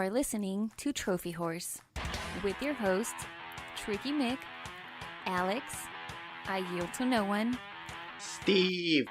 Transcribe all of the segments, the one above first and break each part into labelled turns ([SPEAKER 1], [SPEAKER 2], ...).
[SPEAKER 1] are listening to Trophy Horse with your hosts, Tricky Mick, Alex, I Yield to No One,
[SPEAKER 2] Steve.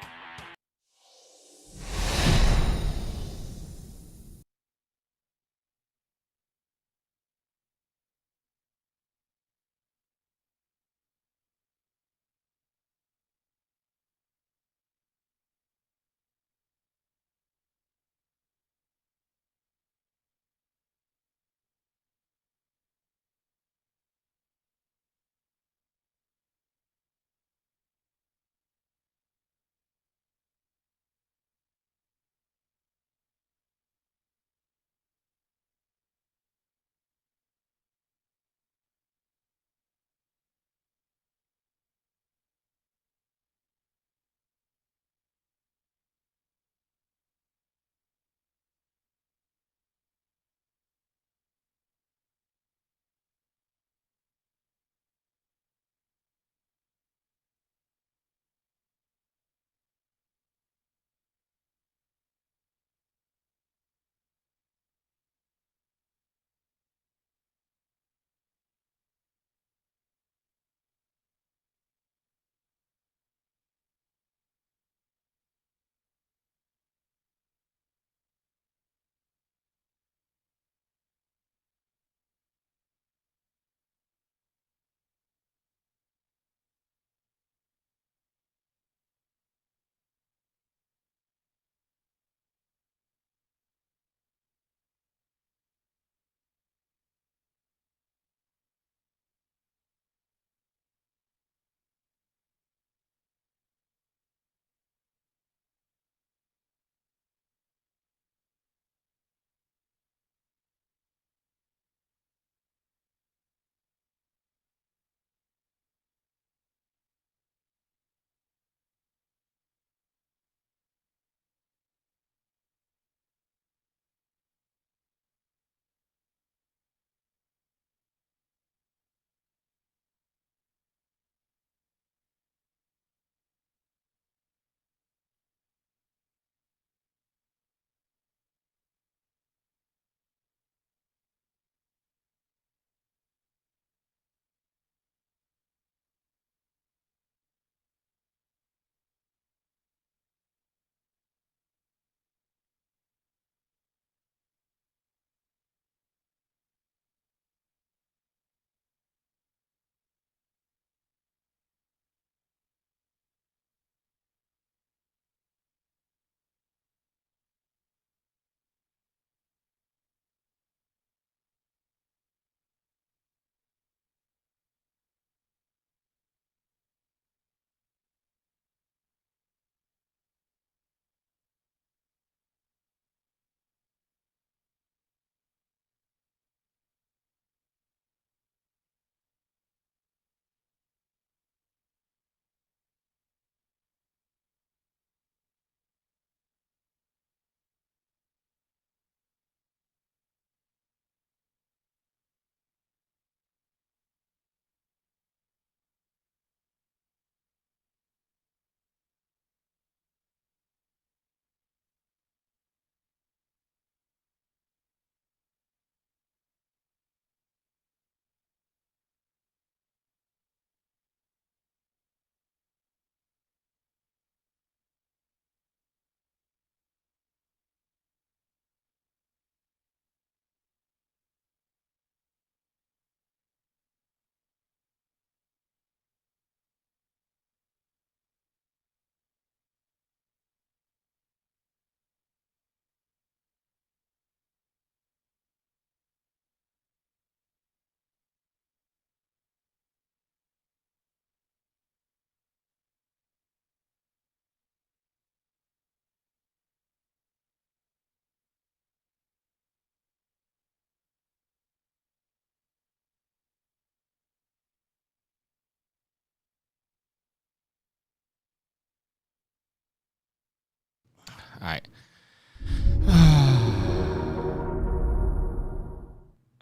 [SPEAKER 3] All right.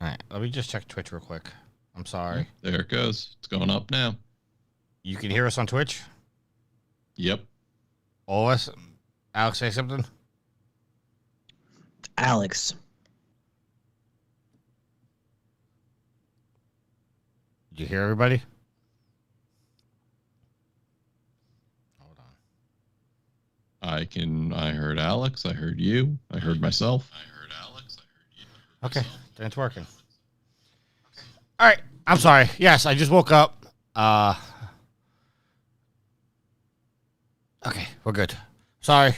[SPEAKER 3] All right. Let me just check Twitch real quick. I'm sorry.
[SPEAKER 4] There it goes. It's going up now.
[SPEAKER 3] You can hear us on Twitch?
[SPEAKER 4] Yep.
[SPEAKER 3] All of us? Alex, say something?
[SPEAKER 2] Alex.
[SPEAKER 3] Did you hear everybody? Hold on.
[SPEAKER 4] I heard Alex. I heard you. I heard myself.
[SPEAKER 3] Okay, then it's working. All right, I'm sorry. Yes, I just woke up. Okay, we're good. Sorry.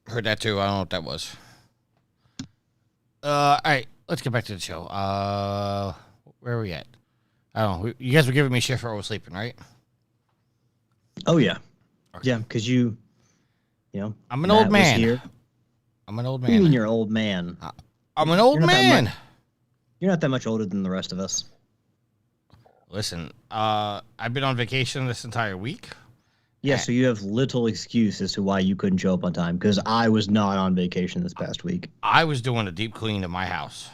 [SPEAKER 3] Heard that too. I don't know what that was. All right, let's get back to the show. Where are we at? I don't know. You guys were giving me shit for oversleeping, right?
[SPEAKER 5] Oh yeah,
[SPEAKER 3] Okay.
[SPEAKER 5] yeah. Because you know,
[SPEAKER 3] I'm an
[SPEAKER 5] Matt
[SPEAKER 3] old
[SPEAKER 5] was
[SPEAKER 3] man.
[SPEAKER 5] here.
[SPEAKER 3] I'm an old
[SPEAKER 5] What do you mean
[SPEAKER 3] man.
[SPEAKER 5] you're an old man?
[SPEAKER 3] I'm an old
[SPEAKER 5] You're not that
[SPEAKER 3] man.
[SPEAKER 5] much- You're not that much older than the rest of us.
[SPEAKER 3] Listen, I've been on vacation this entire week.
[SPEAKER 5] Yeah, so you have little excuse as to why you couldn't show up on time. Because I was not on vacation this past week.
[SPEAKER 3] I was doing a deep clean of my house.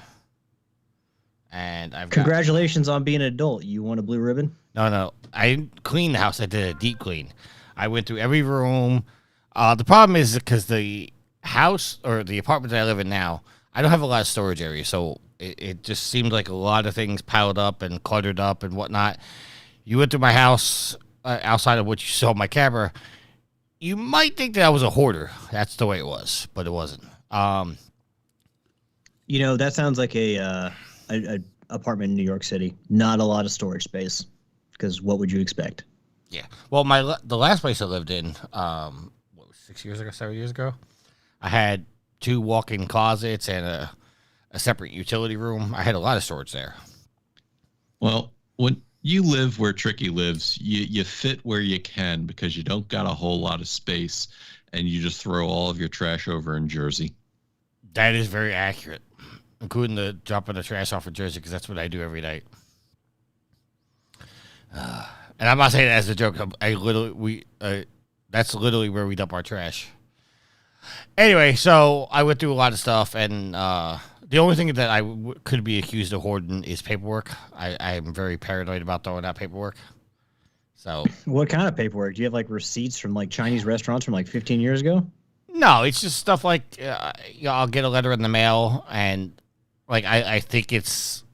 [SPEAKER 3] And I've got...
[SPEAKER 5] Congratulations on being an adult. You won a blue ribbon?
[SPEAKER 3] No. I didn't clean the house. I did a deep clean. I went through every room. The problem is because the house or the apartment that I live in now, I don't have a lot of storage area. So it just seemed like a lot of things piled up and cluttered up and whatnot. You went through my house outside of what you saw on my camera. You might think that I was a hoarder. That's the way it was, but it wasn't.
[SPEAKER 5] You know, that sounds like a apartment in New York City. Not a lot of storage space. Because what would you expect?
[SPEAKER 3] Yeah. Well, the last place I lived in, 6 years ago, 7 years ago, I had 2 walk-in closets and a separate utility room. I had a lot of storage there.
[SPEAKER 4] Well, when you live where Tricky lives, you fit where you can because you don't got a whole lot of space, and you just throw all of your trash over in Jersey.
[SPEAKER 3] That is very accurate, including the dropping the trash off in Jersey, because that's what I do every night. And I'm not saying that as a joke. That's literally where we dump our trash. Anyway, so I went through a lot of stuff, and the only thing that I could be accused of hoarding is paperwork. I'm very paranoid about throwing out paperwork. So
[SPEAKER 5] What kind of paperwork? Do you have like receipts from like Chinese restaurants from like 15 years ago?
[SPEAKER 3] no, it's just stuff like I'll get a letter in the mail, and like I think it's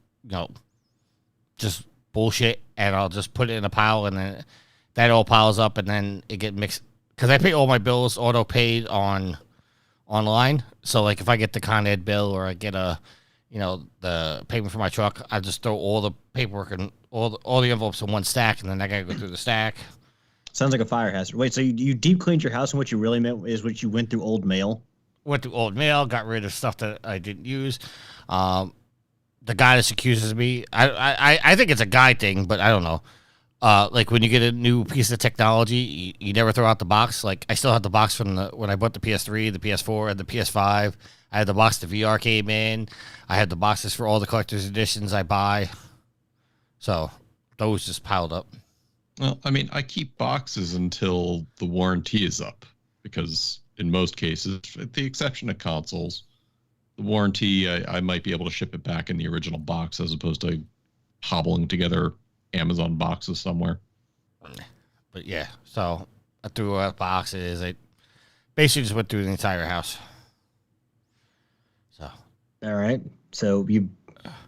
[SPEAKER 3] just bullshit, and I'll just put it in a pile, and then that all piles up, and then it get mixed because I pay all my bills auto paid online. So like if I get the Con Ed bill or I get the payment for my truck, I just throw all the paperwork and all the envelopes in one stack, and then I gotta go through the stack.
[SPEAKER 5] Sounds like a fire hazard. Wait, so you deep cleaned your house, and what you really meant is what you went through old mail?
[SPEAKER 3] Went through old mail, got rid of stuff that I didn't use. The guy that accuses me, I think it's a guy thing, but I don't know. Like when you get a new piece of technology, you never throw out the box. Like I still have the box from when I bought the PS3, the PS4, and the PS5. I had the box the VR came in. I had the boxes for all the collector's editions I buy. So those just piled up.
[SPEAKER 4] Well, I mean, I keep boxes until the warranty is up because in most cases, with the exception of consoles, the warranty, I might be able to ship it back in the original box as opposed to hobbling together Amazon boxes somewhere.
[SPEAKER 3] But yeah, so I threw out boxes. I basically just went through the entire house. So,
[SPEAKER 5] All right. So you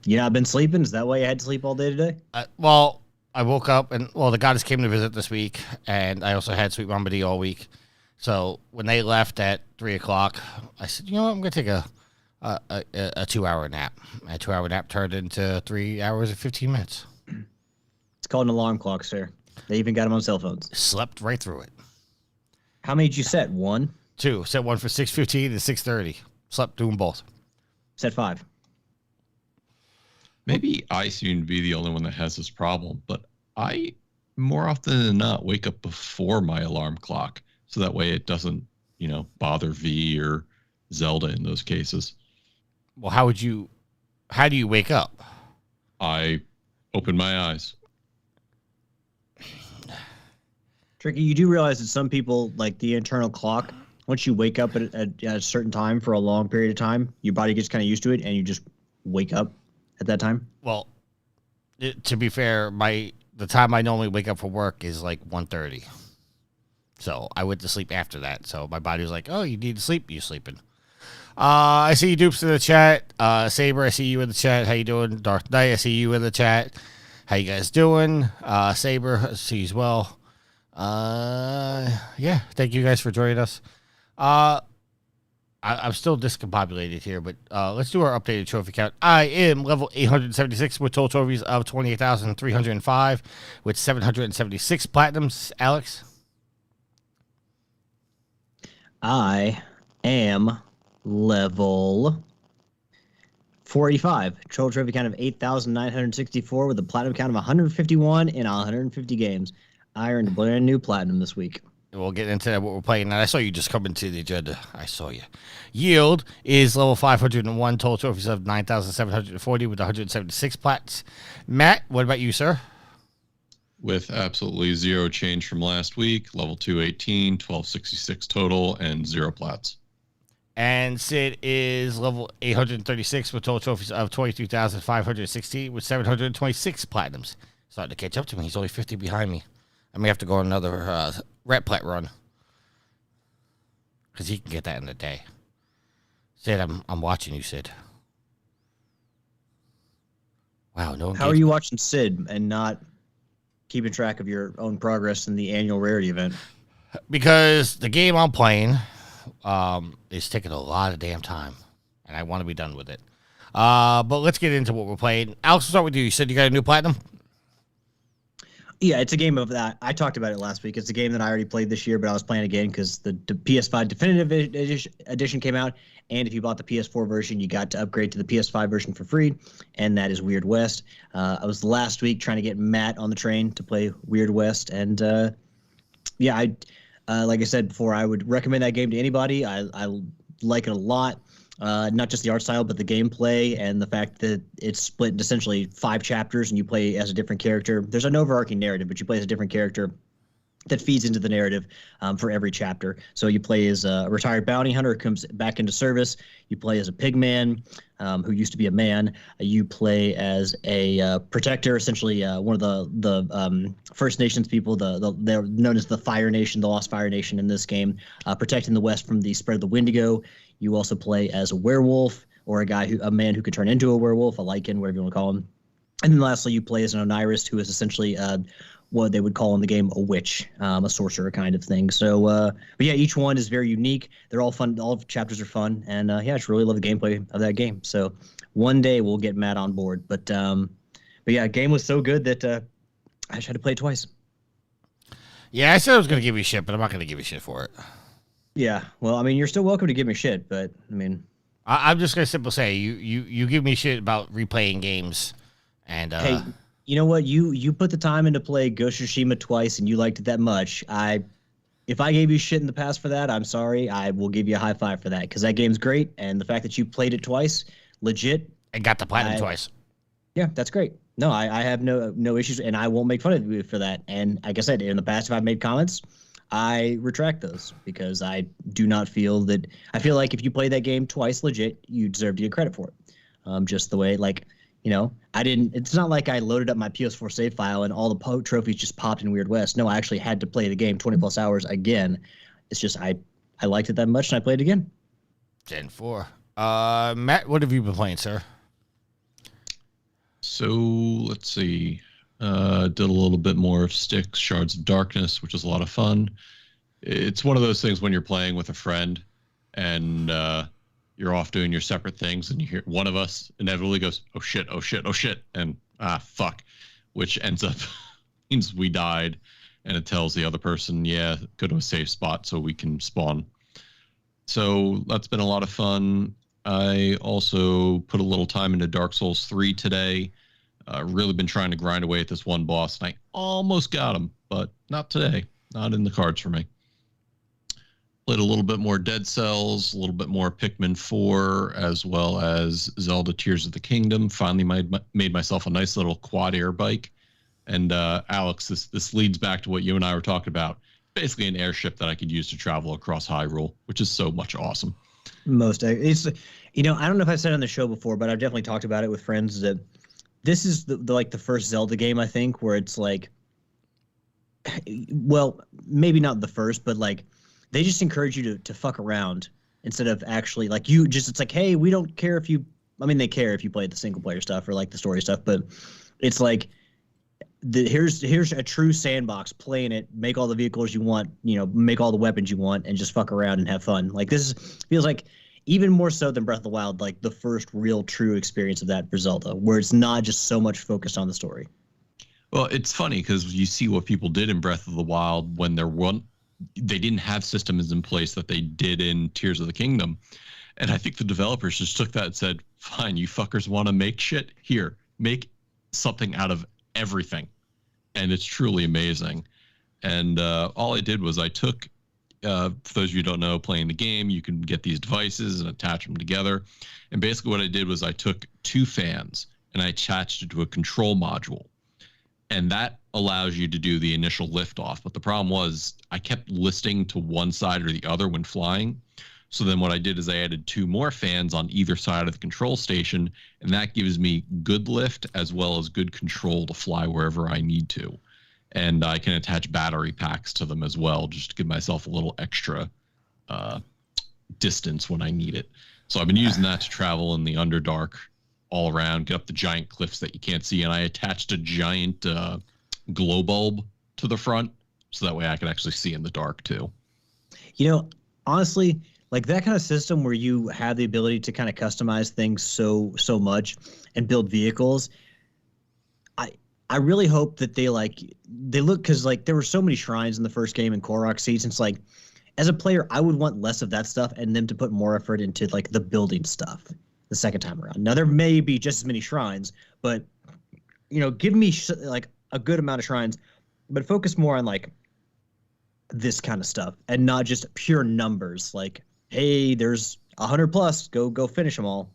[SPEAKER 5] not been sleeping? Is that why you had to sleep all day today?
[SPEAKER 3] well, I woke up and the guys came to visit this week, and I also had Sweet Mama D all week. So when they left at 3:00, I said, you know what, I'm gonna take a 2-hour nap. A 2-hour nap turned into 3 hours and 15 minutes.
[SPEAKER 5] It's called an alarm clock, sir. They even got them on cell phones.
[SPEAKER 3] Slept right through it.
[SPEAKER 5] How many did you set? 1?
[SPEAKER 3] 2. Set one for 6:15 and 6:30. Slept through them both.
[SPEAKER 5] Set 5.
[SPEAKER 4] Maybe I seem to be the only one that has this problem, but I more often than not wake up before my alarm clock, so that way it doesn't, bother V or Zelda in those cases.
[SPEAKER 3] Well, how do you wake up?
[SPEAKER 4] I open my eyes.
[SPEAKER 5] Tricky, you do realize that some people, like the internal clock, once you wake up at a certain time for a long period of time, your body gets kind of used to it, and you just wake up at that time?
[SPEAKER 3] Well, to be fair, the time I normally wake up for work is like 1:30. So I went to sleep after that. So my body was like, oh, you need to sleep. You're sleeping. I see you, Dupes, in the chat. Saber, I see you in the chat. How you doing? Darth Knight, I see you in the chat. How you guys doing? Saber, I see you as well. Yeah, thank you guys for joining us. I'm still discombobulated here, but let's do our updated trophy count. I am level 876 with total trophies of 28,305 with 776 platinums. Alex?
[SPEAKER 5] I am level 485. Total trophy count of 8,964 with a platinum count of 151 in 150 games. I earned a brand new platinum this week.
[SPEAKER 3] We'll get into what we're playing now. I saw you just come into the agenda. I saw you. Yield is level 501. Total trophies of 9,740 with 176 plats. Matt, what about you, sir?
[SPEAKER 4] With absolutely zero change from last week. Level 218, 1266 total, and 0 plats.
[SPEAKER 3] And Sid is level 836 with total trophies of 22,560 with 726 platinums. Starting to catch up to me. He's only 50 behind me. I may have to go on another Ret Plat run. Because he can get that in a day. Sid, I'm watching you, Sid. Wow, no.
[SPEAKER 5] How are you watching Sid and not keeping track of your own progress in the annual rarity event?
[SPEAKER 3] Because the game I'm playing is taking a lot of damn time. And I want to be done with it. But let's get into what we're playing. Alex, we'll start with you. You said you got a new platinum?
[SPEAKER 5] Yeah, it's a game of that. I talked about it last week. It's a game that I already played this year, but I was playing again because the PS5 Definitive Edition came out. And if you bought the PS4 version, you got to upgrade to the PS5 version for free. And that is Weird West. I was last week trying to get Matt on the train to play Weird West. And yeah, like I said before, I would recommend that game to anybody. I like it a lot. Not just the art style, but the gameplay and the fact that it's split into essentially 5 chapters and you play as a different character. There's an overarching narrative, but you play as a different character that feeds into the narrative for every chapter. So you play as a retired bounty hunter who comes back into service. You play as a pig man who used to be a man. You play as a protector, essentially one of the First Nations people. They're known as the Fire Nation, the Lost Fire Nation in this game, protecting the West from the spread of the Wendigo. You also play as a werewolf or a man who could turn into a werewolf, a lycan, whatever you want to call him. And then lastly, you play as an onirist, who is essentially what they would call in the game a witch, a sorcerer kind of thing. So, but yeah, each one is very unique. They're all fun. All chapters are fun, and yeah, I just really love the gameplay of that game. So, one day we'll get Matt on board. But yeah, the game was so good that I just had to play it twice.
[SPEAKER 3] Yeah, I said I was going to give you shit, but I'm not going to give you shit for it.
[SPEAKER 5] Yeah, well, I mean, you're still welcome to give me shit, but I mean,
[SPEAKER 3] I'm just going to simply say you give me shit about replaying games, and
[SPEAKER 5] hey, you know what? You put the time in to play Ghost of Tsushima twice, and you liked it that much. If I gave you shit in the past for that, I'm sorry. I will give you a high five for that because that game's great, and the fact that you played it twice, legit.
[SPEAKER 3] And got the platinum twice.
[SPEAKER 5] Yeah, that's great. No, I have no issues, and I won't make fun of you for that. And like I said, in the past, if I've made comments, I retract those because I do not feel that. I feel like if you play that game twice, legit, you deserve to get credit for it. Just the way, like, you know, I didn't. It's not like I loaded up my PS4 save file and all the trophies just popped in Weird West. No, I actually had to play the game 20 plus hours again. It's just I liked it that much and I played it again.
[SPEAKER 3] Gen 4. Matt, what have you been playing, sir?
[SPEAKER 4] So let's see. Did a little bit more of Styx, Shards of Darkness, which is a lot of fun. It's one of those things when you're playing with a friend and you're off doing your separate things and you hear one of us inevitably goes, oh shit, oh shit, oh shit, and fuck, which ends up means we died, and it tells the other person, yeah, go to a safe spot so we can spawn. So that's been a lot of fun. I also put a little time into Dark Souls 3 today. Really been trying to grind away at this one boss, and I almost got him, but not today. Not in the cards for me. Played a little bit more Dead Cells, a little bit more Pikmin 4, as well as Zelda Tears of the Kingdom. Finally made myself a nice little quad air bike. And Alex, this leads back to what you and I were talking about. Basically an airship that I could use to travel across Hyrule, which is so much awesome.
[SPEAKER 5] It's, you know, I don't know if I've said it on the show before, but I've definitely talked about it with friends that this is the first Zelda game, I think, where it's like, well, maybe not the first, but like they just encourage you to fuck around instead of actually like you just, it's like, hey, we don't care if you, I mean, they care if you play the single player stuff or like the story stuff, but it's like, here's a true sandbox, play in it, make all the vehicles you want, make all the weapons you want, and just fuck around and have fun. Like feels like even more so than Breath of the Wild, like the first real true experience of that for Zelda, where it's not just so much focused on the story.
[SPEAKER 4] Well, it's funny because you see what people did in Breath of the Wild when they didn't have systems in place that they did in Tears of the Kingdom. And I think the developers just took that and said, fine, you fuckers want to make shit? Here, make something out of everything. And it's truly amazing. And all I did was I took, for those of you who don't know, playing the game, you can get these devices and attach them together. And basically what I did was I took 2 fans and I attached it to a control module. And that allows you to do the initial liftoff. But the problem was I kept listing to one side or the other when flying. So then what I did is I added 2 more fans on either side of the control station, and that gives me good lift as well as good control to fly wherever I need to. And I can attach battery packs to them as well, just to give myself a little extra distance when I need it. So I've been using that to travel in the Underdark all around, get up the giant cliffs that you can't see, and I attached a giant glow bulb to the front, so that way I can actually see in the dark too.
[SPEAKER 5] Honestly, like that kind of system where you have the ability to kind of customize things so much and build vehicles, I really hope that they look, because like there were so many shrines in the first game and Korok seats. It's like, as a player, I would want less of that stuff and them to put more effort into like the building stuff the second time around. Now there may be just as many shrines, but give me like a good amount of shrines, but focus more on like this kind of stuff and not just pure numbers. Like, hey, there's 100 plus, go finish them all.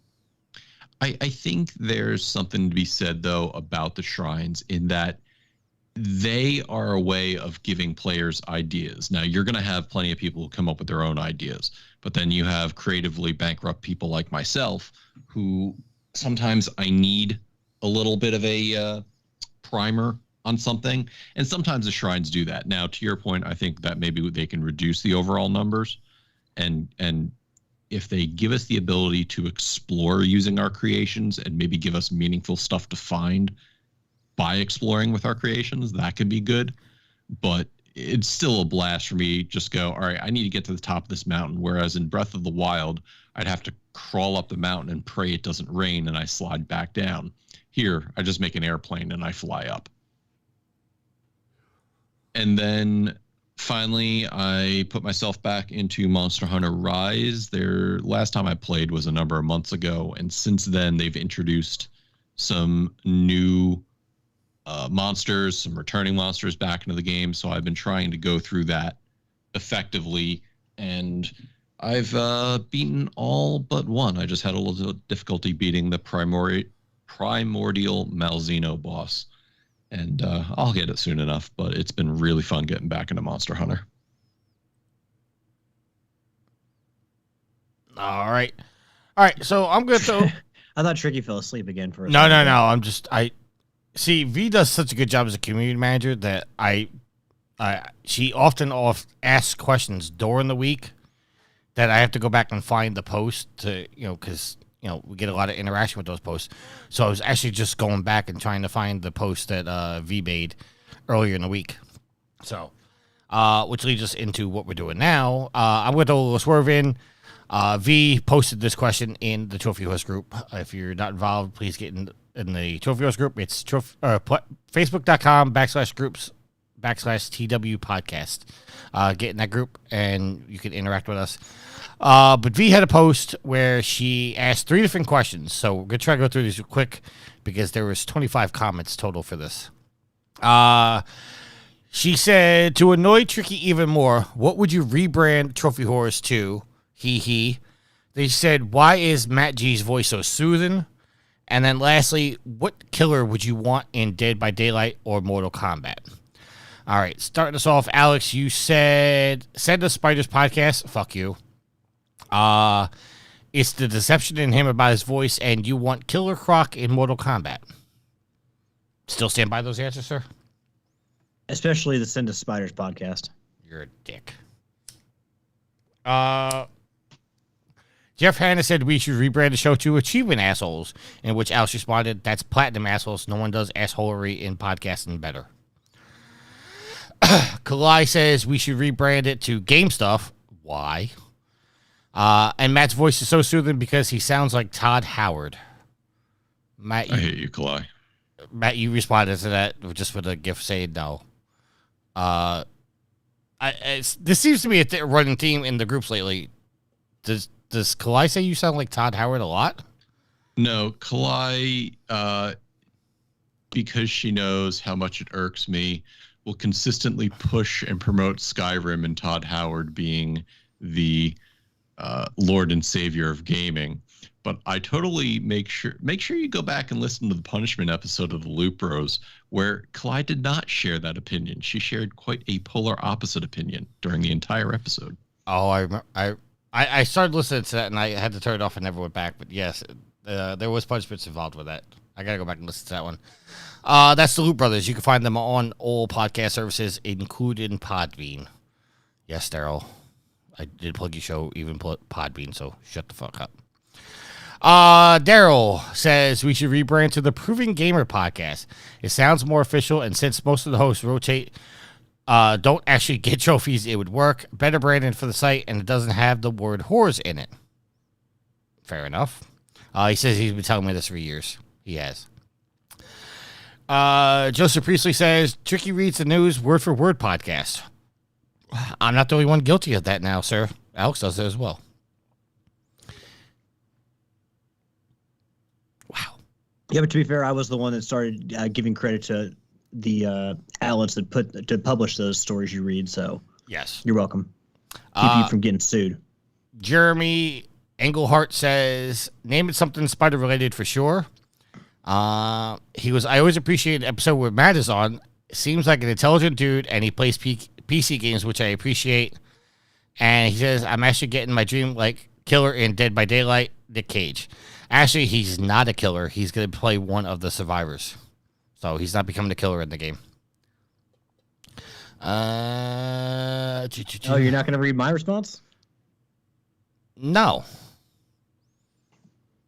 [SPEAKER 4] I think there's something to be said, though, about the shrines in that they are a way of giving players ideas. Now, you're going to have plenty of people who come up with their own ideas, but then you have creatively bankrupt people like myself who sometimes I need a little bit of a primer on something, and sometimes the shrines do that. Now, to your point, I think that maybe they can reduce the overall numbers, and if they give us the ability to explore using our creations and maybe give us meaningful stuff to find by exploring with our creations, that could be good. But it's still a blast for me. Just go, all right, I need to get to the top of this mountain. Whereas in Breath of the Wild, I'd have to crawl up the mountain and pray it doesn't rain and I slide back down. Here, I just make an airplane and I fly up. And then finally, I put myself back into Monster Hunter Rise. Last time I played was a number of months ago, and since then they've introduced some new monsters, some returning monsters back into the game. So I've been trying to go through that effectively, and I've beaten all but one. I just had a little difficulty beating the primordial Malzeno boss. And I'll get it soon enough, but it's been really fun getting back into Monster Hunter.
[SPEAKER 3] All right. So I'm going to throw...
[SPEAKER 5] I thought Tricky fell asleep again for a
[SPEAKER 3] No.
[SPEAKER 5] second.
[SPEAKER 3] See, V does such a good job as a community manager that she often asks questions during the week that I have to go back and find the post to, because... we get a lot of interaction with those posts. So I was actually just going back and trying to find the post that V made earlier in the week. So, which leads us into what we're doing now. I'm going to throw a little swerve in. V posted this question in the Trophy Horse group. If you're not involved, please get in the Trophy Horse group. It's facebook.com/groups/TW podcast. Get in that group and you can interact with us. But V had a post where she asked 3 different questions. So we're going to try to go through these real quick because there was 25 comments total for this. She said, to annoy Tricky even more, what would you rebrand Trophy Horse to? He. They said, why is Matt G's voice so soothing? And then lastly, what killer would you want in Dead by Daylight or Mortal Kombat? All right, starting us off, Alex, you said, send us Spiders podcast. Fuck you. It's the deception in him about his voice, and you want Killer Croc in Mortal Kombat. Still stand by those answers, sir?
[SPEAKER 5] Especially the Send Us Spiders podcast.
[SPEAKER 3] You're a dick. Jeff Hanna said we should rebrand the show to Achievement Assholes, in which Alex responded, that's Platinum Assholes. No one does assholery in podcasting better. Kalai says we should rebrand it to Game Stuff. Why? And Matt's voice is so soothing because he sounds like Todd Howard. Matt,
[SPEAKER 4] I hate you, Kalai.
[SPEAKER 3] Matt, you responded to that just with a gift saying no. This seems to be a running theme in the groups lately. Does Kalai say you sound like Todd Howard a lot?
[SPEAKER 4] No, Kalai, because she knows how much it irks me, will consistently push and promote Skyrim and Todd Howard being the Lord and Savior of gaming. But I totally make sure you go back and listen to the Punishment episode of the Loop Bros, where Kalai did not share that opinion. She shared quite a polar opposite opinion during the entire episode.
[SPEAKER 3] Oh, I remember. I started listening to that and I had to turn it off and never went back. But yes, there was punishments involved with that. I gotta go back and listen to that one. That's the Loop Brothers. You can find them on all podcast services, including Podbean. Yes, Daryl. I did plug your show, even Podbean, so shut the fuck up. Daryl says we should rebrand to the Proving Gamer podcast. It sounds more official, and since most of the hosts rotate, don't actually get trophies, it would work. Better branding for the site, and it doesn't have the word whores in it. Fair enough. He says he's been telling me this for years. He has. Joseph Priestley says Tricky reads the news word for word podcast. I'm not the only one guilty of that now, sir. Alex does it as well. Wow.
[SPEAKER 5] Yeah, but to be fair, I was the one that started giving credit to the outlets that publish those stories you read. So
[SPEAKER 3] yes,
[SPEAKER 5] you're welcome. Keep you from getting sued.
[SPEAKER 3] Jeremy Englehart says, name it something spider related for sure. He goes, I always appreciate an episode where Matt is on. Seems like an intelligent dude, and he plays PC games, which I appreciate. And he says, I'm actually getting my dream like killer in Dead by Daylight, Nick Cage. Actually, he's not a killer. He's going to play one of the survivors. So he's not becoming the killer in the game.
[SPEAKER 5] Oh, you're not going to read my response?
[SPEAKER 3] No.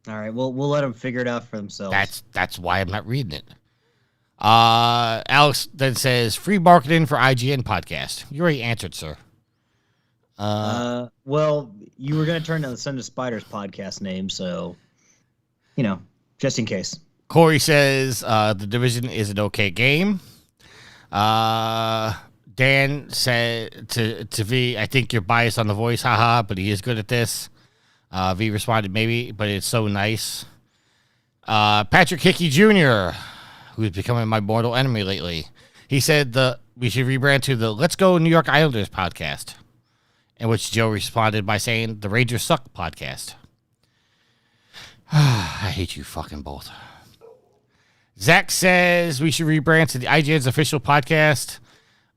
[SPEAKER 5] All right, we'll let them figure it out for themselves.
[SPEAKER 3] That's why I'm not reading it. Alex then says, free marketing for IGN podcast. You already answered, sir.
[SPEAKER 5] Well, you were going to turn down the Son of Spiders podcast name, so, just in case.
[SPEAKER 3] Corey says, The Division is an okay game. Dan said to V, I think you're biased on the voice, haha, but he is good at this. V responded, maybe, but it's so nice. Patrick Hickey Jr., who's becoming my mortal enemy lately, he said we should rebrand to the Let's Go New York Islanders podcast, in which Joe responded by saying the Rangers suck podcast. I hate you fucking both. Zach says we should rebrand to the IGN's official podcast.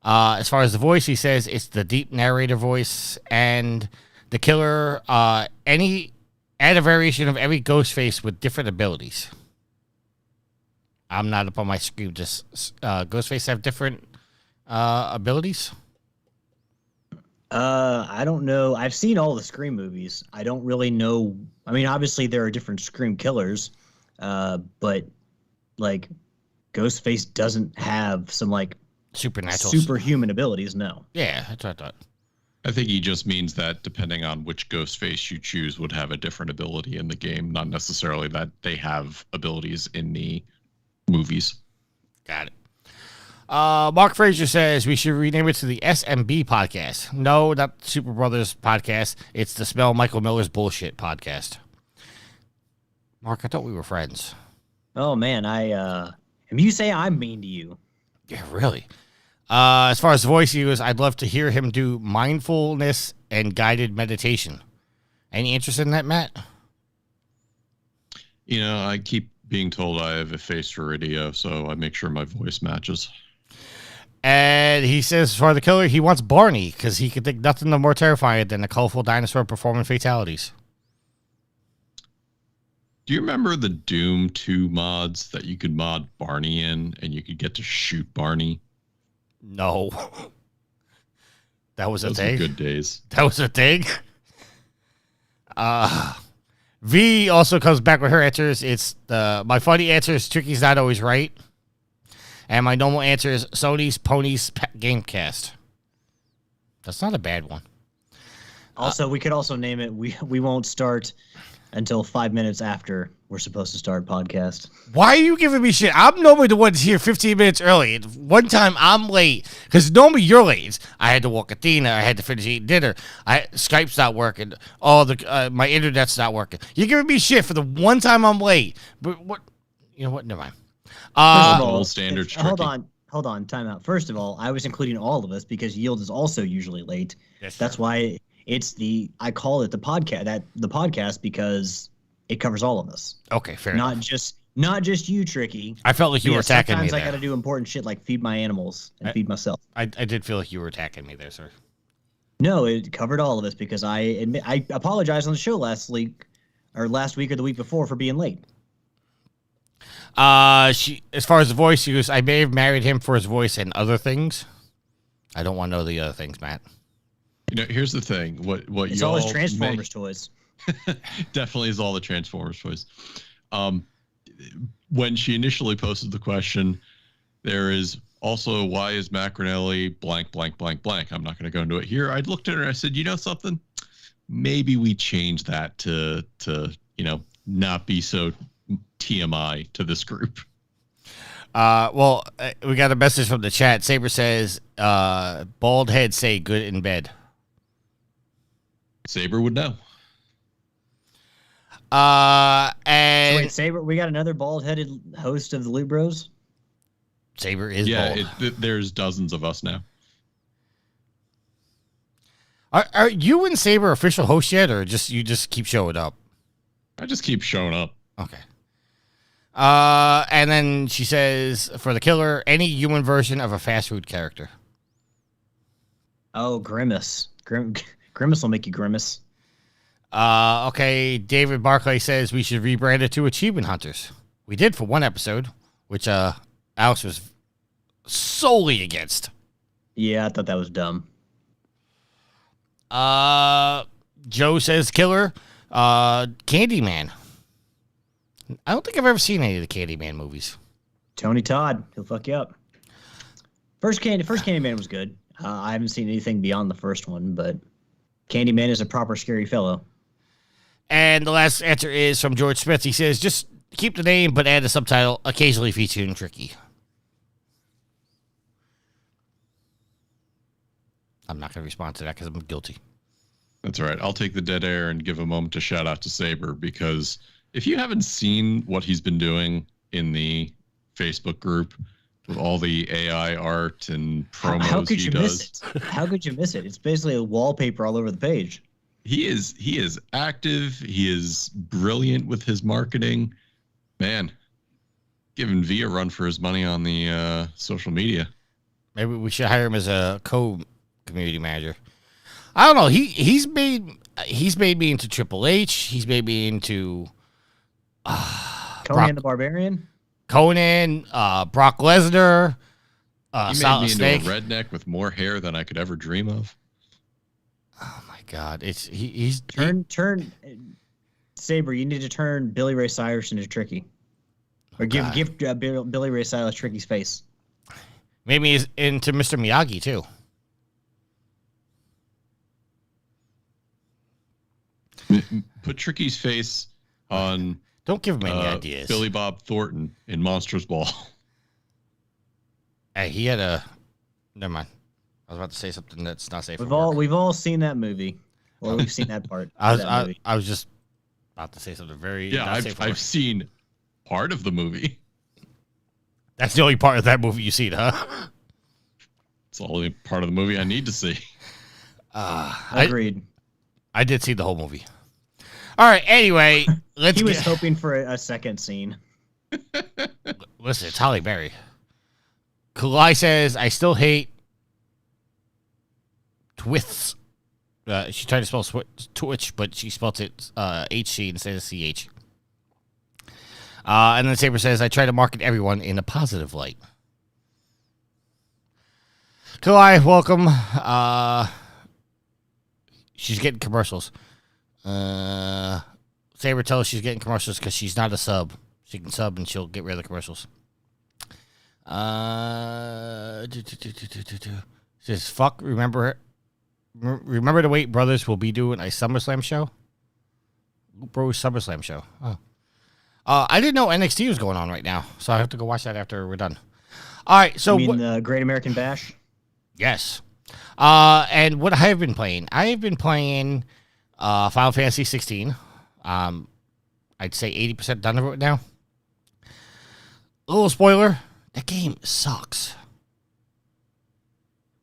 [SPEAKER 3] As far as the voice, he says it's the deep narrator voice, and the killer, add a variation of every ghost face with different abilities. I'm not up on my screen. Just Ghostface have different abilities?
[SPEAKER 5] I don't know. I've seen all the Scream movies. I don't really know. I mean, obviously there are different Scream killers, but like Ghostface doesn't have some like
[SPEAKER 3] supernatural,
[SPEAKER 5] superhuman abilities. No.
[SPEAKER 3] Yeah, that's what I thought.
[SPEAKER 4] I think he just means that depending on which ghost face you choose would have a different ability in the game, not necessarily that they have abilities in the movies.
[SPEAKER 3] Got it. Mark Frazier says we should rename it to the SMB podcast. No, not the Super Brothers podcast. It's the Smell Michael Miller's Bullshit podcast. Mark, I thought we were friends.
[SPEAKER 5] Oh, man. If you say I'm mean to you.
[SPEAKER 3] Yeah, really. As far as the voice he goes, I'd love to hear him do mindfulness and guided meditation. Any interest in that, Matt?
[SPEAKER 4] I keep being told I have a face for radio, so I make sure my voice matches.
[SPEAKER 3] And he says for the killer, he wants Barney because he can think nothing more terrifying than a colorful dinosaur performing fatalities.
[SPEAKER 4] Do you remember the Doom 2 mods that you could mod Barney in and you could get to shoot Barney?
[SPEAKER 3] No. That was a
[SPEAKER 4] Those
[SPEAKER 3] thing?
[SPEAKER 4] were good days.
[SPEAKER 3] That was a thing? V also comes back with her answers. It's my funny answer is Tricky's not always right. And my normal answer is Sony's Ponies Gamecast. That's not a bad one.
[SPEAKER 5] Also, we could also name it. We won't start until 5 minutes after we're supposed to start podcast.
[SPEAKER 3] Why are you giving me shit? I'm normally the one that's here 15 minutes early. One time I'm late because normally you're late. I had to walk Athena. I had to finish eating dinner. Skype's not working. My internet's not working. You're giving me shit for the one time I'm late. But what? You know what? Never mind.
[SPEAKER 5] First of all,
[SPEAKER 4] standard.
[SPEAKER 5] Hold on. Time out. First of all, I was including all of us because Yield is also usually late. That's why I call it the podcast because it covers all of us.
[SPEAKER 3] Okay, fair enough.
[SPEAKER 5] Not just you, Tricky.
[SPEAKER 3] I felt like you were attacking me there.
[SPEAKER 5] Sometimes I got to do important shit like feed my animals and feed myself.
[SPEAKER 3] I did feel like you were attacking me there, sir.
[SPEAKER 5] No, it covered all of us because I apologized on the show last week or the week before for being late.
[SPEAKER 3] As far as the voice, she goes, I may have married him for his voice and other things. I don't want to know the other things, Matt.
[SPEAKER 4] Here's the thing. What
[SPEAKER 5] it's all his Transformers toys.
[SPEAKER 4] Definitely is all the Transformers toys. When she initially posted the question, there is also why is Matt Granelli blank, blank, blank, blank. I'm not going to go into it here. I looked at her and I said, you know something? Maybe we change that to not be so TMI to this group.
[SPEAKER 3] We got a message from the chat. Saber says, bald head say good in bed.
[SPEAKER 4] Saber would know.
[SPEAKER 3] And
[SPEAKER 5] so wait, Saber, we got another bald-headed host of the Loot Bros?
[SPEAKER 3] Saber is bald.
[SPEAKER 4] There's dozens of us now.
[SPEAKER 3] Are you and Saber official hosts yet, or you just keep showing up?
[SPEAKER 4] I just keep showing up.
[SPEAKER 3] Okay. And then she says, for the killer, any human version of a fast food character.
[SPEAKER 5] Oh, Grimace. Grimace will make you grimace.
[SPEAKER 3] Okay, David Barclay says we should rebrand it to Achievement Hunters. We did for one episode, which Alex was solely against.
[SPEAKER 5] Yeah, I thought that was dumb.
[SPEAKER 3] Joe says killer, Candyman. I don't think I've ever seen any of the Candyman movies.
[SPEAKER 5] Tony Todd, he'll fuck you up. First Candyman was good. I haven't seen anything beyond the first one, but Candyman is a proper scary fellow.
[SPEAKER 3] And the last answer is from George Smith. He says, just keep the name, but add a subtitle, occasionally featuring Tricky. I'm not going to respond to that because I'm guilty.
[SPEAKER 4] That's all right. I'll take the dead air and give a moment to shout out to Saber, because if you haven't seen what he's been doing in the Facebook group with all the AI art and promos
[SPEAKER 5] how could
[SPEAKER 4] he
[SPEAKER 5] you
[SPEAKER 4] does.
[SPEAKER 5] Miss it? How could you miss it? It's basically a wallpaper all over the page.
[SPEAKER 4] He is active. He is brilliant with his marketing. Man, giving V a run for his money on the social media.
[SPEAKER 3] Maybe we should hire him as a co-community manager. I don't know. He's made me into Triple H. He's made me into
[SPEAKER 5] Conan the Barbarian.
[SPEAKER 3] Conan, Brock Lesnar,
[SPEAKER 4] he made me
[SPEAKER 3] Snake.
[SPEAKER 4] into a redneck with more hair than I could ever dream of.
[SPEAKER 3] Oh my God! He's
[SPEAKER 5] turn Saber. You need to turn Billy Ray Cyrus into Tricky, or give Billy Ray Cyrus Tricky's face.
[SPEAKER 3] Maybe he's into Mr. Miyagi too.
[SPEAKER 4] Put Tricky's face on.
[SPEAKER 3] Don't give him any ideas.
[SPEAKER 4] Billy Bob Thornton in Monsters Ball.
[SPEAKER 3] Hey, he had a. Never mind. I was about to say something that's not safe.
[SPEAKER 5] We've all seen that movie, or we've seen that part.
[SPEAKER 3] I was just about to say something very.
[SPEAKER 4] Yeah, I've seen part of the movie.
[SPEAKER 3] That's the only part of that movie you seen, huh?
[SPEAKER 4] It's the only part of the movie I need to see.
[SPEAKER 5] Agreed.
[SPEAKER 3] I did see the whole movie. All right. Anyway,
[SPEAKER 5] he was hoping for a second scene.
[SPEAKER 3] Listen, it's Halle Berry. Kalai says, I still hate Twiths. She tried to spell Twitch, but she spelled it HC instead of CH. And then Saber says, I try to market everyone in a positive light. Kalai, welcome. She's getting commercials. Saber Saber tells us she's getting commercials because she's not a sub. She can sub and she'll get rid of the commercials. Says, fuck, remember the Wait Brothers will be doing a SummerSlam show? Bro, SummerSlam show. Oh. I didn't know NXT was going on right now, so I have to go watch that after we're done. All right, so
[SPEAKER 5] you mean the Great American Bash?
[SPEAKER 3] Yes. And what I have been playing, Final Fantasy 16. I'd say 80% done with it now. A little spoiler, that game sucks.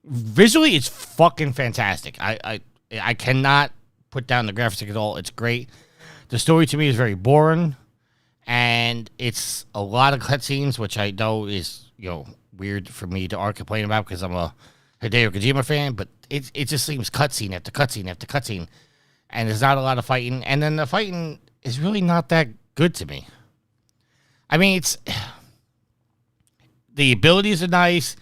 [SPEAKER 3] Visually, it's fucking fantastic. I cannot put down the graphics at all. It's great. The story to me is very boring, and it's a lot of cutscenes, which I know is weird for me to complain about because I'm a Hideo Kojima fan. But it just seems cutscene after cutscene after cutscene, and there's not a lot of fighting. And then the fighting is really not that good to me. I mean, the abilities are nice,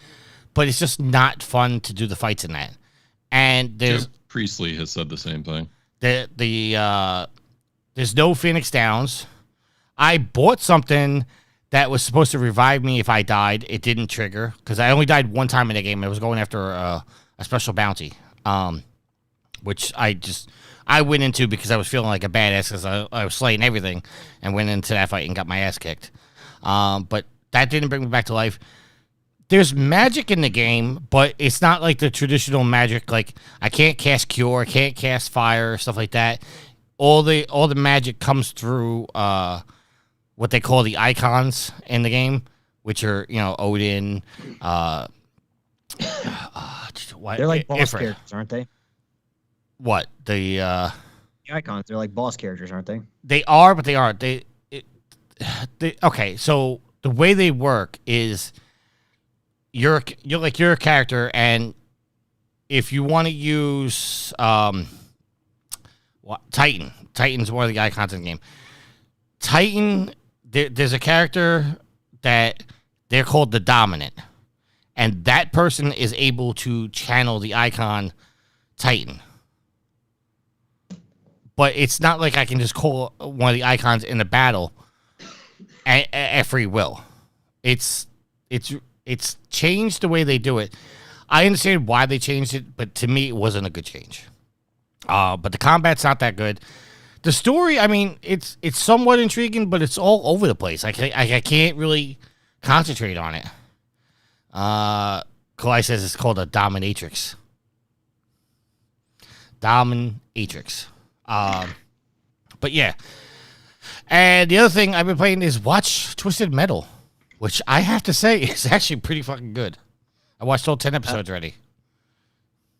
[SPEAKER 3] but it's just not fun to do the fights in that. And there's
[SPEAKER 4] Priestley has said the same thing.
[SPEAKER 3] There's no Phoenix Downs. I bought something that was supposed to revive me if I died. It didn't trigger because I only died one time in the game. I was going after a special bounty, which I went into because I was feeling like a badass because I was slaying everything and went into that fight and got my ass kicked. But that didn't bring me back to life. There's magic in the game, but it's not like the traditional magic. Like I can't cast Cure, I can't cast Fire, stuff like that. All the magic comes through what they call the icons in the game, which are Odin.
[SPEAKER 5] They're like boss characters, aren't they?
[SPEAKER 3] What the
[SPEAKER 5] icons? They're like boss characters, aren't they?
[SPEAKER 3] They are, but they aren't. Okay, so the way they work is you're a character, and if you want to use Titan's one of the icons in the game. Titan, there's a character that they're called the Dominant, and that person is able to channel the icon Titan. But it's not like I can just call one of the icons in a battle at free will. It's changed the way they do it. I understand why they changed it, but to me, it wasn't a good change. But the combat's not that good. The story, I mean, it's somewhat intriguing, but it's all over the place. I can't really concentrate on it. Kalai says it's called a dominatrix. Dominatrix. But yeah. And the other thing I've been playing is watch Twisted Metal, which I have to say is actually pretty fucking good. I watched all 10 episodes already.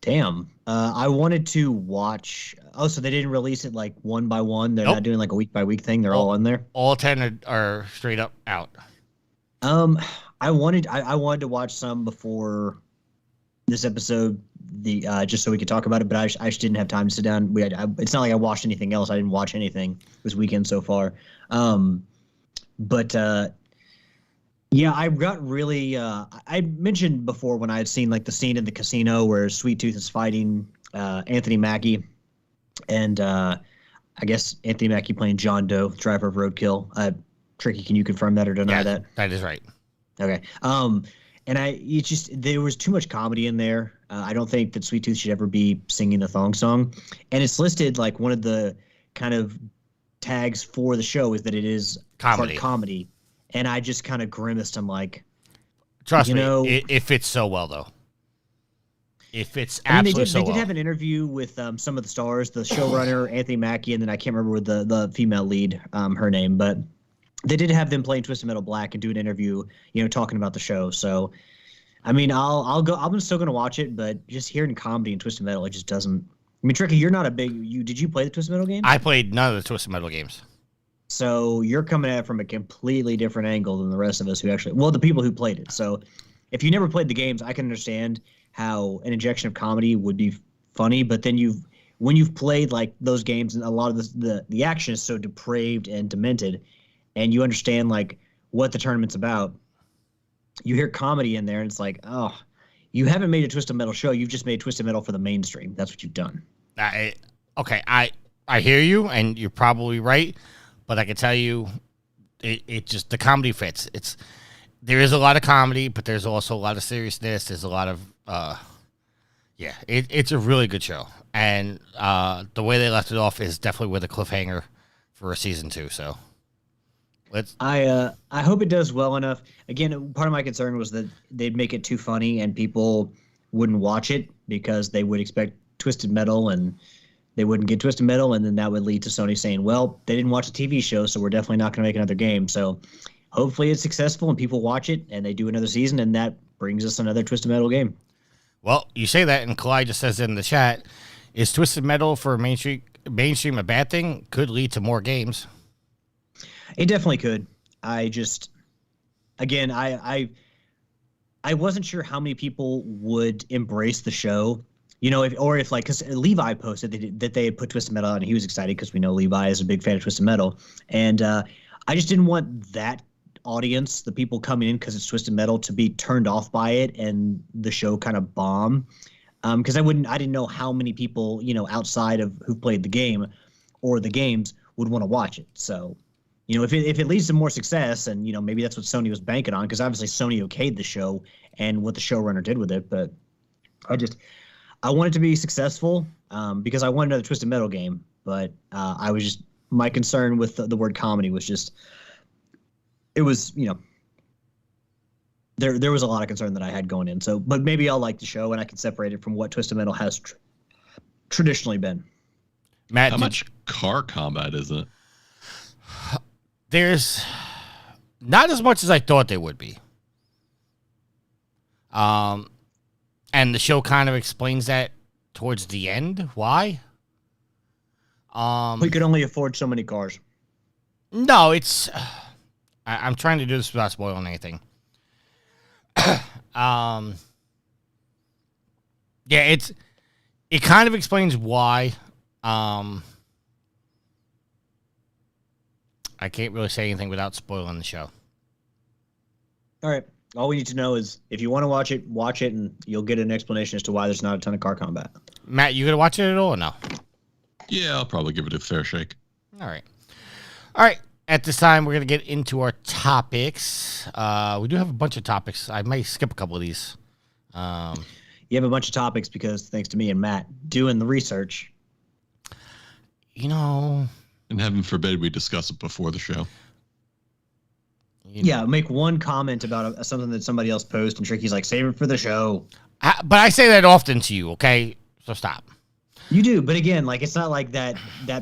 [SPEAKER 5] Damn. I wanted to watch. Oh, so they didn't release it like one by one. They're not doing like a week by week thing. They're all in there.
[SPEAKER 3] All 10 are straight up out.
[SPEAKER 5] I wanted to watch some before this episode, just so we could talk about it. But I just didn't have time to sit down. It's not like I watched anything else. I didn't watch anything this weekend so far. Yeah, I got really. I mentioned before when I had seen like the scene in the casino where Sweet Tooth is fighting Anthony Mackie, and I guess Anthony Mackie playing John Doe, driver of Roadkill. Tricky, can you confirm that or deny that?
[SPEAKER 3] That is right.
[SPEAKER 5] Okay. And there was too much comedy in there. I don't think that Sweet Tooth should ever be singing the thong song, and it's listed like one of the kind of tags for the show is that it is
[SPEAKER 3] comedy.
[SPEAKER 5] Part comedy. And I just kind of grimaced. I'm like,
[SPEAKER 3] trust me, it fits so well, though. It fits absolutely so well.
[SPEAKER 5] They did have an interview with some of the stars, the showrunner, Anthony Mackie, and then I can't remember what the female lead, her name, but they did have them playing Twisted Metal Black and do an interview, talking about the show. So, I mean, I'm still going to watch it, but just hearing comedy and Twisted Metal, it just doesn't. I mean, Tricky, you're not a big. Did you play the Twisted Metal games?
[SPEAKER 3] I played none of the Twisted Metal games.
[SPEAKER 5] So you're coming at it from a completely different angle than the rest of us the people who played it. So if you never played the games, I can understand how an injection of comedy would be funny. But then when you've played like those games and a lot of the action is so depraved and demented, and you understand like what the tournament's about, you hear comedy in there and it's like, oh, you haven't made a Twisted Metal show. You've just made Twisted Metal for the mainstream. That's what you've done.
[SPEAKER 3] I hear you, and you're probably right, but I can tell you, it just the comedy fits. There is a lot of comedy, but there's also a lot of seriousness. There's a lot of it's a really good show, and the way they left it off is definitely with a cliffhanger for a season 2. So
[SPEAKER 5] I hope it does well enough. Again, part of my concern was that they'd make it too funny and people wouldn't watch it because they would expect Twisted Metal and they wouldn't get Twisted Metal, and then that would lead to Sony saying, well, they didn't watch the TV show, so we're definitely not going to make another game. So hopefully it's successful and people watch it and they do another season, and that brings us another Twisted Metal game.
[SPEAKER 3] Well, you say that, and Clyde just says in the chat, is Twisted Metal for mainstream a bad thing? Could lead to more games.
[SPEAKER 5] It definitely could. I wasn't sure how many people would embrace the show. Because Levi posted that they had put Twisted Metal on, and he was excited because we know Levi is a big fan of Twisted Metal. And I just didn't want that audience, the people coming in because it's Twisted Metal, to be turned off by it and the show kind of bomb. Because I didn't know how many people, outside of who played the game or the games would want to watch it. So, if it leads to more success, and, maybe that's what Sony was banking on, because obviously Sony okayed the show and what the showrunner did with it. But I want it to be successful because I want another Twisted Metal game. But my concern with the word comedy was just, it was, there was a lot of concern that I had going in. So, but maybe I'll like the show and I can separate it from what Twisted Metal has traditionally been.
[SPEAKER 3] Matt,
[SPEAKER 4] how much car combat is it?
[SPEAKER 3] There's not as much as I thought there would be. And the show kind of explains that towards the end. Why?
[SPEAKER 5] We could only afford so many cars.
[SPEAKER 3] No, it's... I'm trying to do this without spoiling anything. It kind of explains why. I can't really say anything without spoiling the show.
[SPEAKER 5] All right. All we need to know is if you want to watch it, and you'll get an explanation as to why there's not a ton of car combat.
[SPEAKER 3] Matt, you gonna watch it at all or no?
[SPEAKER 4] Yeah, I'll probably give it a fair shake.
[SPEAKER 3] All right. At this time, we're gonna get into our topics. We do have a bunch of topics. I may skip a couple of these.
[SPEAKER 5] You have a bunch of topics because thanks to me and Matt doing the research.
[SPEAKER 4] And heaven forbid we discuss it before the show.
[SPEAKER 5] Yeah, make one comment about something that somebody else posted, and Tricky's like, save it for the show.
[SPEAKER 3] But I say that often to you, okay? So stop.
[SPEAKER 5] You do, but again, it's not like that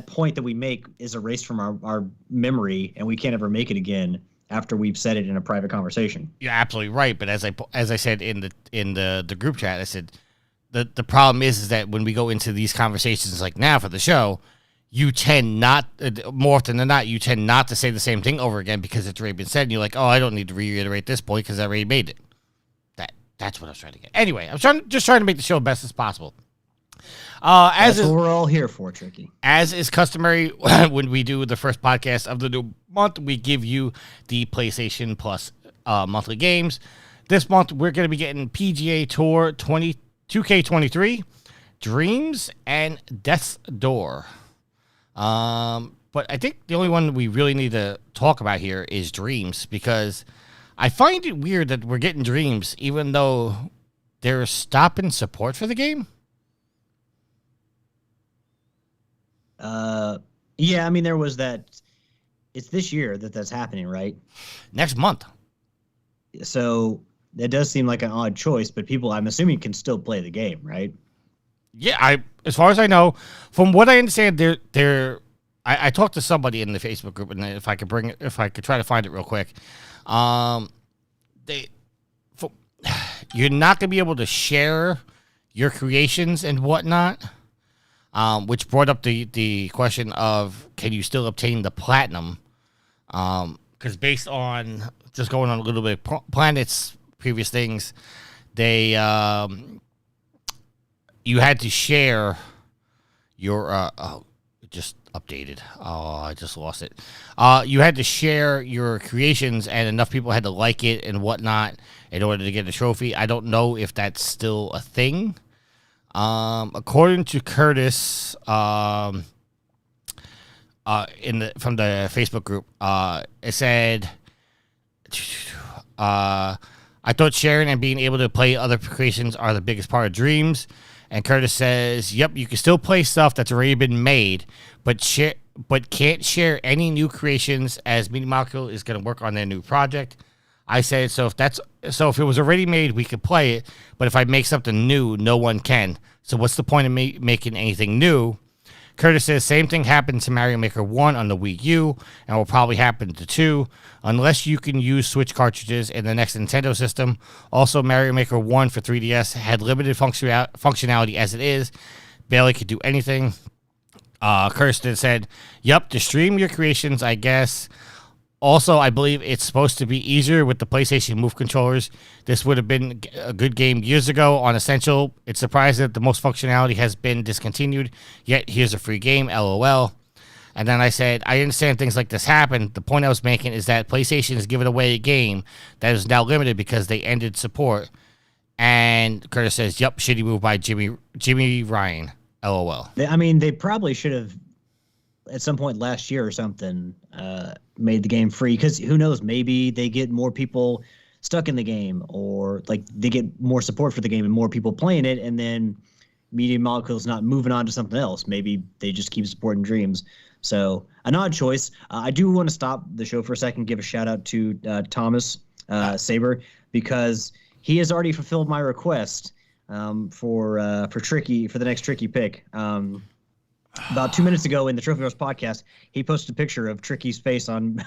[SPEAKER 5] point that we make is erased from our memory, and we can't ever make it again after we've said it in a private conversation.
[SPEAKER 3] You're absolutely right, but as I said in the group chat, I said the problem is that when we go into these conversations like now for the show, you tend not, more often than not, you tend not to say the same thing over again because it's already been said, and you're like, oh, I don't need to reiterate this point because I already made it. That's what I was trying to get. Anyway, I'm just trying to make the show best as possible.
[SPEAKER 5] That's what we're all here for, Tricky.
[SPEAKER 3] As is customary when we do the first podcast of the new month, we give you the PlayStation Plus monthly games. This month, we're going to be getting PGA Tour 2K23, Dreams, and Death's Door. But I think the only one we really need to talk about here is Dreams, because I find it weird that we're getting Dreams even though they're stopping support for the game.
[SPEAKER 5] Yeah, I mean, there was that. It's this year that's happening, right?
[SPEAKER 3] Next month.
[SPEAKER 5] So that does seem like an odd choice, but people, I'm assuming, can still play the game, right?
[SPEAKER 3] Yeah, as far as I know, from what I understand, I talked to somebody in the Facebook group, and if I could try to find it real quick, you're not gonna be able to share your creations and whatnot, which brought up the question of can you still obtain the platinum? Because based on just going on a little bit of Planet's previous things, they you had to share your just updated. Oh, I just lost it. You had to share your creations, and enough people had to like it and whatnot in order to get a trophy. I don't know if that's still a thing. According to Curtis, from the Facebook group. It said, I thought sharing and being able to play other creations are the biggest part of dreams. And Curtis says, yep, you can still play stuff that's already been made, but can't share any new creations as Media Molecule is going to work on their new project. I said, so if it was already made, we could play it. But if I make something new, no one can. So what's the point of making anything new? Curtis says, same thing happened to Mario Maker 1 on the Wii U, and will probably happen to 2, unless you can use Switch cartridges in the next Nintendo system. Also, Mario Maker 1 for 3DS had limited functionality as it is. Barely could do anything. Kirsten said, yep, to stream your creations, I guess. Also, I believe it's supposed to be easier with the PlayStation Move controllers. This would have been a good game years ago on Essential. It's surprising that the most functionality has been discontinued, yet here's a free game, LOL. And then I said, I understand things like this happen. The point I was making is that PlayStation is giving away a game that is now limited because they ended support. And Curtis says, yep, shitty move by Jimmy Ryan, LOL.
[SPEAKER 5] They probably should have, at some point last year or something, made the game free, because who knows, maybe they get more people stuck in the game, or like they get more support for the game and more people playing it, and then Media Molecule's not moving on to something else. Maybe they just keep supporting Dreams. So an odd choice. I do want to stop the show for a second, give a shout out to Thomas Saber, because he has already fulfilled my request for the next Tricky pick. About 2 minutes ago in the Trophy Horse podcast, he posted a picture of Tricky's face on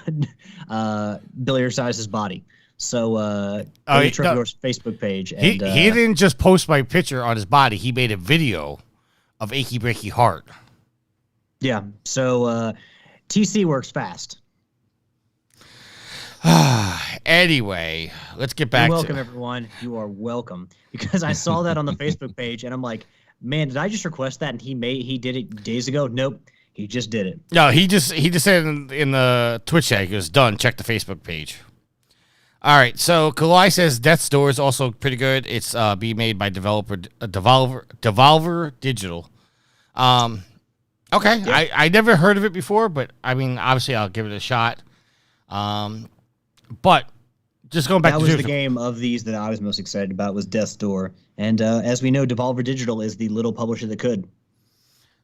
[SPEAKER 5] Billiard Size's body. So go to the Trophy Horse Facebook page. And,
[SPEAKER 3] he didn't just post my picture on his body. He made a video of Achy Breaky Heart.
[SPEAKER 5] Yeah. So TC works fast.
[SPEAKER 3] Anyway, let's get back.
[SPEAKER 5] You're welcome, everyone. You are welcome. Because I saw that on the Facebook page, and I'm like, man, did I just request that? And he did it days ago? Nope, he just did it.
[SPEAKER 3] No, he just said in the Twitch chat, he goes, done. Check the Facebook page. All right, so Kalai says Death's Door is also pretty good. It's being made by Devolver Digital. Okay, yeah. I never heard of it before, but I mean, obviously I'll give it a shot. But just going back
[SPEAKER 5] that
[SPEAKER 3] to
[SPEAKER 5] was the game of these that I was most excited about was Death's Door. And as we know, Devolver Digital is the little publisher that could.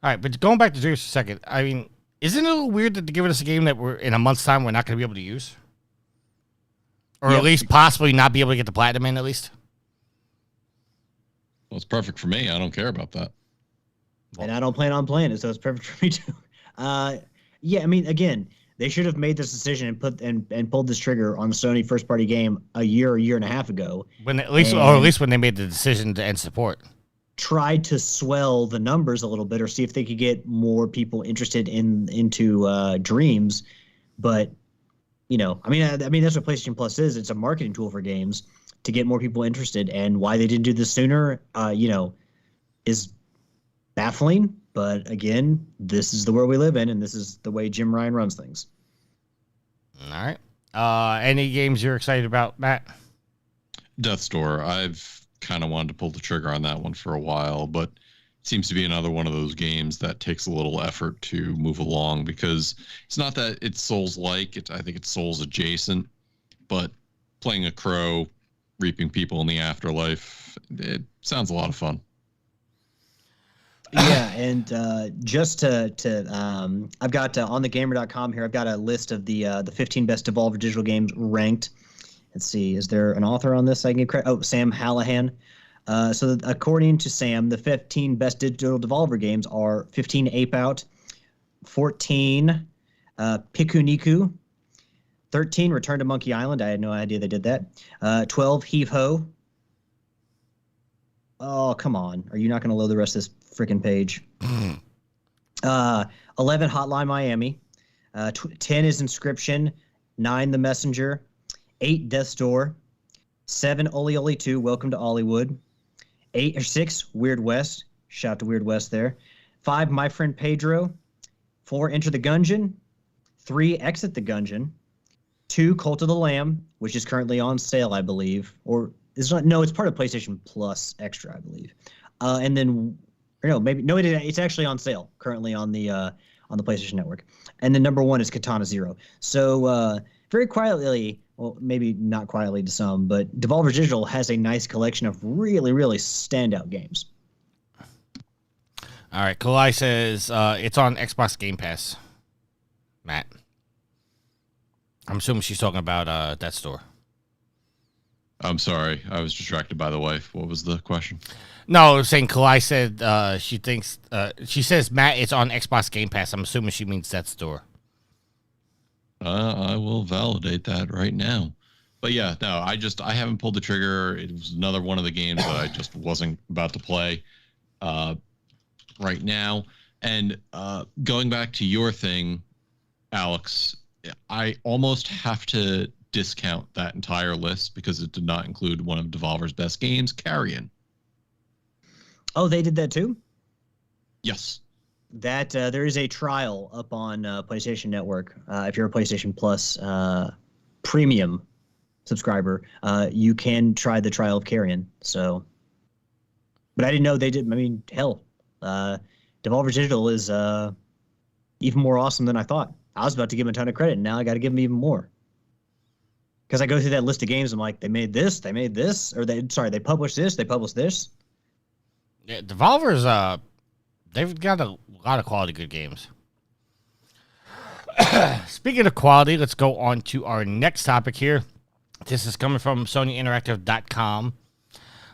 [SPEAKER 3] All right, but going back to Dreams for a second, I mean, isn't it a little weird that they're giving us a game that we're in a month's time we're not going to be able to use? Or at least possibly not be able to get the platinum in, at least?
[SPEAKER 4] Well, it's perfect for me. I don't care about that.
[SPEAKER 5] And I don't plan on playing it, so it's perfect for me too. Yeah, I mean, again, they should have made this decision and pulled this trigger on the Sony first-party game a year and a half ago.
[SPEAKER 3] At least when they made the decision to end support.
[SPEAKER 5] Tried to swell the numbers a little bit, or see if they could get more people interested into Dreams. But I mean that's what PlayStation Plus is. It's a marketing tool for games to get more people interested. And why they didn't do this sooner, is baffling. But again, this is the world we live in, and this is the way Jim Ryan runs things.
[SPEAKER 3] All right. Any games you're excited about, Matt?
[SPEAKER 4] Death's Door. I've kind of wanted to pull the trigger on that one for a while, but it seems to be another one of those games that takes a little effort to move along, because it's not that it's Souls-like. I think it's Souls-adjacent, but playing a crow, reaping people in the afterlife, it sounds a lot of fun.
[SPEAKER 5] Yeah, and just to I've got on thegamer.com here, I've got a list of the 15 best Devolver Digital games ranked. Let's see, is there an author on this I can get credit? Oh, Sam Hallahan. So according to Sam, the 15 best digital Devolver games are 15 Ape Out, 14 Pikuniku, 13 Return to Monkey Island. I had no idea they did that. 12 Heave Ho. Oh, come on. Are you not going to load the rest of this freaking page? 11 Hotline Miami. 10 is Inscription. 9 The Messenger. 8 Death's Door. 7 Oli Oli 2 Welcome to Hollywood. 6 Weird West. Shout out to Weird West there. 5 My Friend Pedro. 4 Enter the Gungeon. 3 Exit the Gungeon. 2 Cult of the Lamb, which is currently on sale, I believe. Or it's not. No, it's part of PlayStation Plus Extra, I believe. And then, it's actually on sale currently on the on the PlayStation Network. And then number 1 is Katana Zero. So very quietly, well, maybe not quietly to some, but Devolver Digital has a nice collection of really, really standout games.
[SPEAKER 3] All right, Kalai says it's on Xbox Game Pass. Matt. I'm assuming she's talking about that store.
[SPEAKER 4] I'm sorry. I was distracted by the wife. What was the question?
[SPEAKER 3] No, I was saying Kalai said she says, Matt, it's on Xbox Game Pass. I'm assuming she means that store.
[SPEAKER 4] I will validate that right now. But yeah, no, I haven't pulled the trigger. It was another one of the games that I just wasn't about to play right now. And going back to your thing, Alex, I almost have to discount that entire list because it did not include one of Devolver's best games, Carrion.
[SPEAKER 5] Oh, they did that too?
[SPEAKER 4] Yes.
[SPEAKER 5] That there is a trial up on PlayStation Network. If you're a PlayStation Plus premium subscriber, you can try the trial of Carrion. So, but I didn't know they did. I mean, hell, Devolver Digital is even more awesome than I thought. I was about to give them a ton of credit, and now I got to give them even more. Because I go through that list of games, I'm like, they made this, or they published this, they published this.
[SPEAKER 3] Yeah, Devolver's they've got a lot of quality good games. Speaking of quality, let's go on to our next topic here. This is coming from SonyInteractive.com.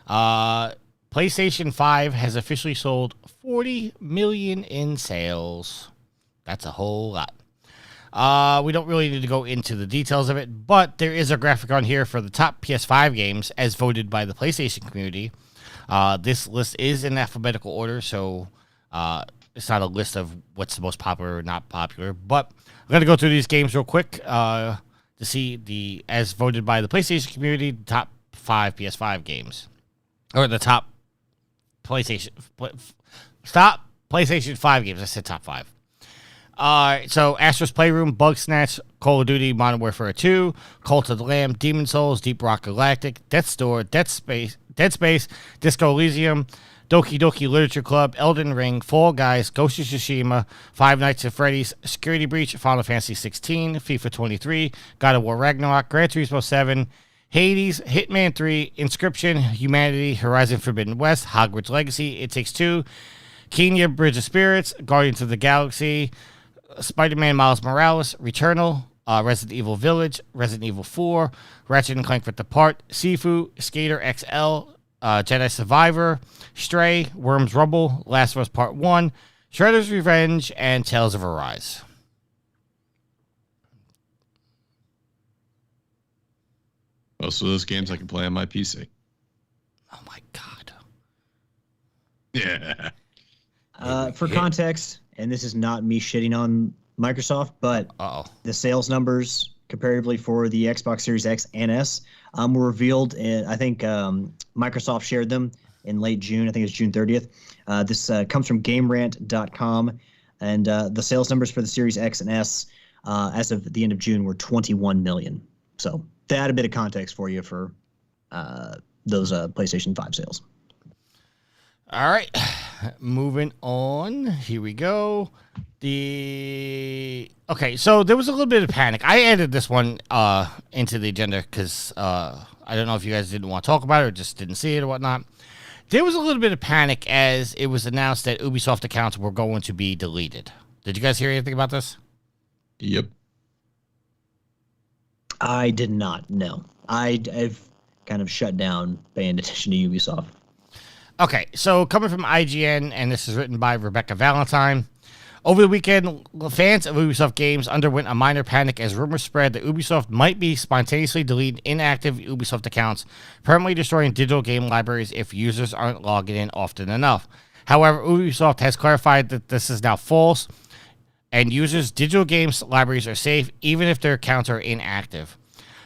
[SPEAKER 3] PlayStation 5 has officially sold 40 million in sales. That's a whole lot. We don't really need to go into the details of it, but there is a graphic on here for the top PS5 games as voted by the PlayStation community. This list is in alphabetical order, so it's not a list of what's the most popular or not popular. But I'm going to go through these games real quick to see as voted by the PlayStation community, the top 5 PS5 games. Or the top PlayStation 5 games. I said top 5. So Astro's Playroom, Bugsnatch, Call of Duty, Modern Warfare 2, Cult of the Lamb, Demon Souls, Deep Rock Galactic, Death's Door, Dead Space, Disco Elysium, Doki Doki Literature Club, Elden Ring, Fall Guys, Ghost of Tsushima, Five Nights at Freddy's, Security Breach, Final Fantasy 16, FIFA 23, God of War Ragnarok, Gran Turismo 7, Hades, Hitman 3, Inscription, Humanity, Horizon Forbidden West, Hogwarts Legacy, It Takes Two, Kenya Bridge of Spirits, Guardians of the Galaxy, Spider-Man Miles Morales, Returnal, Resident Evil Village, Resident Evil 4, Ratchet and Clank Rift Apart, Sifu, Skater XL, Jedi Survivor, Stray, Worms Rumble, Last of Us Part 1, Shredder's Revenge, and Tales of Arise.
[SPEAKER 4] Most of those games I can play on my PC.
[SPEAKER 3] Oh my god.
[SPEAKER 4] Yeah.
[SPEAKER 5] For context, and this is not me shitting on Microsoft, but the sales numbers comparatively for the Xbox Series X and S were revealed. I think Microsoft shared them in late June. I think it's June 30th. This comes from GameRant.com, and the sales numbers for the Series X and S as of the end of June were 21 million. So that a bit of context for you for those PlayStation 5 sales.
[SPEAKER 3] All right, moving on. Here we go. Okay, so there was a little bit of panic. I added this one into the agenda because I don't know if you guys didn't want to talk about it or just didn't see it or whatnot. There was a little bit of panic as it was announced that Ubisoft accounts were going to be deleted. Did you guys hear anything about this?
[SPEAKER 4] Yep.
[SPEAKER 5] I did not, no. I've kind of shut down paying attention to Ubisoft.
[SPEAKER 3] Okay, so coming from IGN, and this is written by Rebecca Valentine. Over the weekend, fans of Ubisoft games underwent a minor panic as rumors spread that Ubisoft might be spontaneously deleting inactive Ubisoft accounts, permanently destroying digital game libraries if users aren't logging in often enough. However, Ubisoft has clarified that this is now false, and users' digital games libraries are safe even if their accounts are inactive.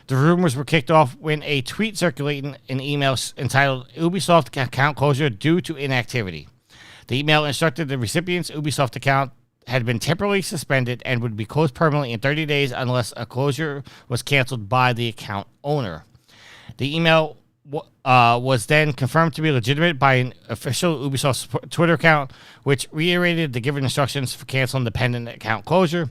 [SPEAKER 3] The rumors were kicked off when a tweet circulated an email entitled Ubisoft account closure due to inactivity. The email instructed the recipient's Ubisoft account had been temporarily suspended and would be closed permanently in 30 days unless a closure was canceled by the account owner. The email was then confirmed to be legitimate by an official Ubisoft Twitter account, which reiterated the given instructions for canceling the pending account closure.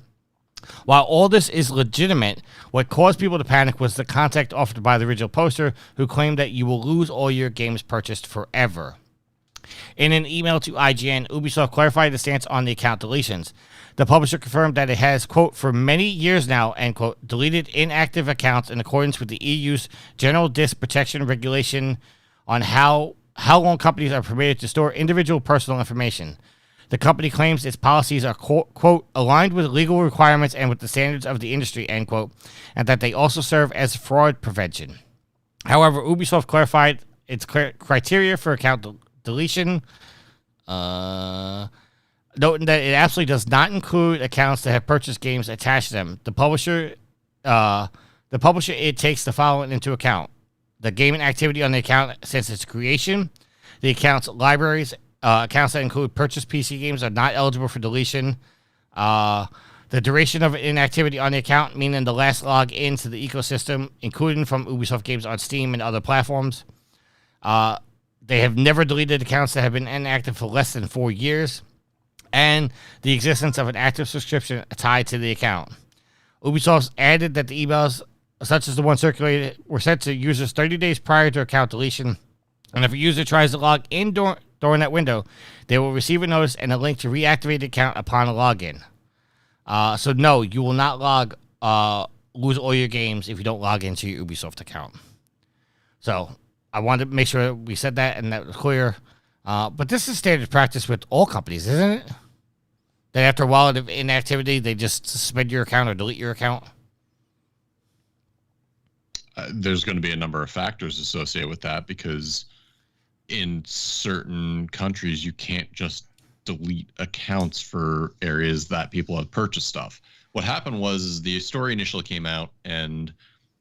[SPEAKER 3] While all this is legitimate, what caused people to panic was the contact offered by the original poster, who claimed that you will lose all your games purchased forever. In an email to IGN, Ubisoft clarified the stance on the account deletions. The publisher confirmed that it has, quote, for many years now, end quote, deleted inactive accounts in accordance with the EU's General Disk Protection Regulation on how long companies are permitted to store individual personal information. The company claims its policies are, quote, aligned with legal requirements and with the standards of the industry, end quote, and that they also serve as fraud prevention. However, Ubisoft clarified its criteria for account deletion, noting that it absolutely does not include accounts that have purchased games attached to them. The publisher it takes the following into account: the gaming activity on the account since its creation, the account's libraries. Accounts that include purchased PC games are not eligible for deletion. The duration of inactivity on the account, meaning the last log into the ecosystem, including from Ubisoft games on Steam and other platforms. They have never deleted accounts that have been inactive for less than 4 years. And the existence of an active subscription tied to the account. Ubisoft added that the emails, such as the one circulated, were sent to users 30 days prior to account deletion. And if a user tries to log in during that window, they will receive a notice and a link to reactivate the account upon a login. So no, you will not lose all your games if you don't log into your Ubisoft account. So I wanted to make sure we said that and that was clear. But this is standard practice with all companies, isn't it? That after a while of inactivity, they just suspend your account or delete your account.
[SPEAKER 4] There's going to be a number of factors associated with that, because in certain countries, you can't just delete accounts for areas that people have purchased stuff. What happened was the story initially came out and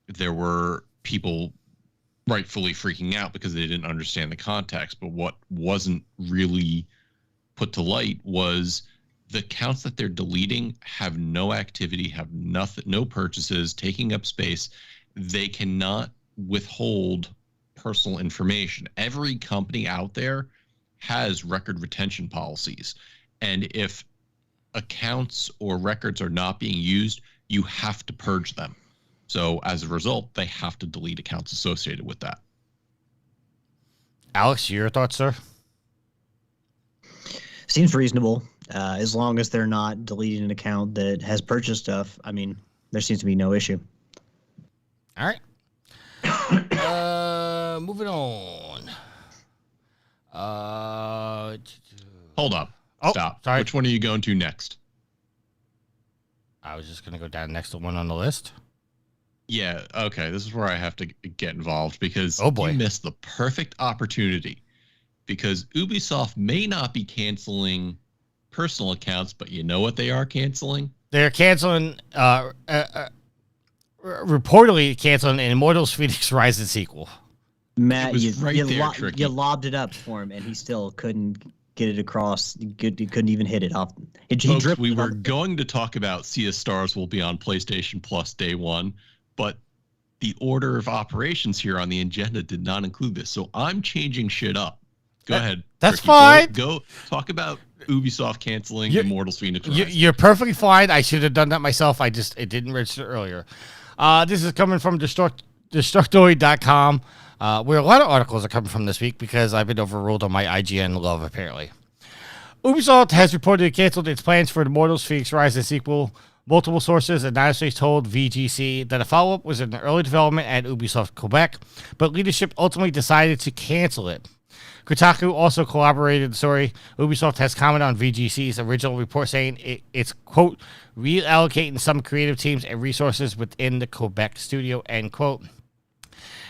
[SPEAKER 4] there were people rightfully freaking out because they didn't understand the context. But what wasn't really put to light was the accounts that they're deleting have no activity, have nothing, no purchases, taking up space. They cannot withhold personal information. Every company out there has record retention policies. And if accounts or records are not being used, you have to purge them. So as a result, they have to delete accounts associated with that.
[SPEAKER 3] Alex, your thoughts, sir?
[SPEAKER 5] Seems reasonable. As long as they're not deleting an account that has purchased stuff, I mean, there seems to be no issue.
[SPEAKER 3] All right. Moving on.
[SPEAKER 4] Hold up.
[SPEAKER 3] Oh,
[SPEAKER 4] Stop.
[SPEAKER 3] sorry.
[SPEAKER 4] Which one are you going to next?
[SPEAKER 3] I was just going to go down next to one on the list.
[SPEAKER 4] Yeah, okay. This is where I have to get involved because
[SPEAKER 3] Oh, boy.
[SPEAKER 4] you missed the perfect opportunity. Because Ubisoft may not be canceling personal accounts, but you know what they are canceling?
[SPEAKER 3] They're canceling, reportedly canceling an Immortals Fenyx Rising sequel.
[SPEAKER 5] Matt,
[SPEAKER 4] It was Tricky.
[SPEAKER 5] you lobbed it up for him, and he still couldn't get it across. He couldn't even hit it off.
[SPEAKER 4] Folks, we were going to talk about Sea of Stars will be on PlayStation Plus day one, but the order of operations here on the agenda did not include this. So I'm changing shit up. Go ahead.
[SPEAKER 3] That's
[SPEAKER 4] Ricky.
[SPEAKER 3] fine.
[SPEAKER 4] Go talk about Ubisoft canceling Immortals Fenyx Rising.
[SPEAKER 3] You're perfectly fine. I should have done that myself. It didn't register earlier. This is coming from Destructoid.com, where a lot of articles are coming from this week because I've been overruled on my IGN love, apparently. Ubisoft has reportedly canceled its plans for the Immortals Fenyx Rising sequel. Multiple sources anonymously told VGC that a follow-up was in early development at Ubisoft Quebec, but leadership ultimately decided to cancel it. Kotaku also corroborated the story. Ubisoft has commented on VGC's original report saying it's, quote, reallocating some creative teams and resources within the Quebec studio, end quote.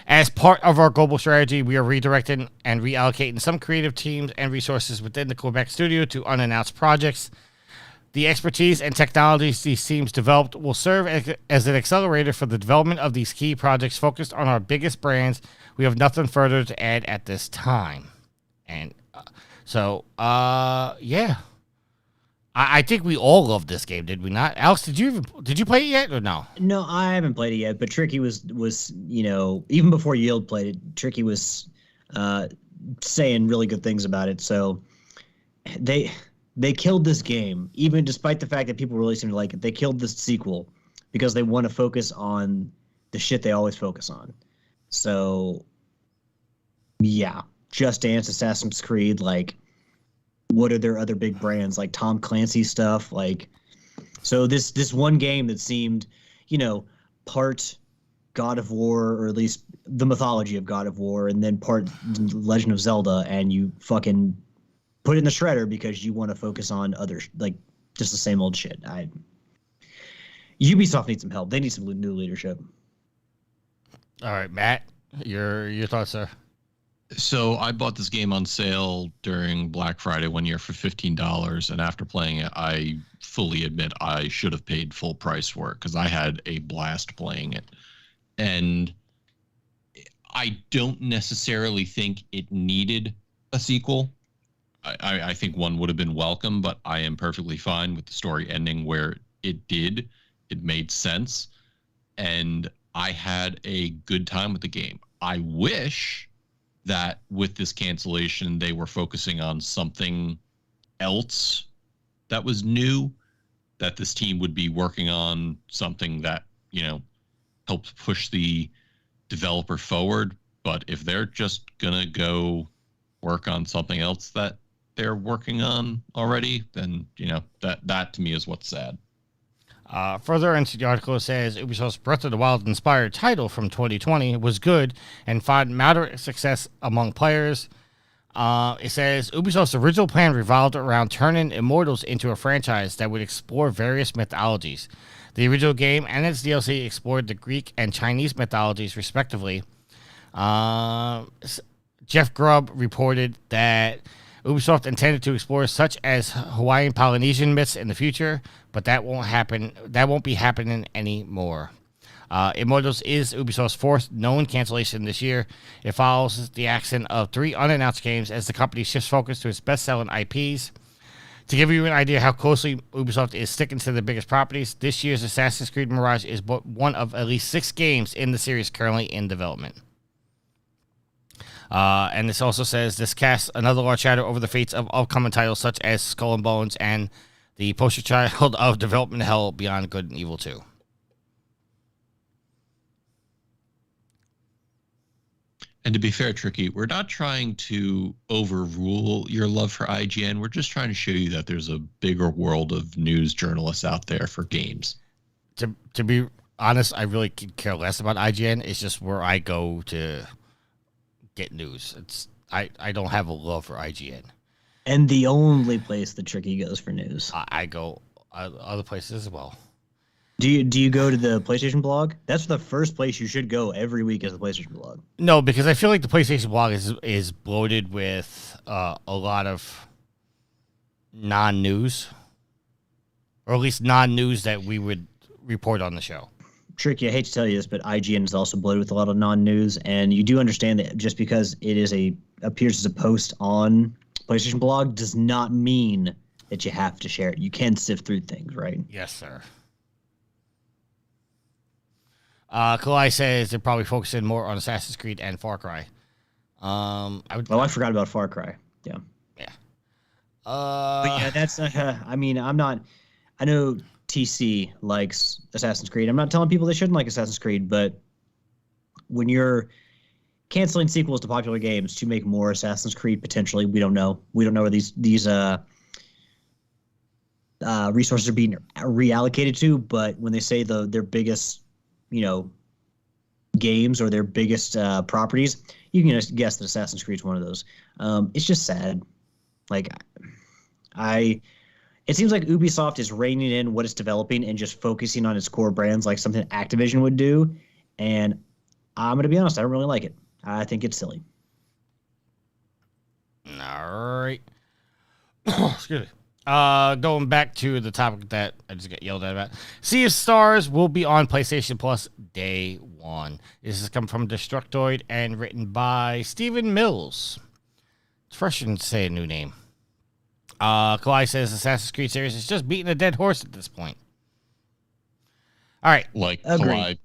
[SPEAKER 3] As part of our global strategy, we are redirecting and reallocating some creative teams and resources within the Quebec studio to unannounced projects. The expertise and technologies these teams developed will serve as an accelerator for the development of these key projects focused on our biggest brands. We have nothing further to add at this time. And yeah. I think we all loved this game, did we not? Alex, did you play it yet or no?
[SPEAKER 5] No, I haven't played it yet, but Tricky was even before Yield played it, Tricky was saying really good things about it. So they killed this game, even despite the fact that people really seem to like it. They killed this sequel because they want to focus on the shit they always focus on. So yeah, Just Dance, Assassin's Creed, like what are their other big brands like Tom Clancy stuff, like so this one game that seemed, part God of War, or at least the mythology of God of War, and then part Legend of Zelda, and you fucking put it in the shredder because you want to focus on other, like, just the same old shit. Ubisoft needs some help. They need some new leadership.
[SPEAKER 3] All right, Matt, your thoughts, sir?
[SPEAKER 4] So I bought this game on sale during Black Friday one year for $15, and after playing it, I fully admit I should have paid full price for it because I had a blast playing it. And I don't necessarily think it needed a sequel. I think one would have been welcome, but I am perfectly fine with the story ending where it did. It made sense, and I had a good time with the game. I wish that with this cancellation, they were focusing on something else that was new, that this team would be working on something that, helps push the developer forward. But if they're just going to go work on something else that they're working on already, then, that to me is what's sad.
[SPEAKER 3] Further into the article, it says Ubisoft's Breath of the Wild inspired title from 2020 was good and found moderate success among players. It says Ubisoft's original plan revolved around turning Immortals into a franchise that would explore various mythologies. The original game and its DLC explored the Greek and Chinese mythologies, respectively. Jeff Grubb reported that Ubisoft intended to explore such as Hawaiian Polynesian myths in the future, but that won't happen. That won't be happening anymore. Immortals is Ubisoft's fourth known cancellation this year. It follows the action of 3 unannounced games as the company shifts focus to its best-selling IPs. To give you an idea how closely Ubisoft is sticking to the biggest properties, this year's Assassin's Creed Mirage is one of at least 6 games in the series currently in development. And this also says this casts another large shadow over the fates of upcoming titles such as Skull and Bones and the poster child of development hell Beyond Good and Evil 2.
[SPEAKER 4] And to be fair, Tricky, we're not trying to overrule your love for IGN. We're just trying to show you that there's a bigger world of news journalists out there for games.
[SPEAKER 3] To be honest, I really could care less about IGN. It's just where I go to get news. I don't have a love for IGN.
[SPEAKER 5] And the only place that Tricky goes for news.
[SPEAKER 3] I go other places as well.
[SPEAKER 5] Do you go to the PlayStation blog? That's the first place you should go every week, is the PlayStation blog.
[SPEAKER 3] No, because I feel like the PlayStation blog is bloated with a lot of non-news, or at least non-news that we would report on the show.
[SPEAKER 5] Tricky, I hate to tell you this, but IGN is also bloated with a lot of non-news, and you do understand that just because it is appears as a post on PlayStation blog does not mean that you have to share it. You can sift through things, right?
[SPEAKER 3] Yes, sir. Kalai says they're probably focusing more on Assassin's Creed and Far Cry.
[SPEAKER 5] I forgot about Far Cry. Yeah.
[SPEAKER 3] Yeah.
[SPEAKER 5] But yeah, that's. I'm not. I know TC likes Assassin's Creed. I'm not telling people they shouldn't like Assassin's Creed, but when you're canceling sequels to popular games to make more Assassin's Creed, potentially, we don't know. We don't know where these resources are being reallocated to. But when they say their biggest, games or their biggest properties, you can just guess that Assassin's Creed is one of those. It's just sad. It seems like Ubisoft is reining in what it's developing and just focusing on its core brands, like something Activision would do. And I'm going to be honest, I don't really like it. I think it's silly.
[SPEAKER 3] All right. Excuse me. Going back to the topic that I just got yelled at about. Sea of Stars will be on PlayStation Plus day 1. This has come from Destructoid and written by Stephen Mills. It's fresh to say a new name. Kawhi says Assassin's Creed series is just beating a dead horse at this point. All right.
[SPEAKER 4] Like
[SPEAKER 5] Agreed.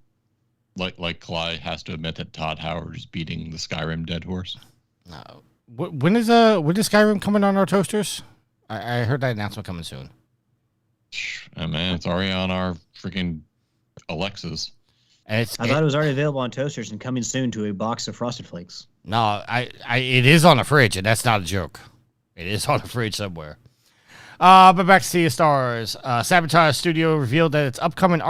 [SPEAKER 4] Kawhi has to admit that Todd Howard is beating the Skyrim dead horse.
[SPEAKER 3] When is Skyrim coming on our toasters? I heard that announcement coming soon.
[SPEAKER 4] Oh, man, it's already on our freaking Alexas.
[SPEAKER 3] And
[SPEAKER 5] I thought it was already available on toasters and coming soon to a box of Frosted Flakes.
[SPEAKER 3] No, it is on the fridge, and that's not a joke. It is on the fridge somewhere. But back to Sea of Stars. Sabotage Studio revealed that its upcoming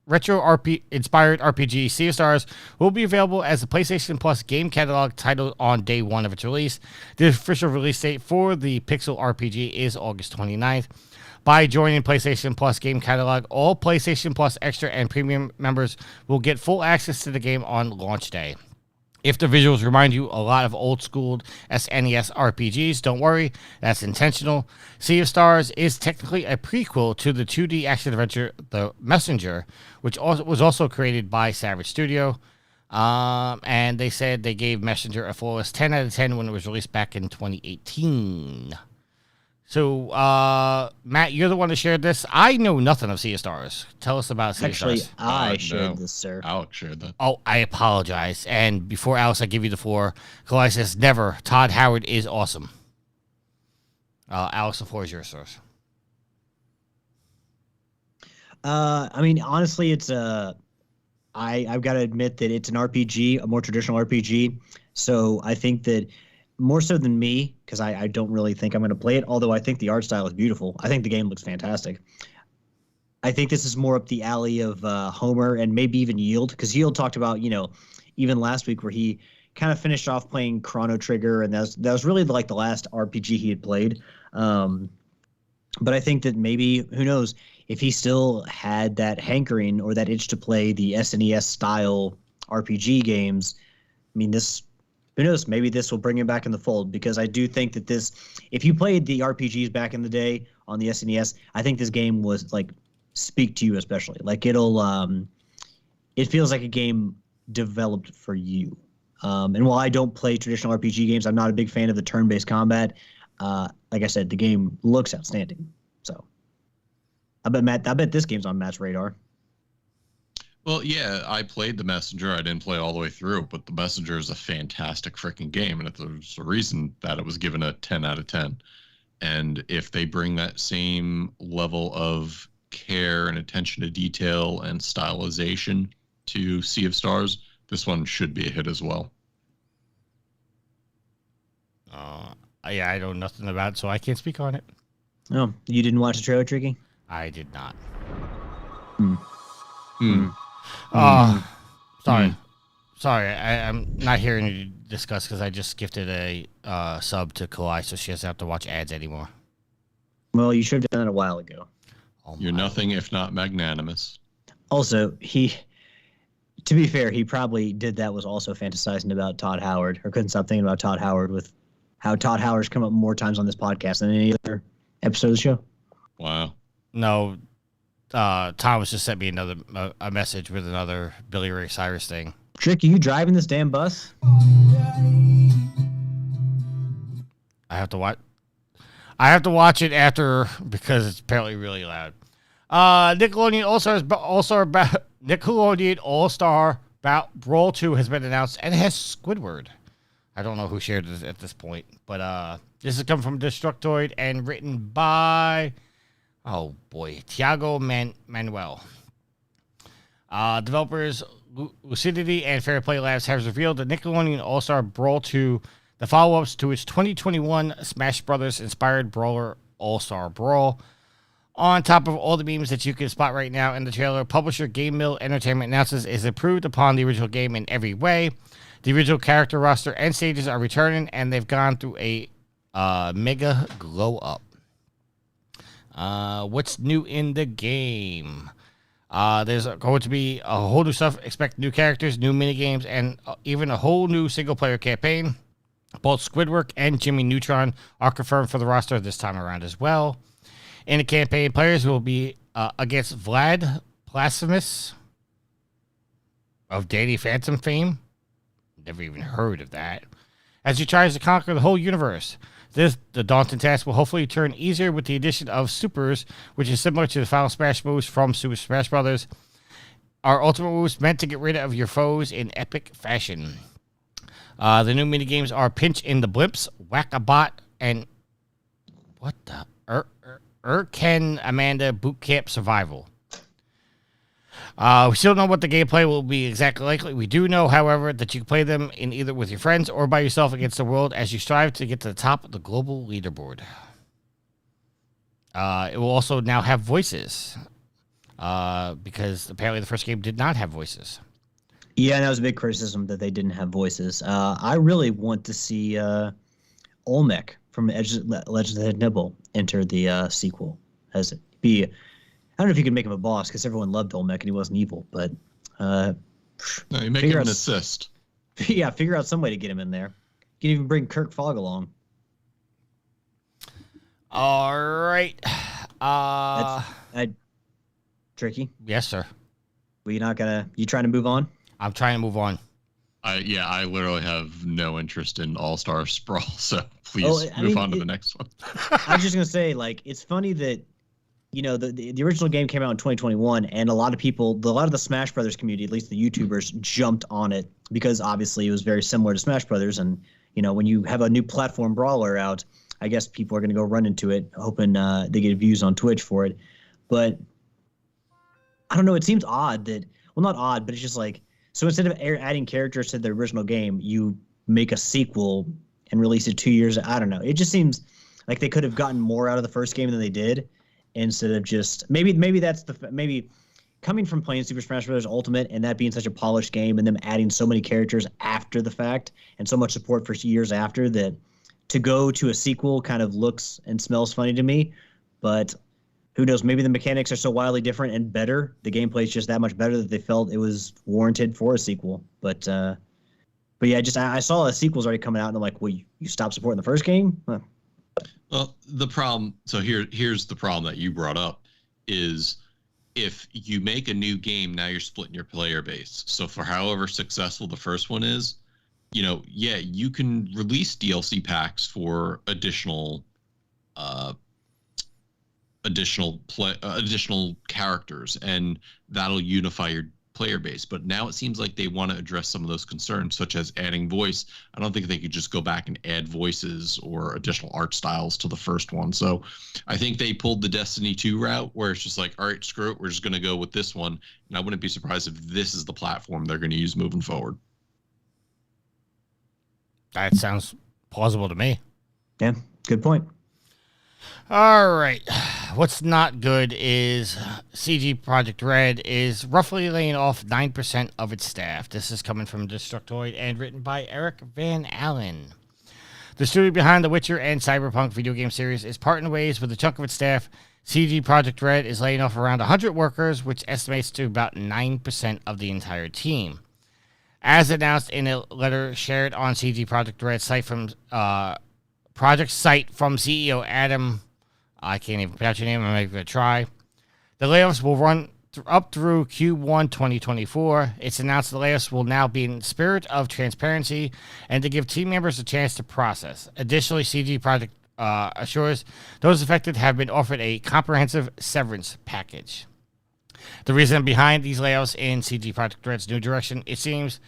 [SPEAKER 3] retro-inspired RPG, Sea of Stars, will be available as the PlayStation Plus game catalog title on day one of its release. The official release date for the Pixel RPG is August 29th. By joining PlayStation Plus game catalog, all PlayStation Plus Extra and Premium members will get full access to the game on launch day. If the visuals remind you a lot of old-school SNES RPGs, don't worry, that's intentional. Sea of Stars is technically a prequel to the 2D action-adventure The Messenger, which was also created by Savage Studio. And they said they gave Messenger a flawless 10 out of 10 when it was released back in 2018. So, Matt, you're the one that shared this. I know nothing of Sea of Stars. Tell us about Sea of Stars.
[SPEAKER 5] Actually, I shared this, sir.
[SPEAKER 4] Alex shared that.
[SPEAKER 3] Oh, I apologize. And before Alex, I give you the floor. Kawhi says, never. Todd Howard is awesome. Alex, the floor is yours, sir.
[SPEAKER 5] I mean, honestly, it's I've got to admit that it's an RPG, a more traditional RPG. So I think that more so than me, because I don't really think I'm going to play it, although I think the art style is beautiful. I think the game looks fantastic. I think this is more up the alley of Homer and maybe even Yield, because Yield talked about, even last week where he kind of finished off playing Chrono Trigger, and that was really like the last RPG he had played. But I think that maybe, who knows, if he still had that hankering or that itch to play the SNES style RPG games, I mean, who knows, maybe this will bring him back in the fold, because I do think that if you played the RPGs back in the day on the SNES, I think this game was like speak to you especially. Like it feels like a game developed for you. And while I don't play traditional RPG games, I'm not a big fan of the turn-based combat. Like I said, the game looks outstanding. So I bet this game's on Matt's radar.
[SPEAKER 4] Well, yeah, I played The Messenger. I didn't play all the way through, but The Messenger is a fantastic freaking game, and there's a reason that it was given a 10 out of 10. And if they bring that same level of care and attention to detail and stylization to Sea of Stars, this one should be a hit as well.
[SPEAKER 3] Yeah, I know nothing about it, so I can't speak on it.
[SPEAKER 5] Oh, you didn't watch the trailer, Tricky?
[SPEAKER 3] I did not. Sorry, I'm not hearing you discuss because I just gifted a sub to Kawhi, so she doesn't have to watch ads anymore.
[SPEAKER 5] Well, you should have done that a while ago.
[SPEAKER 3] Oh,
[SPEAKER 4] You're nothing if not magnanimous.
[SPEAKER 5] Also, to be fair, he probably did that was also fantasizing about Todd Howard, or couldn't stop thinking about Todd Howard with how Todd Howard's come up more times on this podcast than any other episode of the show.
[SPEAKER 4] Wow.
[SPEAKER 3] No, Thomas just sent me a message with another Billy Ray Cyrus thing.
[SPEAKER 5] Trick, are you driving this damn bus?
[SPEAKER 3] I have to watch it after because it's apparently really loud. Nickelodeon All-Star Brawl 2 has been announced and it has Squidward. I don't know who shared this at this point, but this has come from Destructoid and written by, oh boy, Tiago Manuel. Developers Lucidity and Fair Play Labs have revealed that Nickelodeon All-Star Brawl 2, the follow-ups to its 2021 Smash Brothers inspired brawler All-Star Brawl. On top of all the memes that you can spot right now in the trailer, publisher Game Mill Entertainment announces is improved upon the original game in every way. The original character roster and stages are returning, and they've gone through a mega glow-up. What's new in the game? There's going to be a whole new stuff. Expect new characters, new minigames, and even a whole new single-player campaign. Both Squidward and Jimmy Neutron are confirmed for the roster this time around as well. In the campaign, players will be against Vlad Plasimus of Danny Phantom fame. Never even heard of that. As he tries to conquer the whole universe. The daunting task will hopefully turn easier with the addition of supers, which is similar to the Final Smash moves from Super Smash Bros. Are ultimate moves meant to get rid of your foes in epic fashion. The new minigames are Pinch in the Blimps, Whack-a-Bot, and what the? Ken Amanda Boot Camp Survival. We still don't know what the gameplay will be exactly like. We do know, however, that you can play them in either with your friends or by yourself against the world as you strive to get to the top of the global leaderboard. It will also now have voices, because apparently the first game did not have voices.
[SPEAKER 5] Yeah, and that was a big criticism that they didn't have voices. I really want to see Olmec from Legends of the Hidden Nibble enter the sequel. As it be, I don't know if you could make him a boss because everyone loved Olmec and he wasn't evil, but
[SPEAKER 4] no, you make him an assist.
[SPEAKER 5] Yeah, figure out some way to get him in there. You can even bring Kirk Fogg along.
[SPEAKER 3] All right.
[SPEAKER 5] That's tricky.
[SPEAKER 3] Yes, sir.
[SPEAKER 5] Well, you're not gonna. You trying to move on?
[SPEAKER 3] I'm trying to move on.
[SPEAKER 4] I literally have no interest in All-Star Sprawl, so please move on to the next one.
[SPEAKER 5] I was just gonna say, like, it's funny that, you know, the original game came out in 2021, and a lot of the Smash Brothers community, at least the YouTubers, jumped on it because obviously it was very similar to Smash Brothers, and you know, when you have a new platform brawler out, I guess people are gonna go run into it, hoping they get views on Twitch for it. But I don't know. It seems odd that, well, not odd, but it's just like, so instead of adding characters to the original game, you make a sequel and release it 2 years. I don't know. It just seems like they could have gotten more out of the first game than they did, instead of just maybe that's maybe coming from playing Super Smash Bros. Ultimate and that being such a polished game and them adding so many characters after the fact and so much support for years after that, to go to a sequel kind of looks and smells funny to me. But who knows? Maybe the mechanics are so wildly different and better. The gameplay is just that much better that they felt it was warranted for a sequel. But yeah, I saw a sequel's already coming out, and I'm like, well, you stopped supporting the first game? Huh.
[SPEAKER 4] Well, the problem. So here's the problem that you brought up is if you make a new game, now you're splitting your player base. So for however successful the first one is, you know, yeah, you can release DLC packs for additional characters, and that'll unify your player base. But now it seems like they want to address some of those concerns, such as adding voice. I don't think they could just go back and add voices or additional art styles to the first one. So I think they pulled the Destiny 2 route, where it's just like, all right, screw it, we're just going to go with this one. And I wouldn't be surprised if this is the platform they're going to use moving forward.
[SPEAKER 3] That sounds plausible to me.
[SPEAKER 5] Yeah, good point.
[SPEAKER 3] All right. What's not good is CG Projekt Red is roughly laying off 9% of its staff. This is coming from Destructoid and written by Eric Van Allen. The studio behind the Witcher and Cyberpunk video game series is parting ways with a chunk of its staff. CG Projekt Red is laying off around 100 workers, which estimates to about 9% of the entire team. As announced in a letter shared on CG Projekt Red's site from project site from CEO Adam, I can't even pronounce your name, I'm not even going to try. The layoffs will run up through Q1 2024. It's announced the layoffs will now be in spirit of transparency and to give team members a chance to process. Additionally, CG Projekt assures those affected have been offered a comprehensive severance package. The reason behind these layoffs in CG Projekt Red's new direction, it seems,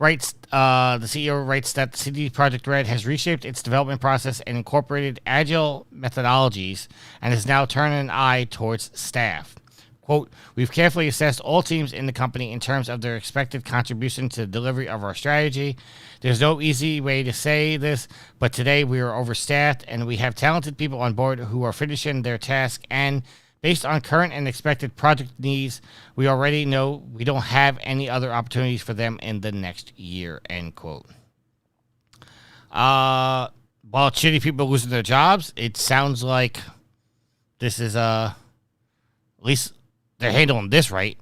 [SPEAKER 3] the CEO writes that CD Projekt Red has reshaped its development process and incorporated agile methodologies and is now turning an eye towards staff. Quote, we've carefully assessed all teams in the company in terms of their expected contribution to the delivery of our strategy. There's no easy way to say this, but today we are overstaffed and we have talented people on board who are finishing their task, and based on current and expected project needs, we already know we don't have any other opportunities for them in the next year, end quote. While shitty people are losing their jobs, it sounds like this is, at least they're handling this right.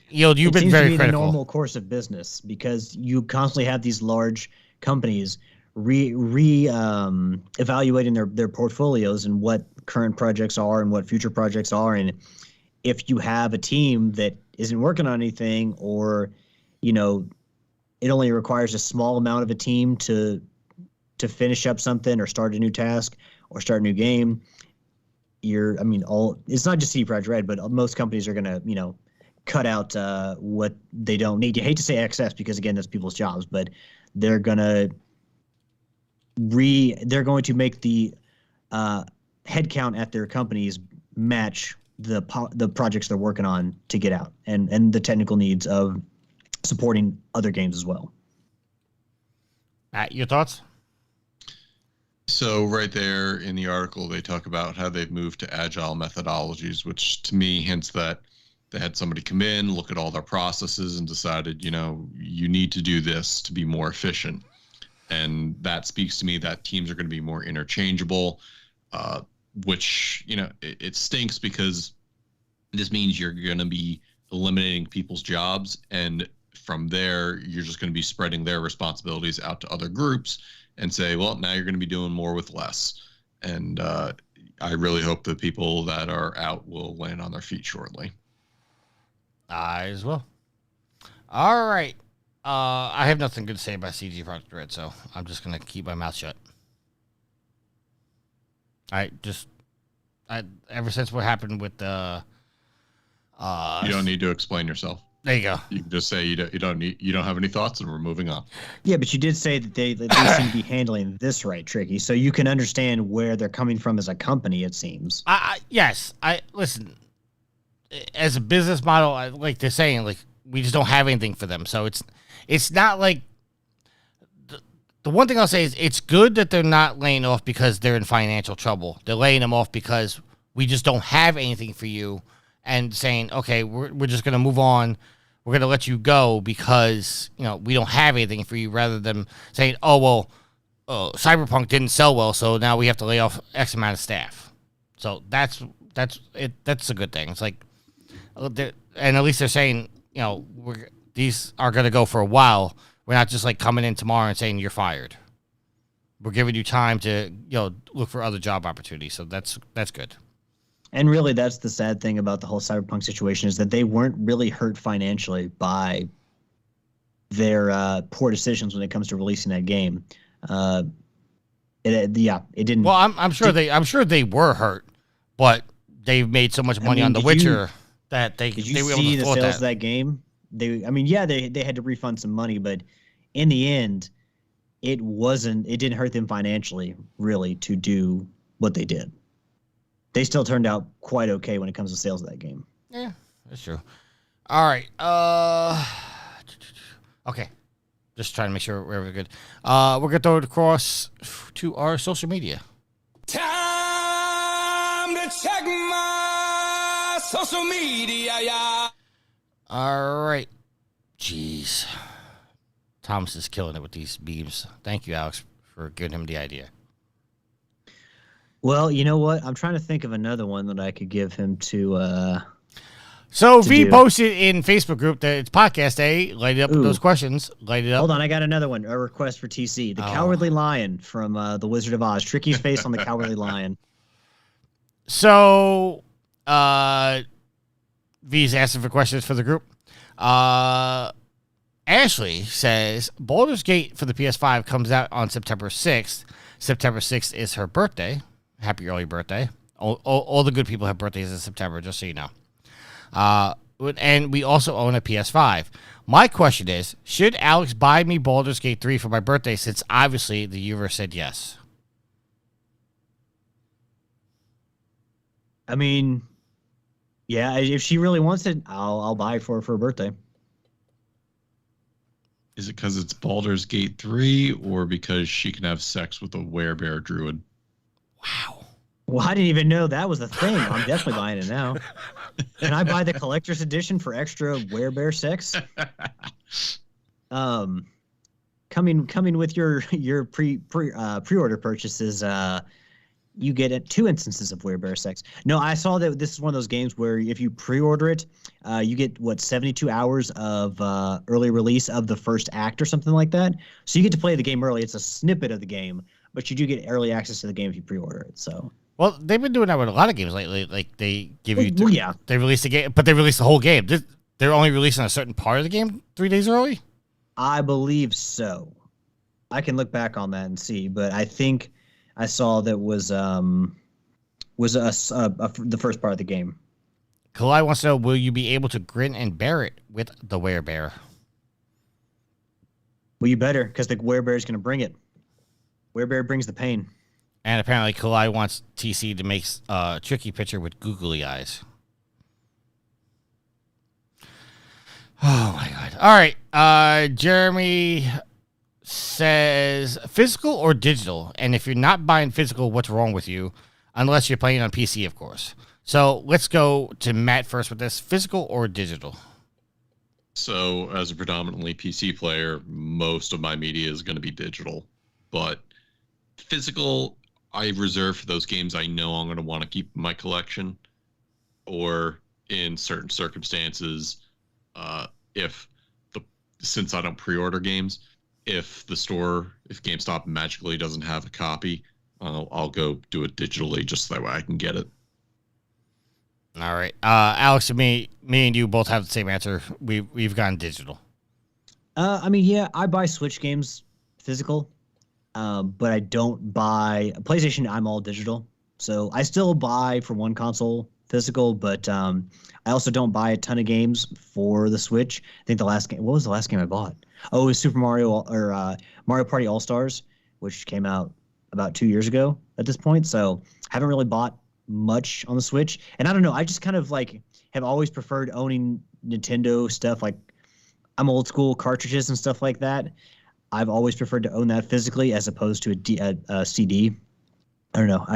[SPEAKER 3] You've been very critical.
[SPEAKER 5] The normal course of business, because you constantly have these large companies evaluating their portfolios and what current projects are and what future projects are. And if you have a team that isn't working on anything, or, you know, it only requires a small amount of a team to to finish up something or start a new task or start a new game, it's not just CD Projekt Red, but most companies are gonna, cut out what they don't need. You hate to say excess because again, that's people's jobs, but they're going to make the headcount at their companies match the projects they're working on to get out and the technical needs of supporting other games as well.
[SPEAKER 3] Your thoughts?
[SPEAKER 4] So right there in the article, they talk about how they've moved to agile methodologies, which to me hints that they had somebody come in, look at all their processes and decided, you need to do this to be more efficient. And that speaks to me that teams are going to be more interchangeable, which, it stinks because this means you're going to be eliminating people's jobs. And from there, you're just going to be spreading their responsibilities out to other groups and say, well, now you're going to be doing more with less. And I really hope the people that are out will land on their feet shortly.
[SPEAKER 3] I as well. All right. I have nothing good to say about CD Projekt Red, so I'm just going to keep my mouth shut. Ever since what happened with the...
[SPEAKER 4] you don't need to explain yourself.
[SPEAKER 3] There you go.
[SPEAKER 4] You can just say you don't have any thoughts, and we're moving on.
[SPEAKER 5] Yeah, but you did say that they seem to be handling this right, Tricky. So you can understand where they're coming from as a company. It seems.
[SPEAKER 3] Yes. Listen. As a business model, like they're saying, like we just don't have anything for them. So it's not like. The one thing I'll say is it's good that they're not laying off because they're in financial trouble. They're laying them off because we just don't have anything for you. And saying, okay, we're just going to move on. We're going to let you go because, we don't have anything for you, rather than saying, oh, well, Cyberpunk didn't sell well, so now we have to lay off X amount of staff. So that's a good thing. It's like, and at least they're saying, these are going to go for a while. We're not just like coming in tomorrow and saying you're fired. We're giving you time to, look for other job opportunities. So that's good.
[SPEAKER 5] And really, that's the sad thing about the whole Cyberpunk situation is that they weren't really hurt financially by their poor decisions when it comes to releasing that game. It didn't.
[SPEAKER 3] Well, I'm sure they were hurt, but they've made so much money on The Witcher that they were able to
[SPEAKER 5] see the sales of
[SPEAKER 3] that
[SPEAKER 5] game. They had to refund some money, but in the end, it didn't hurt them financially really to do what they did. They still turned out quite okay when it comes to sales of that game.
[SPEAKER 3] Yeah, that's true. All right. Okay. Just trying to make sure we're good. We're going to throw it across to our social media.
[SPEAKER 6] Time to check my social media, yeah.
[SPEAKER 3] All right. Jeez. Thomas is killing it with these beams. Thank you, Alex, for giving him the idea.
[SPEAKER 5] Well, you know what? I'm trying to think of another one that I could give him to
[SPEAKER 3] So V posted in Facebook group that it's podcast day. Light it up with those questions. Light it up.
[SPEAKER 5] Hold on, I got another one. A request for TC. The Cowardly Lion from The Wizard of Oz. Tricky's face on the Cowardly Lion.
[SPEAKER 3] So V's asking for questions for the group. Ashley says Baldur's Gate for the PS5 comes out on September 6th. September 6th is her birthday. Happy early birthday. All the good people have birthdays in September, just so you know. And we also own a PS5. My question is, should Alex buy me Baldur's Gate 3 for my birthday, since obviously the viewer said yes?
[SPEAKER 5] I mean, yeah, if she really wants it, I'll buy it for her birthday.
[SPEAKER 4] Is it because it's Baldur's Gate 3 or because she can have sex with a werebear druid?
[SPEAKER 3] Wow.
[SPEAKER 5] Well, I didn't even know that was a thing. I'm definitely buying it now. Can I buy the collector's edition for extra werebear sex? Coming with your pre-order purchases, you get 2 instances of werebear sex. No, I saw that this is one of those games where if you pre-order it, you get 72 hours of early release of the first act or something like that. So you get to play the game early. It's a snippet of the game, but you do get early access to the game if you pre-order it. So.
[SPEAKER 3] Well, they've been doing that with a lot of games lately. Like they give you,
[SPEAKER 5] yeah,
[SPEAKER 3] they release the game, but they release the whole game. They're only releasing a certain part of the game 3 days early.
[SPEAKER 5] I believe so. I can look back on that and see, but I think I saw that was the first part of the game.
[SPEAKER 3] Kalai wants to know, will you be able to grin and bear it with the werebear?
[SPEAKER 5] Well, you better, because the werebear is going to bring it. Werebear brings the pain.
[SPEAKER 3] And apparently Kalai wants TC to make a tricky picture with googly eyes. Oh, my God. All right. Jeremy says, physical or digital? And if you're not buying physical, what's wrong with you? Unless you're playing on PC, of course. So let's go to Matt first with this. Physical or digital?
[SPEAKER 4] So as a predominantly PC player, most of my media is going to be digital. But physical, I reserve for those games I know I'm going to want to keep in my collection. Or in certain circumstances, since I don't pre-order games, if GameStop magically doesn't have a copy, I'll go do it digitally just that way I can get it.
[SPEAKER 3] All right. Alex and me and you both have the same answer. We've gone digital.
[SPEAKER 5] I buy Switch games physical, but I don't buy PlayStation. I'm all digital. So I still buy for one console physical, but I also don't buy a ton of games for the Switch. I think what was the last game I bought? Oh, it was Super Mario or Mario Party All-Stars, which came out about 2 years ago at this point. So I haven't really bought much on the Switch. And I don't know, I just kind of have always preferred owning Nintendo stuff. Like, I'm old school cartridges and stuff like that. I've always preferred to own that physically as opposed to a CD. I don't know.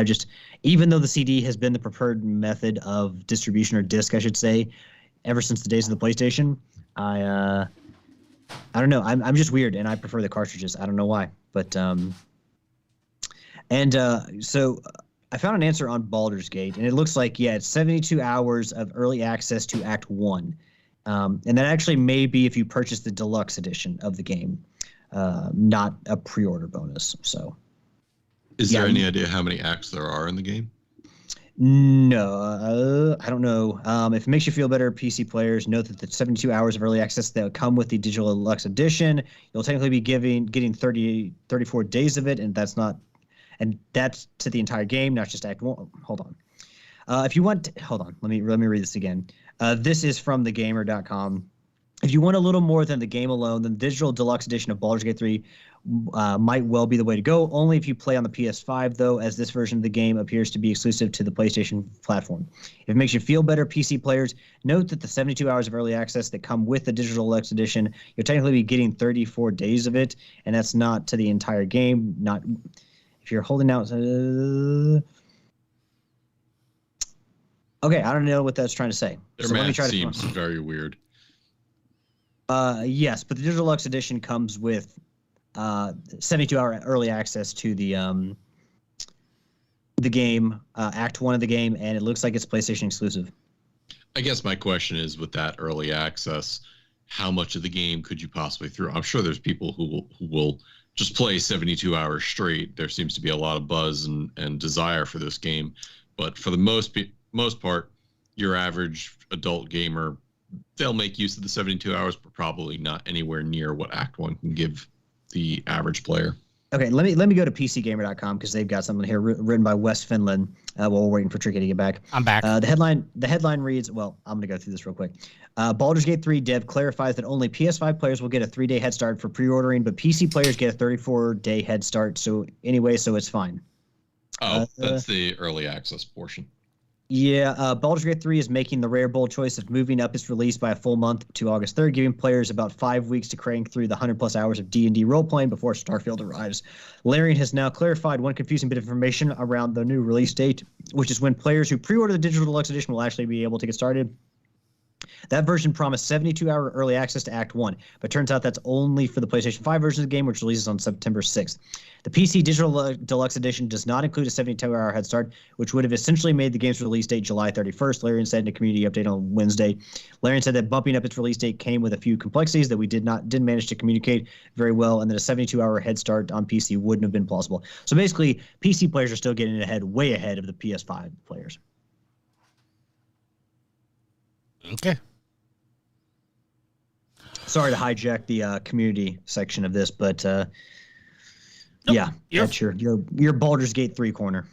[SPEAKER 5] Even though the CD has been the preferred method of distribution, or disc, I should say, ever since the days of the PlayStation, I don't know. I'm just weird, and I prefer the cartridges. I don't know why, but so I found an answer on Baldur's Gate, and it looks like it's 72 hours of early access to Act 1, and that actually may be if you purchase the deluxe edition of the game, not a pre-order bonus. So.
[SPEAKER 4] Is there any idea how many acts there are in the game?
[SPEAKER 5] No, I don't know. If it makes you feel better, PC players, note that the 72 hours of early access that come with the digital deluxe edition, you'll technically be getting 34 days of it, and that's to the entire game, not just Act 1. Hold on. Hold on. Let me read this again. This is from thegamer.com. If you want a little more than the game alone, then the digital deluxe edition of Baldur's Gate 3 might well be the way to go, only if you play on the PS5, though, as this version of the game appears to be exclusive to the PlayStation platform. If it makes you feel better, PC players, note that the 72 hours of early access that come with the digital deluxe edition, you'll technically be getting 34 days of it, and that's not to the entire game. Not if you're holding out. Okay, I don't know what that's trying to say.
[SPEAKER 4] Their math seems very weird.
[SPEAKER 5] Yes, but the digital deluxe edition comes with 72-hour early access to the game, Act 1 of the game, and it looks like it's PlayStation exclusive.
[SPEAKER 4] I guess my question is, with that early access, how much of the game could you possibly through? I'm sure there's people who will just play 72 hours straight. There seems to be a lot of buzz and desire for this game, but for the most part, your average adult gamer, they'll make use of the 72 hours, but probably not anywhere near what Act 1 can give the average player.
[SPEAKER 5] Okay, let me go to PCGamer.com because they've got something here written by Wes Finland while we're waiting for Tricky to get back.
[SPEAKER 3] I'm back.
[SPEAKER 5] The headline reads, well, I'm going to go through this real quick. Baldur's Gate 3 dev clarifies that only PS5 players will get a 3-day head start for pre-ordering, but PC players get a 34-day head start. So it's fine.
[SPEAKER 4] Oh, that's the early access portion.
[SPEAKER 5] Yeah, Baldur's Gate 3 is making the rare bold choice of moving up its release by a full month to August 3rd, giving players about 5 weeks to crank through the 100-plus hours of D&D role-playing before Starfield arrives. Larian has now clarified one confusing bit of information around the new release date, which is when players who pre-order the digital deluxe edition will actually be able to get started. That version promised 72-hour early access to Act 1, but turns out that's only for the PlayStation 5 version of the game, which releases on September 6th. The PC Digital Deluxe Edition does not include a 72-hour head start, which would have essentially made the game's release date July 31st, Larian said in a community update on Wednesday. Larian said that bumping up its release date came with a few complexities that we didn't manage to communicate very well, and that a 72-hour head start on PC wouldn't have been plausible. So basically, PC players are still getting way ahead of the PS5 players.
[SPEAKER 3] Okay.
[SPEAKER 5] Sorry to hijack the community section of this, but Yeah, that's your Baldur's Gate 3 corner.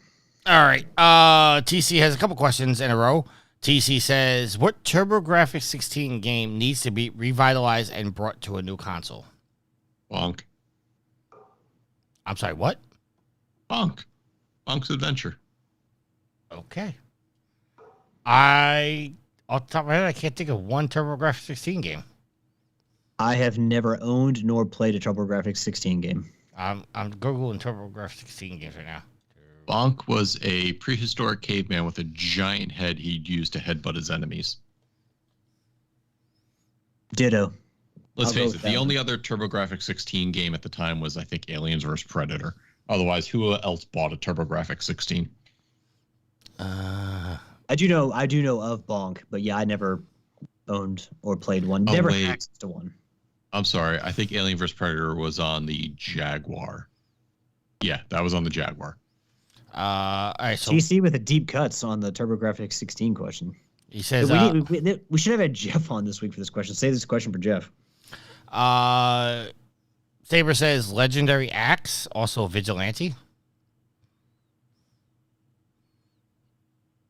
[SPEAKER 3] All right. TC has a couple questions in a row. TC says, what TurboGrafx 16 game needs to be revitalized and brought to a new console?
[SPEAKER 4] Bonk.
[SPEAKER 3] I'm sorry, what?
[SPEAKER 4] Bonk. Bonk's Adventure.
[SPEAKER 3] Okay. Off the top of my head, I can't think of one TurboGrafx 16 game.
[SPEAKER 5] I have never owned nor played a TurboGrafx 16 game.
[SPEAKER 3] I'm Googling TurboGrafx 16 games right now.
[SPEAKER 4] Bonk was a prehistoric caveman with a giant head he'd use to headbutt his enemies.
[SPEAKER 5] Ditto.
[SPEAKER 4] Let's face it, the only other TurboGrafx 16 game at the time was, I think, Aliens vs. Predator. Otherwise, who else bought a TurboGrafx 16?
[SPEAKER 5] I do know of Bonk, but yeah, I never owned or played one. Never had access to one.
[SPEAKER 4] I'm sorry. I think Alien vs. Predator was on the Jaguar. Yeah, that was on the Jaguar.
[SPEAKER 3] All right, so
[SPEAKER 5] TC with the deep cuts on the TurboGrafx 16 question.
[SPEAKER 3] He says
[SPEAKER 5] we should have had Jeff on this week for this question. Save this question for Jeff.
[SPEAKER 3] Saber says Legendary Axe, also Vigilante.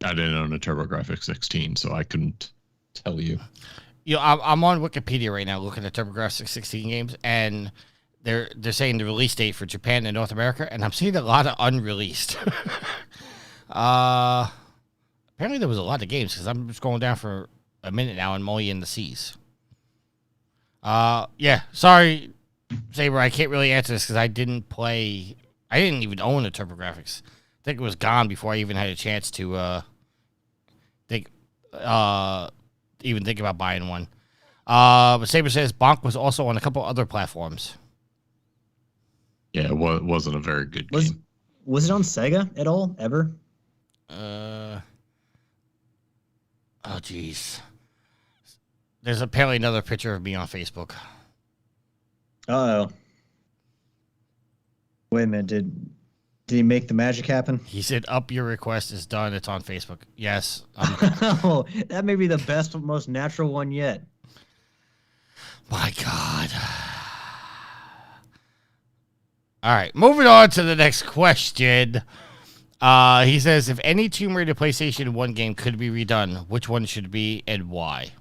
[SPEAKER 4] I didn't own a TurboGrafx 16, so I couldn't tell you.
[SPEAKER 3] You know, I'm on Wikipedia right now looking at TurboGrafx 16 games, and they're saying the release date for Japan and North America, and I'm seeing a lot of unreleased. Apparently there was a lot of games, because I'm just going down for a minute now and only in the C's. Yeah, sorry, Saber, I can't really answer this because I didn't even own a TurboGrafx. I think it was gone before I even had a chance to think about buying one. But Saber says Bonk was also on a couple other platforms.
[SPEAKER 4] Yeah, it wasn't a very good game.
[SPEAKER 5] Was it on Sega at all, ever?
[SPEAKER 3] Oh, jeez. There's apparently another picture of me on Facebook.
[SPEAKER 5] Uh-oh. Wait a minute, did he make the magic happen?
[SPEAKER 3] He said, up, your request is done. It's on Facebook. Yes.
[SPEAKER 5] Oh, that may be the best, most natural one yet.
[SPEAKER 3] My God. All right, moving on to the next question. He says, if any Tomb Raider PlayStation 1 game could be redone, which one should it be and why?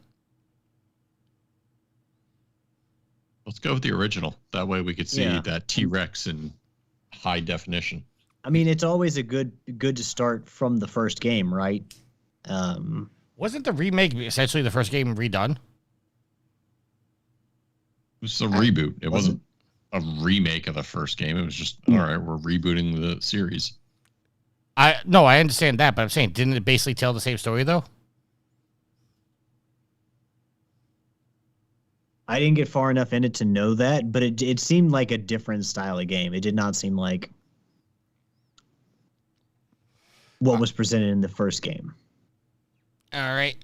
[SPEAKER 4] Let's go with the original. That way we could see that T-Rex in high definition.
[SPEAKER 5] I mean, it's always a good to start from the first game, right?
[SPEAKER 3] Wasn't the remake essentially the first game redone?
[SPEAKER 4] It was a reboot. It wasn't a remake of the first game. It was just, all right, we're rebooting the series.
[SPEAKER 3] I understand that, but I'm saying, didn't it basically tell the same story, though?
[SPEAKER 5] I didn't get far enough in it to know that, but it seemed like a different style of game. It did not seem like what was presented in the first game.
[SPEAKER 3] All right.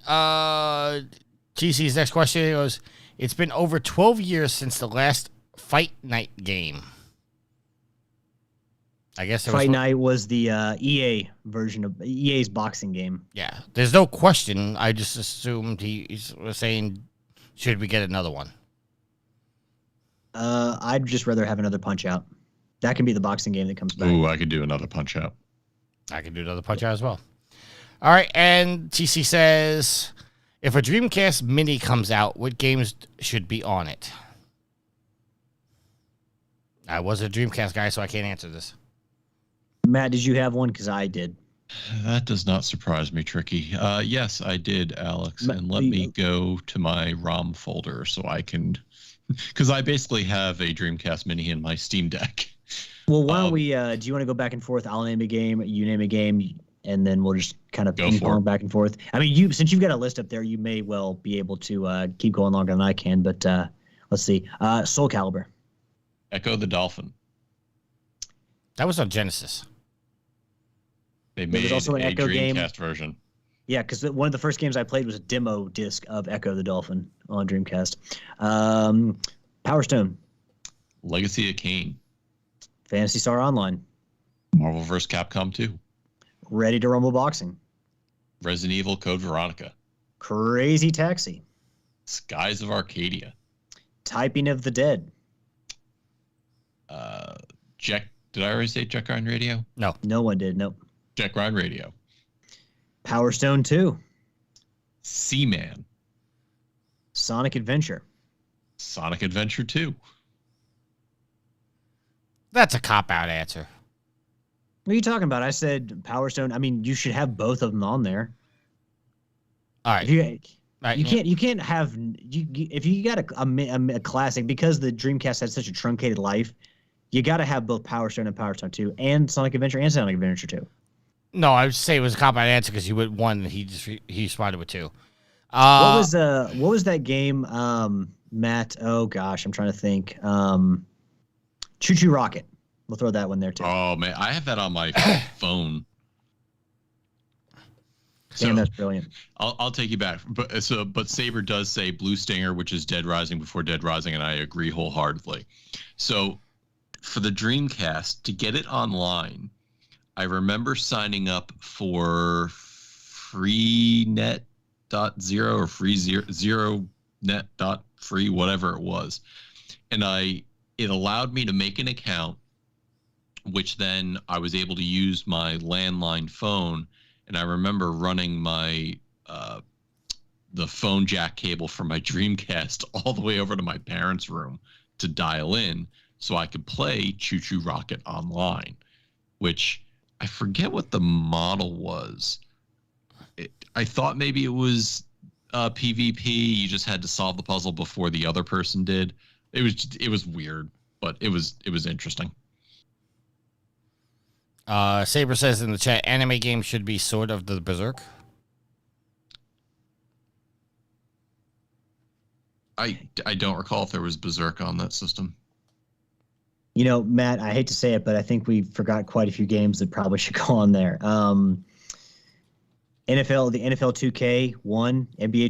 [SPEAKER 3] GC's next question goes, it's been over 12 years since the last Fight Night game. I guess
[SPEAKER 5] Fight Night was the EA version of EA's boxing game.
[SPEAKER 3] Yeah. There's no question. I just assumed he was saying, should we get another one?
[SPEAKER 5] I'd just rather have another Punch-Out. That can be the boxing game that comes back.
[SPEAKER 4] Ooh, I could do another Punch-Out.
[SPEAKER 3] I can do another Punch-Out as well. All right, and TC says, if a Dreamcast Mini comes out, what games should be on it? I was a Dreamcast guy, so I can't answer this.
[SPEAKER 5] Matt, did you have one? Because I did.
[SPEAKER 4] That does not surprise me, Tricky. Yes, I did, Alex. And let me go to my ROM folder so I can... Because I basically have a Dreamcast Mini in my Steam Deck.
[SPEAKER 5] Well, why don't we... do you want to go back and forth? I'll name a game, you name a game, and then we'll just kind of ping-pong back and forth. I mean, since you've got a list up there, you may well be able to keep going longer than I can, but let's see. Soul Calibur.
[SPEAKER 4] Echo the Dolphin.
[SPEAKER 3] That was on Genesis.
[SPEAKER 4] They made
[SPEAKER 5] also an
[SPEAKER 4] a
[SPEAKER 5] Echo
[SPEAKER 4] Dreamcast
[SPEAKER 5] game.
[SPEAKER 4] Version.
[SPEAKER 5] Yeah, because one of the first games I played was a demo disc of Echo the Dolphin on Dreamcast. Power Stone.
[SPEAKER 4] Legacy of Kain.
[SPEAKER 5] Phantasy Star Online.
[SPEAKER 4] Marvel vs. Capcom 2.
[SPEAKER 5] Ready to Rumble Boxing.
[SPEAKER 4] Resident Evil Code Veronica.
[SPEAKER 5] Crazy Taxi.
[SPEAKER 4] Skies of Arcadia.
[SPEAKER 5] Typing of the Dead.
[SPEAKER 4] Did I already say Jet Grind Radio?
[SPEAKER 3] No.
[SPEAKER 5] No one did. Nope.
[SPEAKER 4] Jet Grind Radio.
[SPEAKER 5] Power Stone 2.
[SPEAKER 4] Seaman.
[SPEAKER 5] Sonic Adventure.
[SPEAKER 4] Sonic Adventure 2.
[SPEAKER 3] That's a cop-out answer.
[SPEAKER 5] What are you talking about? I said Power Stone. I mean, you should have both of them on there.
[SPEAKER 3] All right.
[SPEAKER 5] You can't have if you got a classic, because the Dreamcast had such a truncated life. You got to have both Power Stone and Power Stone 2 and Sonic Adventure and Sonic Adventure 2.
[SPEAKER 3] No, I would say it was a cop-out answer because you went one and he responded with two.
[SPEAKER 5] What was that game, Matt? Oh gosh, I'm trying to think. Choo Choo Rocket. We'll throw that one there too.
[SPEAKER 4] Oh man, I have that on my phone.
[SPEAKER 5] Damn, that's brilliant.
[SPEAKER 4] I'll take you back. But Saber does say Blue Stinger, which is Dead Rising before Dead Rising, and I agree wholeheartedly. So for the Dreamcast, to get it online, I remember signing up for freenet.0 or freezeronet.free, whatever it was. And it allowed me to make an account, which then I was able to use my landline phone. And I remember running my the phone jack cable from my Dreamcast all the way over to my parents' room to dial in so I could play Choo Choo Rocket online, which I forget what the model was. I thought maybe it was PvP. You just had to solve the puzzle before the other person did. It was weird, but it was interesting.
[SPEAKER 3] Saber says in the chat, anime games should be Sword of the Berserk.
[SPEAKER 4] I don't recall if there was Berserk on that system.
[SPEAKER 5] You know, Matt, I hate to say it, but I think we forgot quite a few games that probably should go on there. The NFL 2K1, NBA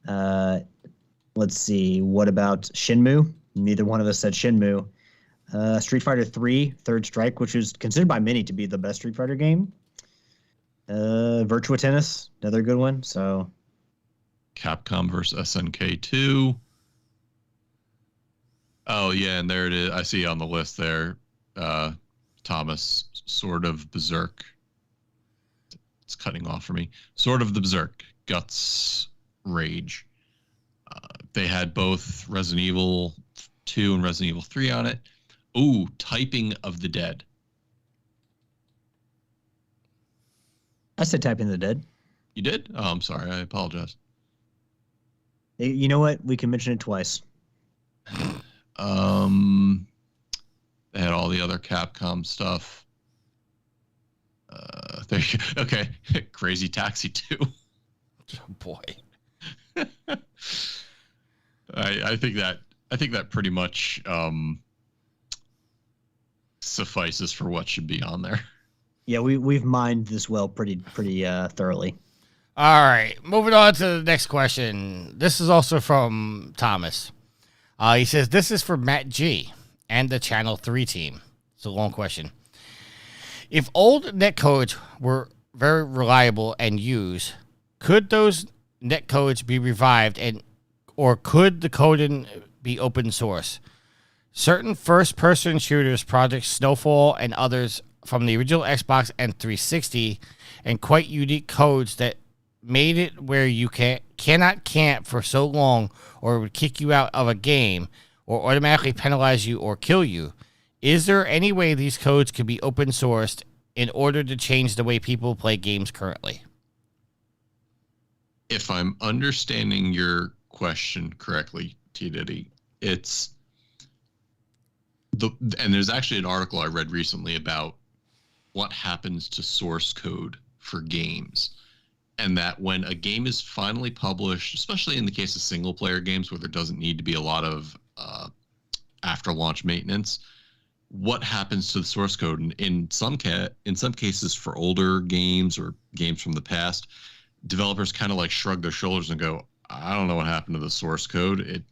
[SPEAKER 5] 2K1. Let's see. What about Shenmue? Neither one of us said Shenmue. Street Fighter 3, Third Strike, which is considered by many to be the best Street Fighter game. Virtua Tennis, another good one. So,
[SPEAKER 4] Capcom versus SNK 2. Oh yeah, and there it is. I see on the list there. Thomas, Sword of Berserk. It's cutting off for me. Sword of the Berserk, Guts, Rage. They had both Resident Evil 2 and Resident Evil 3 on it. Ooh, Typing of the Dead.
[SPEAKER 5] I said Typing of the Dead.
[SPEAKER 4] You did? Oh, I'm sorry. I apologize.
[SPEAKER 5] You know what? We can mention it twice.
[SPEAKER 4] They had all the other Capcom stuff. There you go. Okay. Crazy Taxi 2.
[SPEAKER 3] Oh, boy.
[SPEAKER 4] I think that pretty much suffices for what should be on there.
[SPEAKER 5] Yeah, we've mined this well pretty thoroughly.
[SPEAKER 3] All right, moving on to the next question. This is also from Thomas. He says, this is for Matt G and the Channel 3 team. It's a long question. If old netcodes were very reliable and used, could those netcodes be revived or could the coding be open source? Certain first-person shooters, Project Snowfall and others from the original Xbox and 360, and quite unique codes that made it where you cannot camp for so long or it would kick you out of a game or automatically penalize you or kill you. Is there any way these codes could be open sourced in order to change the way people play games currently?
[SPEAKER 4] If I'm understanding your question correctly, T. Diddy, it's and there's actually an article I read recently about what happens to source code for games. And that when a game is finally published, especially in the case of single player games where there doesn't need to be a lot of after launch maintenance, what happens to the source code? And in some cases for older games or games from the past, developers kind of like shrug their shoulders and go, I don't know what happened to the source code.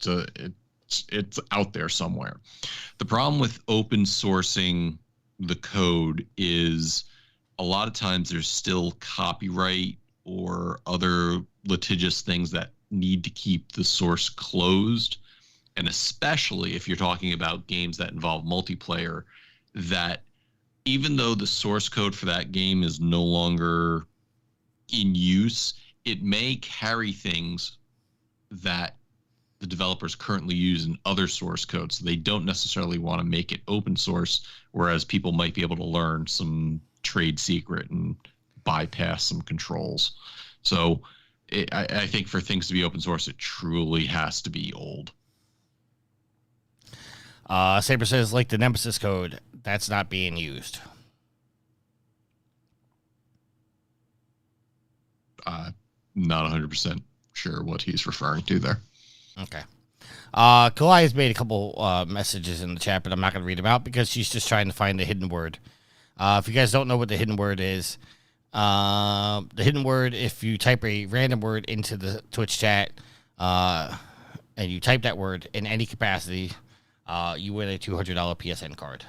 [SPEAKER 4] It's out there somewhere. The problem with open sourcing the code is a lot of times there's still copyright or other litigious things that need to keep the source closed. And especially if you're talking about games that involve multiplayer, that even though the source code for that game is no longer in use, it may carry things that the developers currently use in other source codes. So they don't necessarily want to make it open source, whereas people might be able to learn some trade secret and bypass some controls. So I think for things to be open source, it truly has to be old.
[SPEAKER 3] Saber says, like the Nemesis code, that's not being used.
[SPEAKER 4] Not 100% sure what he's referring to there.
[SPEAKER 3] Okay. Kalai has made a couple messages in the chat, but I'm not going to read them out because she's just trying to find the hidden word. If you guys don't know what the hidden word is, the hidden word, if you type a random word into the Twitch chat and you type that word in any capacity, you win a $200 PSN card.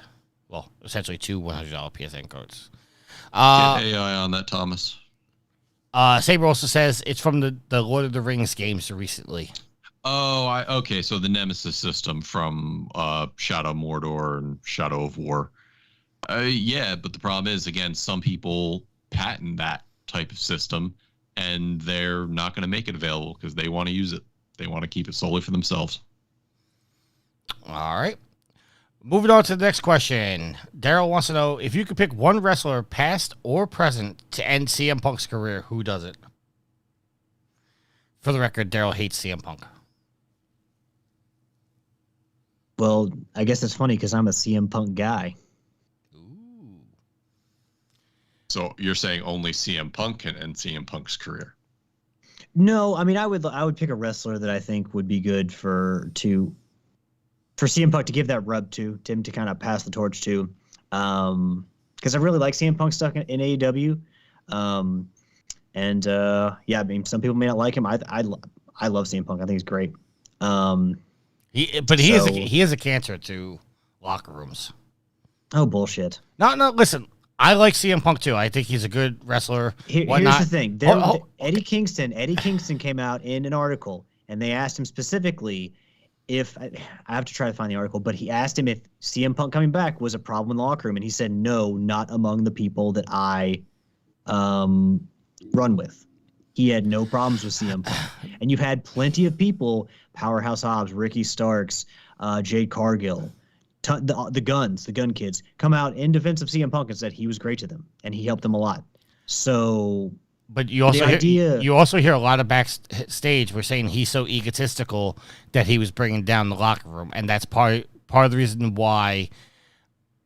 [SPEAKER 3] Well, essentially two $100 PSN cards.
[SPEAKER 4] Get AI on that, Thomas.
[SPEAKER 3] Saber also says it's from the Lord of the Rings games recently.
[SPEAKER 4] Oh, okay. So the Nemesis system from Shadow of Mordor and Shadow of War. Yeah, but the problem is, again, some people patent that type of system, and they're not going to make it available because they want to use it. They want to keep it solely for themselves.
[SPEAKER 3] All right. Moving on to the next question. Daryl wants to know, if you could pick one wrestler, past or present, to end CM Punk's career, who does it? For the record, Daryl hates CM Punk.
[SPEAKER 5] Well, I guess it's funny because I'm a CM Punk guy.
[SPEAKER 3] Ooh.
[SPEAKER 4] So you're saying only CM Punk can end CM Punk's career?
[SPEAKER 5] No, I mean I would pick a wrestler that I think would be good for CM Punk to give that rub to him, to kind of pass the torch to, because I really like CM Punk stuff in AEW, yeah, I mean some people may not like him. I love CM Punk. I think he's great.
[SPEAKER 3] He is a cancer to locker rooms.
[SPEAKER 5] Oh, bullshit.
[SPEAKER 3] No, listen. I like CM Punk too. I think he's a good wrestler.
[SPEAKER 5] Here's the thing. Eddie Kingston came out in an article, and they asked him specifically if I have to try to find the article, but he asked him if CM Punk coming back was a problem in the locker room, and he said no, not among the people that I run with. He had no problems with CM Punk, and you've had plenty of people, Powerhouse Hobbs, Ricky Starks, Jade Cargill, the gun kids, come out in defense of CM Punk and said he was great to them and he helped them a lot. So,
[SPEAKER 3] but you also hear a lot of backstage were saying he's so egotistical that he was bringing down the locker room, and that's part of the reason why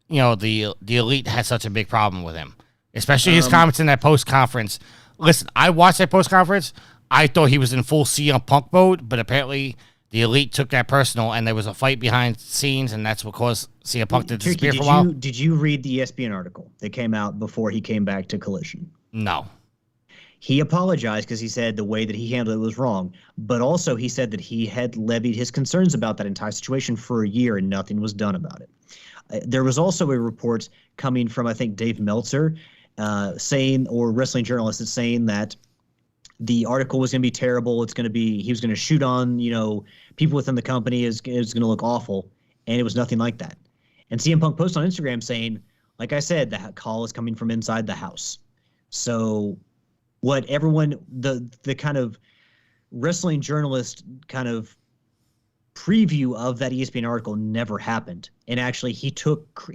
[SPEAKER 3] the elite has such a big problem with him, especially his comments in that post conference. Listen, I watched that post conference. I thought he was in full CM Punk mode, but apparently the elite took that personal, and there was a fight behind the scenes, and that's what caused CM Punk to disappear for a while.
[SPEAKER 5] Did you read the ESPN article that came out before he came back to Collision?
[SPEAKER 3] No.
[SPEAKER 5] He apologized because he said the way that he handled it was wrong, but also he said that he had levied his concerns about that entire situation for a year and nothing was done about it. There was also a report coming from, I think, Dave Meltzer saying, or wrestling journalist is saying that the article was going to be terrible. He was going to shoot on, people within the company. Is going to look awful. And it was nothing like that. And CM Punk posted on Instagram saying, like I said, the call is coming from inside the house. So what everyone, the kind of wrestling journalist kind of preview of that ESPN article never happened. And actually he took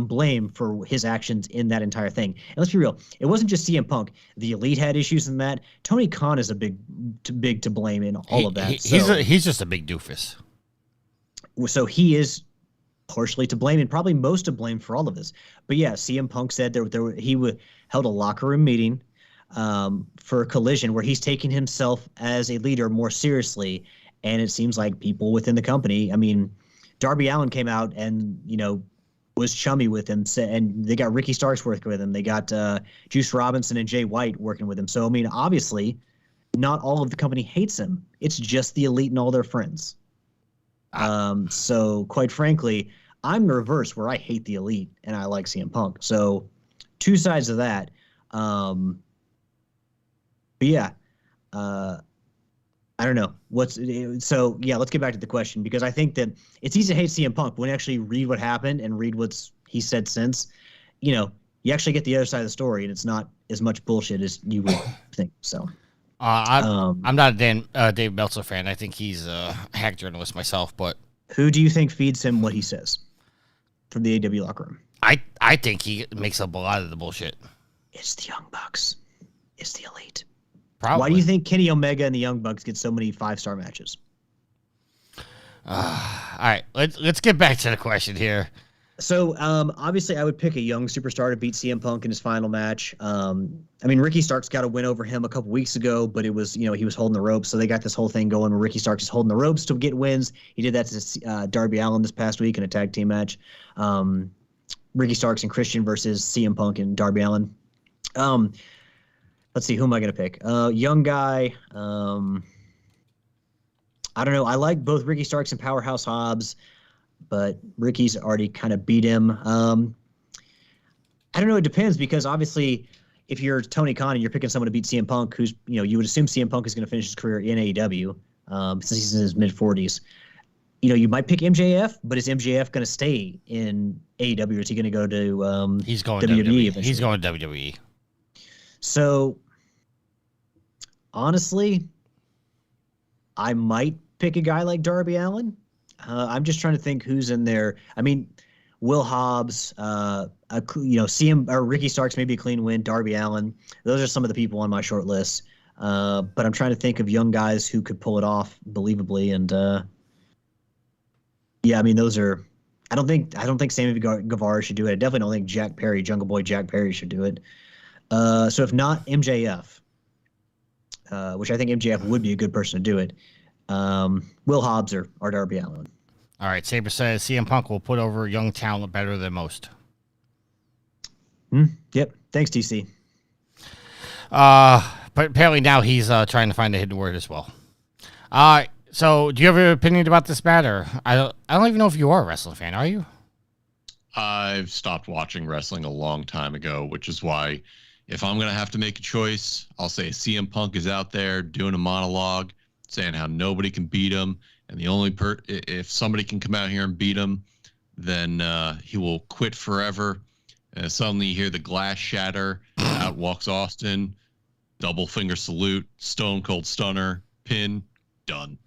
[SPEAKER 5] blame for his actions in that entire thing. And let's be real, it wasn't just CM Punk. The elite had issues in that. Tony Khan is a big to blame in all of that.
[SPEAKER 3] He's just a big doofus.
[SPEAKER 5] So he is partially to blame and probably most to blame for all of this. But yeah, CM Punk said he held a locker room meeting for Collision where he's taking himself as a leader more seriously. And it seems like people within the company, I mean, Darby Allin came out and, was chummy with him. And they got Ricky Starks working with him. They got Juice Robinson and Jay White working with him. So, I mean, obviously, not all of the company hates him. It's just the elite and all their friends. So, quite frankly, I'm the reverse where I hate the elite and I like CM Punk. So, two sides of that. But yeah. I don't know let's get back to the question, because I think that it's easy to hate CM Punk when you actually read what happened and read he said since, you actually get the other side of the story, and it's not as much bullshit as you would think. So,
[SPEAKER 3] I'm not a Dave Meltzer fan. I think he's a hack journalist myself, but
[SPEAKER 5] who do you think feeds him what he says from the AW locker room?
[SPEAKER 3] I think he makes up a lot of the bullshit.
[SPEAKER 5] It's the Young Bucks. It's the Elite.
[SPEAKER 3] Probably.
[SPEAKER 5] Why do you think Kenny Omega and the Young Bucks get so many 5-star matches?
[SPEAKER 3] All right, let's get back to the question here.
[SPEAKER 5] So, obviously, I would pick a young superstar to beat CM Punk in his final match. Ricky Starks got a win over him a couple weeks ago, but it was, he was holding the ropes. So they got this whole thing going where Ricky Starks is holding the ropes to get wins. He did that to Darby Allin this past week in a tag team match. Ricky Starks and Christian versus CM Punk and Darby Allin. Let's see, who am I going to pick? Young guy. I don't know. I like both Ricky Starks and Powerhouse Hobbs, but Ricky's already kind of beat him. I don't know. It depends, because obviously if you're Tony Khan and you're picking someone to beat CM Punk, who's, you would assume CM Punk is going to finish his career in AEW since he's in his mid-40s. You might pick MJF, but is MJF going to stay in AEW, or is he going to go to
[SPEAKER 3] he's going
[SPEAKER 5] WWE
[SPEAKER 3] WWE.
[SPEAKER 5] eventually?
[SPEAKER 3] He's going to WWE.
[SPEAKER 5] So, honestly, I might pick a guy like Darby Allin. I'm just trying to think who's in there. I mean, Will Hobbs, CM or Ricky Starks, maybe a clean win. Darby Allin. Those are some of the people on my short list. But I'm trying to think of young guys who could pull it off believably. And those are. I don't think Sammy Guevara should do it. I definitely don't think Jungle Boy Jack Perry should do it. So if not MJF, which I think MJF would be a good person to do it. Will Hobbs or Darby Allin.
[SPEAKER 3] All right, Saber says CM Punk will put over young talent better than most.
[SPEAKER 5] Yep. Thanks, TC.
[SPEAKER 3] But apparently now he's trying to find a hidden word as well. All right. So, do you have an opinion about this matter? I don't even know if you are a wrestling fan. Are you?
[SPEAKER 4] I've stopped watching wrestling a long time ago, which is why if I'm going to have to make a choice, I'll say CM Punk is out there doing a monologue saying how nobody can beat him. And the only if somebody can come out here and beat him, then he will quit forever. And suddenly you hear the glass shatter. Out walks Austin. Double finger salute. Stone Cold Stunner. Pin. Done.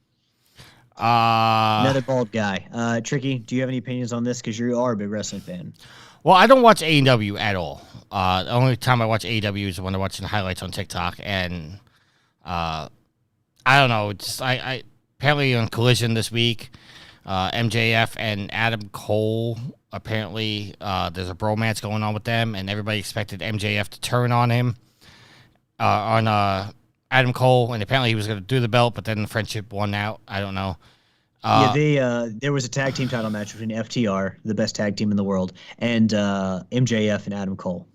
[SPEAKER 5] Another bald guy. Tricky, do you have any opinions on this? Because you are a big wrestling fan.
[SPEAKER 3] Well, I don't watch AEW at all. The only time I watch AEW is when I'm watching highlights on TikTok. And I don't know. Just I apparently on Collision this week, MJF and Adam Cole, apparently there's a bromance going on with them, and everybody expected MJF to turn on him, on Adam Cole, and apparently he was going to do the belt, but then the friendship won out. I don't know.
[SPEAKER 5] There was a tag team title match between FTR, the best tag team in the world, and MJF and Adam Cole.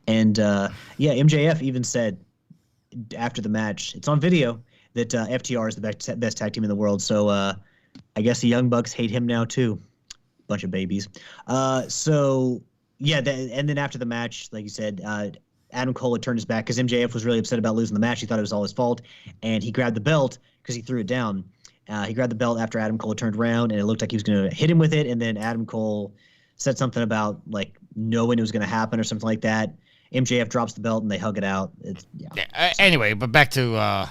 [SPEAKER 5] MJF even said after the match, it's on video, that FTR is the best tag team in the world. So I guess the Young Bucks hate him now too. Bunch of babies. And then after the match, like you said, Adam Cole had turned his back because MJF was really upset about losing the match. He thought it was all his fault, and he grabbed the belt because he threw it down. He grabbed the belt after Adam Cole turned around, and it looked like he was going to hit him with it. And then Adam Cole said something about like knowing it was going to happen or something like that. MJF drops the belt, and they hug it out.
[SPEAKER 3] Anyway, but back to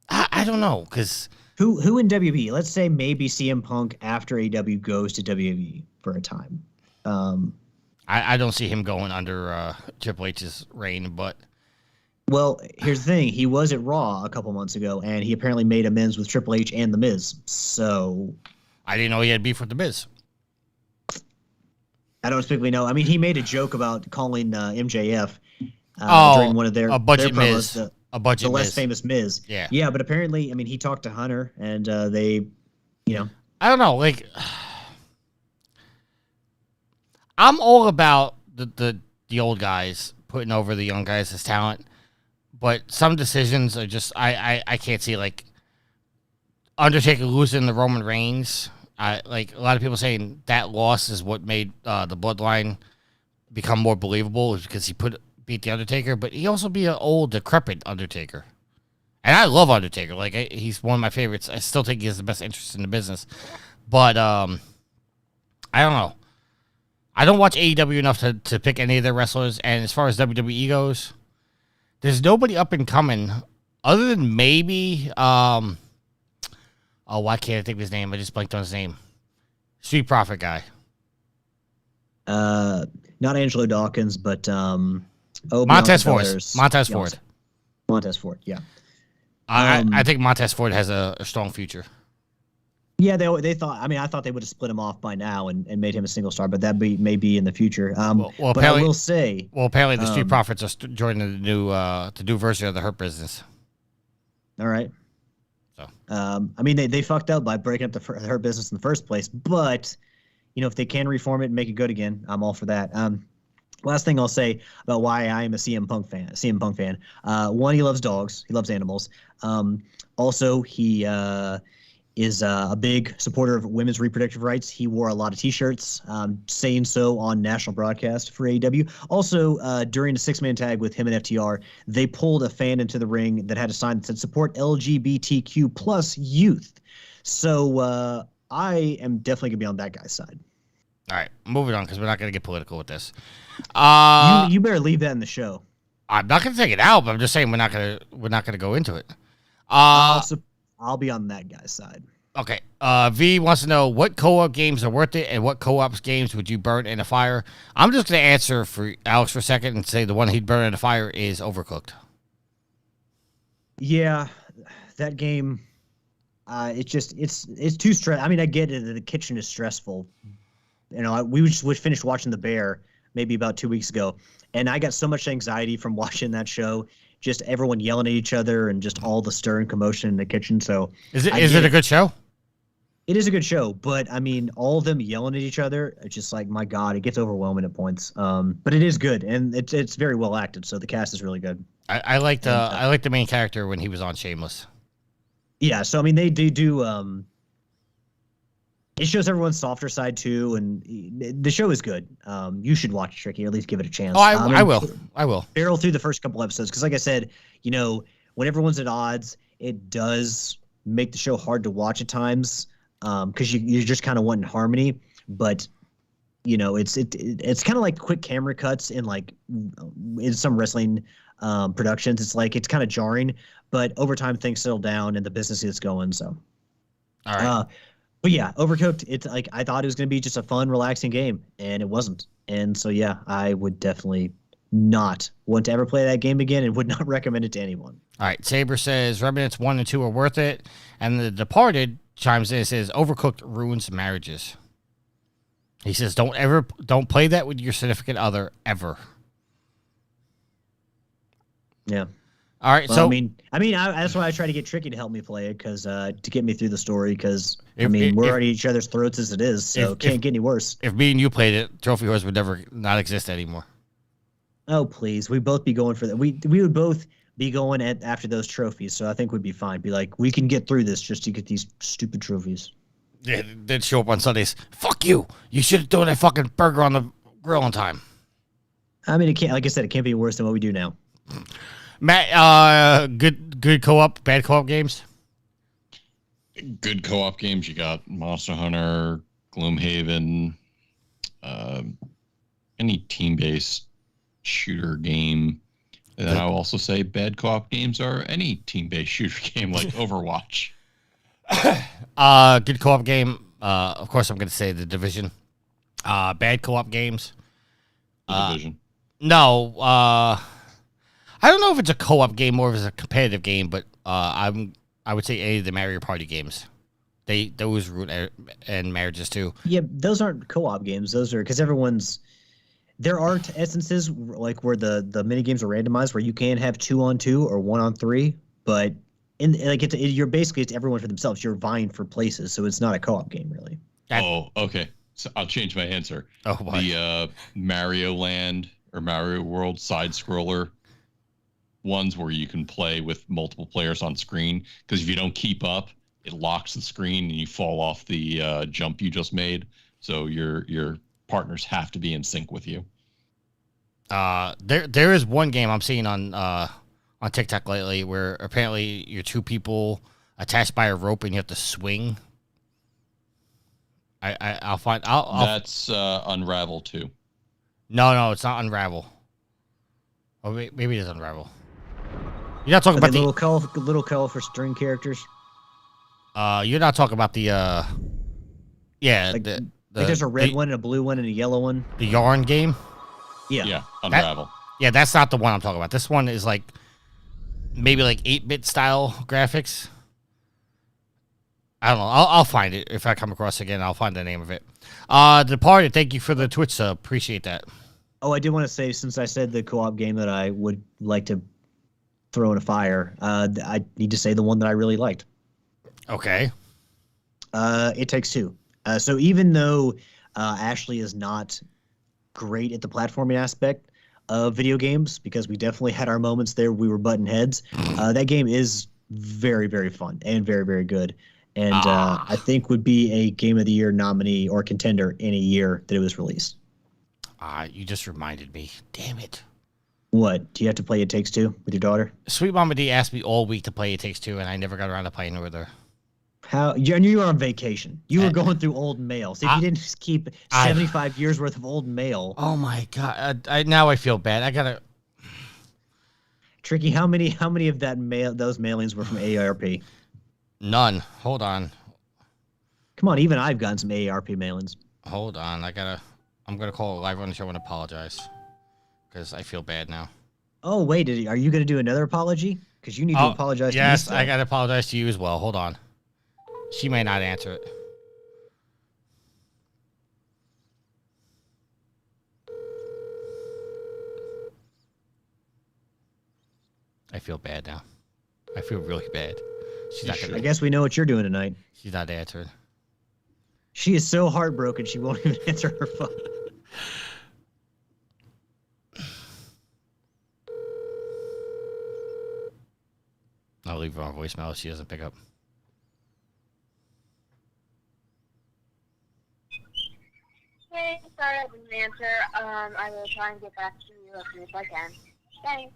[SPEAKER 3] I don't know, because
[SPEAKER 5] who in WWE? Let's say maybe CM Punk after AEW goes to WWE for a time.
[SPEAKER 3] I don't see him going under Triple H's reign, but.
[SPEAKER 5] Well, here's the thing. He was at Raw a couple months ago, and he apparently made amends with Triple H and The Miz. So.
[SPEAKER 3] I didn't know he had beef with The Miz.
[SPEAKER 5] I don't specifically know. I mean, he made a joke about calling MJF during one of their
[SPEAKER 3] budget
[SPEAKER 5] their promos,
[SPEAKER 3] Miz. A budget
[SPEAKER 5] the less
[SPEAKER 3] Miz.
[SPEAKER 5] famous Miz.
[SPEAKER 3] Yeah.
[SPEAKER 5] Yeah, but apparently, I mean, he talked to Hunter, and they,
[SPEAKER 3] I don't know. Like, I'm all about the old guys putting over the young guys as talent, but some decisions are just I can't see, like Undertaker losing the Roman Reigns. Like a lot of people saying that loss is what made the Bloodline become more believable, is because he beat the Undertaker, but he also beat an old, decrepit Undertaker. And I love Undertaker. Like, he's one of my favorites. I still think he has the best interest in the business. But I don't know. I don't watch AEW enough to pick any of their wrestlers, and as far as WWE goes, there's nobody up and coming other than maybe why can't I think of his name? I just blanked on his name. Street Profit guy.
[SPEAKER 5] Not Angelo Dawkins, but
[SPEAKER 3] Montez Ford. Montez Ford.
[SPEAKER 5] Montez Ford, yeah.
[SPEAKER 3] I think Montez Ford has a strong future.
[SPEAKER 5] Yeah, they thought. I mean, I thought they would have split him off by now and made him a single star, but that may be in the future. But I will say.
[SPEAKER 3] Well, apparently the Street Profits are joining the new version of the Hurt Business.
[SPEAKER 5] All right.
[SPEAKER 3] So.
[SPEAKER 5] I mean, they fucked up by breaking up the Hurt Business in the first place, but if they can reform it and make it good again, I'm all for that. Last thing I'll say about why I am a CM Punk fan. One, he loves dogs. He loves animals. Also, he is a big supporter of women's reproductive rights. He wore a lot of T-shirts saying so on national broadcast for AEW. Also, during a six-man tag with him and FTR, they pulled a fan into the ring that had a sign that said support LGBTQ plus youth. So I am definitely going to be on that guy's side.
[SPEAKER 3] All right, moving on because we're not going to get political with this.
[SPEAKER 5] You better leave that in the show.
[SPEAKER 3] I'm not going to take it out, but I'm just saying we're not going to go into it.
[SPEAKER 5] I'll be on that guy's side.
[SPEAKER 3] Okay. V wants to know what co-op games are worth it and what co-op games would you burn in a fire. I'm just going to answer for Alex for a second and say the one he'd burn in a fire is Overcooked.
[SPEAKER 5] Yeah, that game. It's too stressful. I mean, I get it. The kitchen is stressful. We finished watching The Bear maybe about 2 weeks ago, and I got so much anxiety from watching that show. Just everyone yelling at each other and just all the stir and commotion in the kitchen. So
[SPEAKER 3] is it a good show?
[SPEAKER 5] It is a good show, but I mean, all of them yelling at each other. It's just like, my God, it gets overwhelming at points. But it is good, and it's very well acted. So the cast is really good.
[SPEAKER 3] I liked the main character when he was on Shameless.
[SPEAKER 5] Yeah, so I mean, they do. It shows everyone's softer side too, and the show is good. You should watch it, Tricky, or at least give it a chance.
[SPEAKER 3] Oh, I will.
[SPEAKER 5] Barrel through the first couple episodes because, like I said, when everyone's at odds, it does make the show hard to watch at times because you're just kind of wanting harmony. But it's kind of like quick camera cuts in some wresling productions. It's kind of jarring, but over time things settle down and the business gets going. So,
[SPEAKER 3] all right.
[SPEAKER 5] But yeah, Overcooked, it's like I thought it was going to be just a fun, relaxing game, and it wasn't. And so, yeah, I would definitely not want to ever play that game again and would not recommend it to anyone.
[SPEAKER 3] All right, Saber says Remnants 1 and 2 are worth it. And The Departed chimes in and says Overcooked ruins marriages. He says don't play that with your significant other ever.
[SPEAKER 5] Yeah.
[SPEAKER 3] All right,
[SPEAKER 5] well, that's why I try to get Tricky to help me play it to get me through the story because we're already at each other's throats as it is, so it can't get any worse.
[SPEAKER 3] If me and you played it, Trophy Horse would never not exist anymore.
[SPEAKER 5] Oh please, we'd both be going for that. We would both be going after those trophies, so I think we'd be fine. Be like, we can get through this just to get these stupid trophies.
[SPEAKER 3] Yeah, they'd show up on Sundays. Fuck you! You should have thrown that fucking burger on the grill on time.
[SPEAKER 5] I mean, it can't. Like I said, it can't be worse than what we do now.
[SPEAKER 3] Matt, good co-op, bad co-op games?
[SPEAKER 4] Good co-op games. You got Monster Hunter, Gloomhaven, any team-based shooter game. And then I'll also say bad co-op games are any team-based shooter game like Overwatch.
[SPEAKER 3] Good co-op game. Of course, I'm going to say The Division. Bad co-op games.
[SPEAKER 4] The Division.
[SPEAKER 3] No, I don't know if it's a co-op game or if it's a competitive game, but I would say any of the Mario Party games. Those ruin and marriages too. Yeah,
[SPEAKER 5] those aren't co-op games. Those are because there are essences like where the mini games are randomized where you can have 2-on-2 or 1-on-3, but it's everyone for themselves. You're vying for places, so it's not a co-op game really.
[SPEAKER 4] Oh, okay. So I'll change my answer.
[SPEAKER 3] Oh, what?
[SPEAKER 4] The Mario Land or Mario World side scroller ones where you can play with multiple players on screen, because if you don't keep up, it locks the screen and you fall off the jump you just made. So your partners have to be in sync with you.
[SPEAKER 3] There is one game I'm seeing on TikTok lately where apparently you're two people attached by a rope and you have to swing. I'll find. I'll
[SPEAKER 4] That's Unravel 2.
[SPEAKER 3] No, it's not Unravel. Oh, maybe it is Unravel. You're not talking about the
[SPEAKER 5] little colorful string characters.
[SPEAKER 3] You're not talking about the
[SPEAKER 5] Like there's a red one and a blue one and a yellow one.
[SPEAKER 3] The yarn game.
[SPEAKER 4] Yeah, Unravel.
[SPEAKER 3] That's not the one I'm talking about. This one is like maybe like 8-bit style graphics. I don't know. I'll find it if I come across it again. I'll find the name of it. Departed. Thank you for the Twitch sub. Appreciate that.
[SPEAKER 5] Oh, I did want to say, since I said the co-op game that I would like to throw in a fire, I need to say the one that I really liked.
[SPEAKER 3] Okay.
[SPEAKER 5] It Takes Two. So even though Ashley is not great at the platforming aspect of video games, because we definitely had our moments there, we were butting heads. That game is very, very fun and very, very good. And I think would be a Game of the Year nominee or contender in a year that it was released.
[SPEAKER 3] You just reminded me. Damn it.
[SPEAKER 5] What? Do you have to play It Takes Two with your daughter?
[SPEAKER 3] Sweet Mama D asked me all week to play It Takes Two, and I never got around to playing it with her.
[SPEAKER 5] How? You were on vacation. You were going through old mail. See, if you didn't just keep 75 years worth of old mail.
[SPEAKER 3] Oh, my God. Now I feel bad. I got to...
[SPEAKER 5] Tricky, how many of those mailings were from AARP?
[SPEAKER 3] None. Hold on.
[SPEAKER 5] Come on, even I've gotten some AARP mailings.
[SPEAKER 3] Hold on. I'm gonna call live on the show and apologize because I feel bad now.
[SPEAKER 5] Oh wait, are you gonna do another apology? Because you need to apologize.
[SPEAKER 3] Yes,
[SPEAKER 5] to me
[SPEAKER 3] I gotta apologize to you as well. Hold on. She may not answer it. I feel bad now. I feel really bad. She's not gonna.
[SPEAKER 5] I guess we know what you're doing tonight.
[SPEAKER 3] She's not answering.
[SPEAKER 5] She is so heartbroken she won't even answer her phone.
[SPEAKER 3] I'll leave her on voicemail if she doesn't pick up.
[SPEAKER 7] Hey, sorry I didn't answer. I will try and get back to you as soon as I can. Thanks.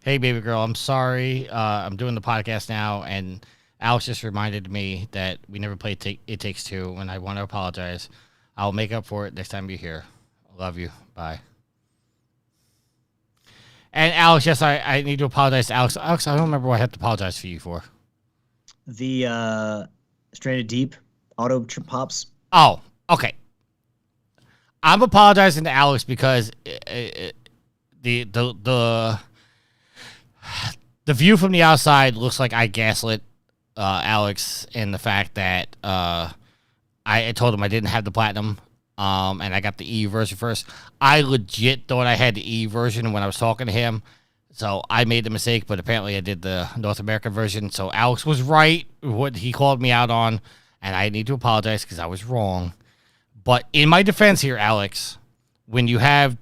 [SPEAKER 3] Hey, baby girl, I'm sorry. I'm doing the podcast now, and Alex just reminded me that we never played It Takes Two, and I want to apologize. I'll make up for it next time you're here. I love you. Bye. And Alex, yes, I need to apologize to Alex. Alex, I don't remember what I have to apologize for you for.
[SPEAKER 5] The Stranded Deep auto pops.
[SPEAKER 3] Oh, okay. I'm apologizing to Alex because the view from the outside looks like I gaslit Alex in the fact that I told him I didn't have the platinum, and I got the EU version first. I legit thought I had the EU version when I was talking to him, so I made the mistake, but apparently I did the North American version, so Alex was right, what he called me out on, and I need to apologize because I was wrong. But in my defense here, Alex, when you have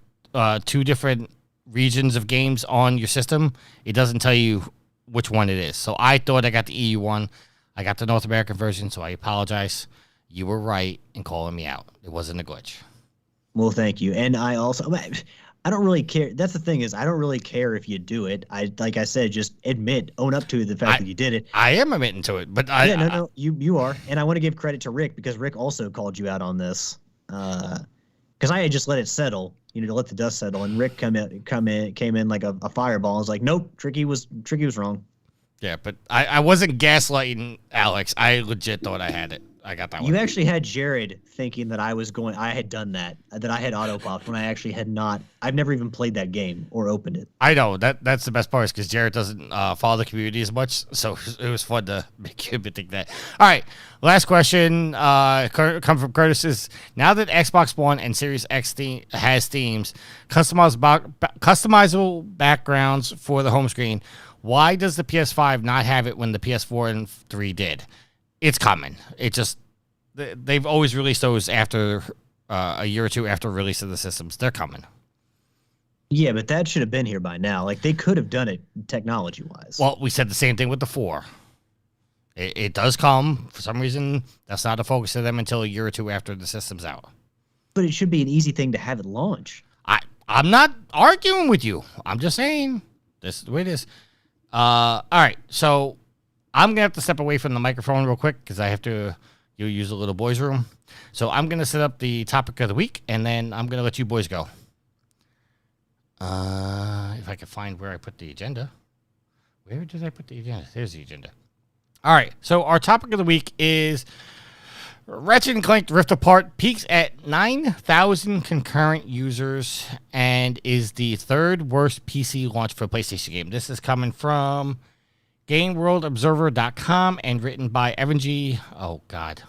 [SPEAKER 3] two different regions of games on your system, it doesn't tell you which one it is. So I thought I got the EU one. I got the North American version, so I apologize. You were right in calling me out. It wasn't a glitch.
[SPEAKER 5] Well, thank you. And I don't really care. That's the thing is, I don't really care if you do it. Like I said, just own up to the fact that you did it.
[SPEAKER 3] I am admitting to it, but
[SPEAKER 5] you are. And I want to give credit to Rick because Rick also called you out on this. Because I had just let it settle, to let the dust settle. And Rick came in like a fireball. I was like, nope, Tricky was wrong.
[SPEAKER 3] Yeah, but I wasn't gaslighting Alex. I legit thought I had it. I got that one.
[SPEAKER 5] You actually had Jared thinking that I had done that I had auto popped when I actually had not. I've never even played that game or opened it.
[SPEAKER 3] I know that's the best part because Jared doesn't follow the community as much, so it was fun to make him think that. All right, last question come from Curtis is, now that Xbox One and Series X has themes, customizable backgrounds for the home screen, why does the PS5 not have it when the PS4 and 3 did? It's coming. It just, they've always released those after a year or two after release of the systems. They're coming.
[SPEAKER 5] Yeah, but that should have been here by now. Like, they could have done it technology-wise.
[SPEAKER 3] Well, we said the same thing with the 4. It does come. For some reason, that's not the focus of them until a year or two after the system's out.
[SPEAKER 5] But it should be an easy thing to have it launch.
[SPEAKER 3] I'm not arguing with you. I'm just saying this is the way it is. All right, so I'm going to have to step away from the microphone real quick because I have to You use the little boys' room. So I'm going to set up the topic of the week, and then I'm going to let you boys go. If I can find where I put the agenda. Where did I put the agenda? There's the agenda. All right. So our topic of the week is Ratchet Clank Rift Apart peaks at 9,000 concurrent users and is the third worst PC launch for a PlayStation game. This is coming from GameWorldObserver.com and written by Evan G. Oh, God.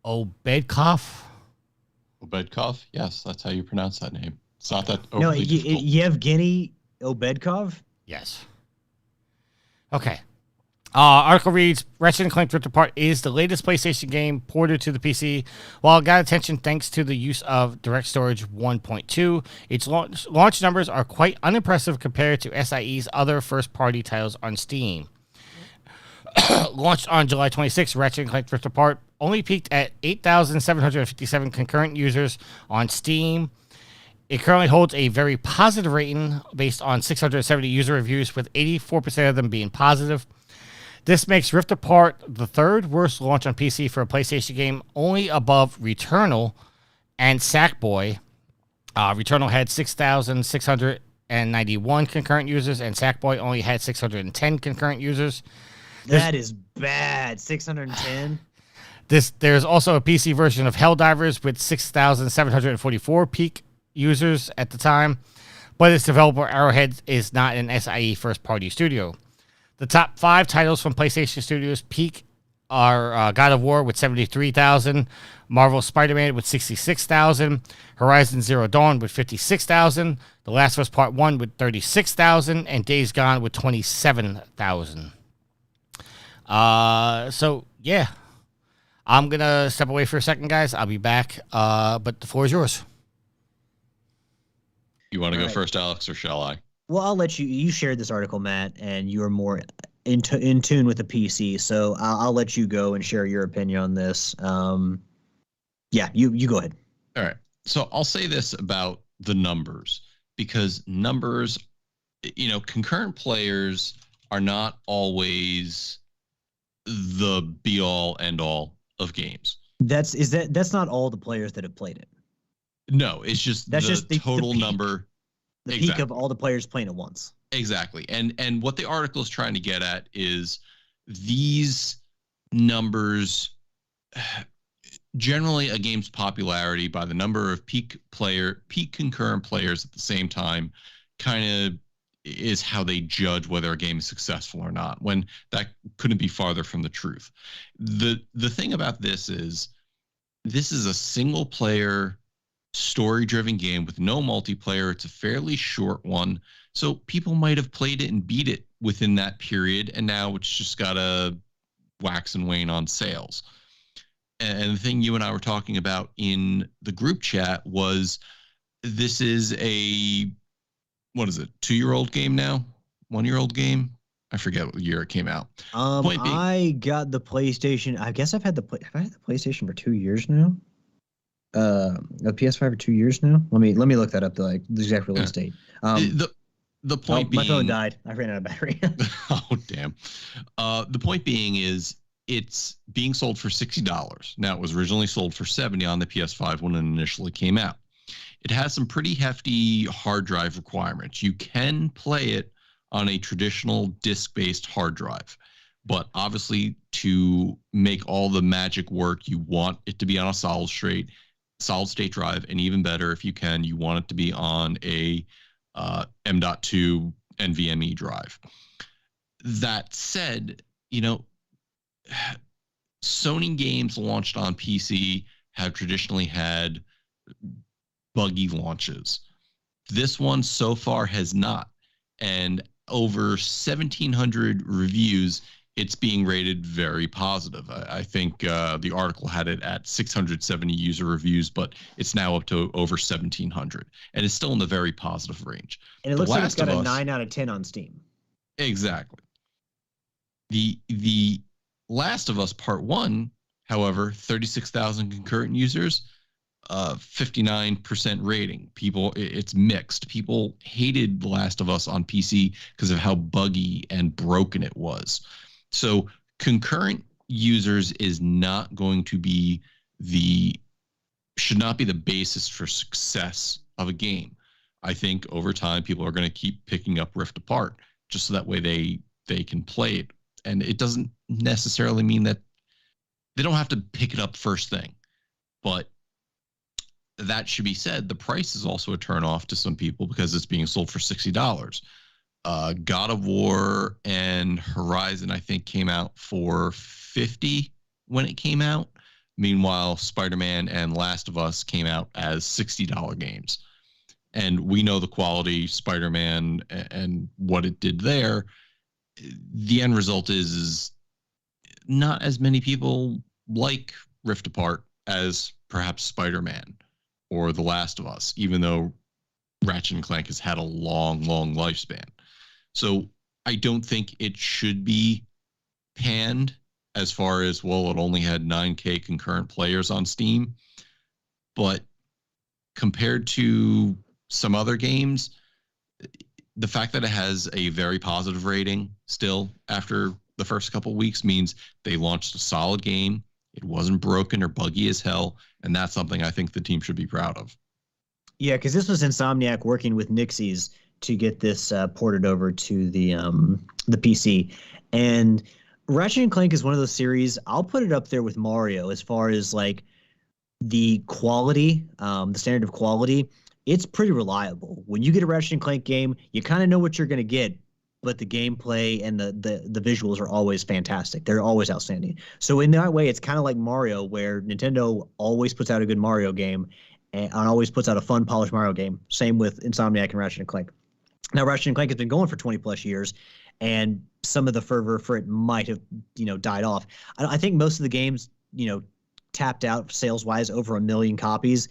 [SPEAKER 3] Obedkov?
[SPEAKER 4] Obedkov? Yes, that's how you pronounce that name. It's not that
[SPEAKER 5] No,
[SPEAKER 4] overly difficult.
[SPEAKER 5] Yevgeny Obedkov?
[SPEAKER 3] Yes. Okay. Article reads, Ratchet Clank Rift Apart is the latest PlayStation game ported to the PC. While it got attention thanks to the use of Direct Storage 1.2, its launch numbers are quite unimpressive compared to SIE's other first-party titles on Steam. Launched on July 26, Ratchet Clank Rift Apart only peaked at 8,757 concurrent users on Steam. It currently holds a very positive rating based on 670 user reviews, with 84% of them being positive. This makes Rift Apart the third worst launch on PC for a PlayStation game, only above Returnal and Sackboy. Returnal had 6,691 concurrent users, and Sackboy only had 610 concurrent users.
[SPEAKER 5] That is bad. 610.
[SPEAKER 3] There's also a PC version of Helldivers with 6,744 peak users at the time, but its developer Arrowhead is not an SIE first-party studio. The top 5 titles from PlayStation Studios peak are God of War with 73,000, Marvel Spider-Man with 66,000, Horizon Zero Dawn with 56,000, The Last of Us Part 1 with 36,000, and Days Gone with 27,000. So, yeah. I'm going to step away for a second, guys. I'll be back, but the floor is yours.
[SPEAKER 4] You want to go first, Alex, or shall I?
[SPEAKER 5] Well, I'll let you. You shared this article, Matt, and you are more in tune with the PC, so I'll let you go and share your opinion on this. Yeah, you go ahead.
[SPEAKER 4] All right. So I'll say this about the numbers, because numbers, concurrent players are not always the be all end all of games.
[SPEAKER 5] That's not all the players that have played it.
[SPEAKER 4] No, it's just the total
[SPEAKER 5] peak,
[SPEAKER 4] number.
[SPEAKER 5] The peak of all the players playing at once.
[SPEAKER 4] Exactly. And what the article is trying to get at is these numbers, generally a game's popularity by the number of peak concurrent players at the same time kind of is how they judge whether a game is successful or not, when that couldn't be farther from the truth. The thing about this is a single player story-driven game with no multiplayer. It's a fairly short one, so people might have played it and beat it within that period, and now it's just got to wax and wane on sales. And the thing you and I were talking about in the group chat was this is a, what is it, 2-year-old game now? 1-year-old game? I forget what year it came out.
[SPEAKER 5] I got the PlayStation. I guess I've had the PlayStation for 2 years now. A PS5 for 2 years now. Let me look that up, the exact release date.
[SPEAKER 4] The point being,
[SPEAKER 5] my phone died. I ran out of battery.
[SPEAKER 4] Oh damn. The point being is it's being sold for $60. Now it was originally sold for $70 on the PS5 when it initially came out. It has some pretty hefty hard drive requirements. You can play it on a traditional disk-based hard drive, but obviously to make all the magic work, you want it to be on a solid state drive, and even better, if you can, you want it to be on a M.2 NVMe drive. That said, Sony games launched on PC have traditionally had buggy launches. This one so far has not, and over 1,700 reviews, it's being rated very positive. I think the article had it at 670 user reviews, but it's now up to over 1,700, and it's still in the very positive range.
[SPEAKER 5] And it looks like it's got a 9 out of 10 on Steam.
[SPEAKER 4] Exactly. The Last of Us Part 1, however, 36,000 concurrent users, 59% rating. It's mixed. People hated The Last of Us on PC because of how buggy and broken it was. So concurrent users is not going to be should not be the basis for success of a game. I think over time people are going to keep picking up Rift Apart just so that way they can play it. And it doesn't necessarily mean that they don't have to pick it up first thing. But that should be said, the price is also a turnoff to some people because it's being sold for $60. God of War and Horizon, I think, came out for $50 when it came out. Meanwhile, Spider-Man and Last of Us came out as $60 games. And we know the quality Spider-Man and what it did there. The end result is not as many people like Rift Apart as perhaps Spider-Man or The Last of Us, even though Ratchet and Clank has had a long, long lifespan. So I don't think it should be panned as far as, well, it only had 9K concurrent players on Steam. But compared to some other games, the fact that it has a very positive rating still after the first couple of weeks means they launched a solid game. It wasn't broken or buggy as hell. And that's something I think the team should be proud of.
[SPEAKER 5] Yeah, because this was Insomniac working with Nixies to get this ported over to the PC. And Ratchet and Clank is one of those series, I'll put it up there with Mario as far as like the quality, the standard of quality. It's pretty reliable. When you get a Ratchet and Clank game, you kind of know what you're going to get, but the gameplay and the visuals are always fantastic. They're always outstanding. So in that way, it's kind of like Mario, where Nintendo always puts out a good Mario game and always puts out a fun, polished Mario game. Same with Insomniac and Ratchet and Clank. Now, Ratchet and Clank has been going for 20 plus years, and some of the fervor for it might have, died off. I think most of the games, tapped out sales-wise over 1 million copies.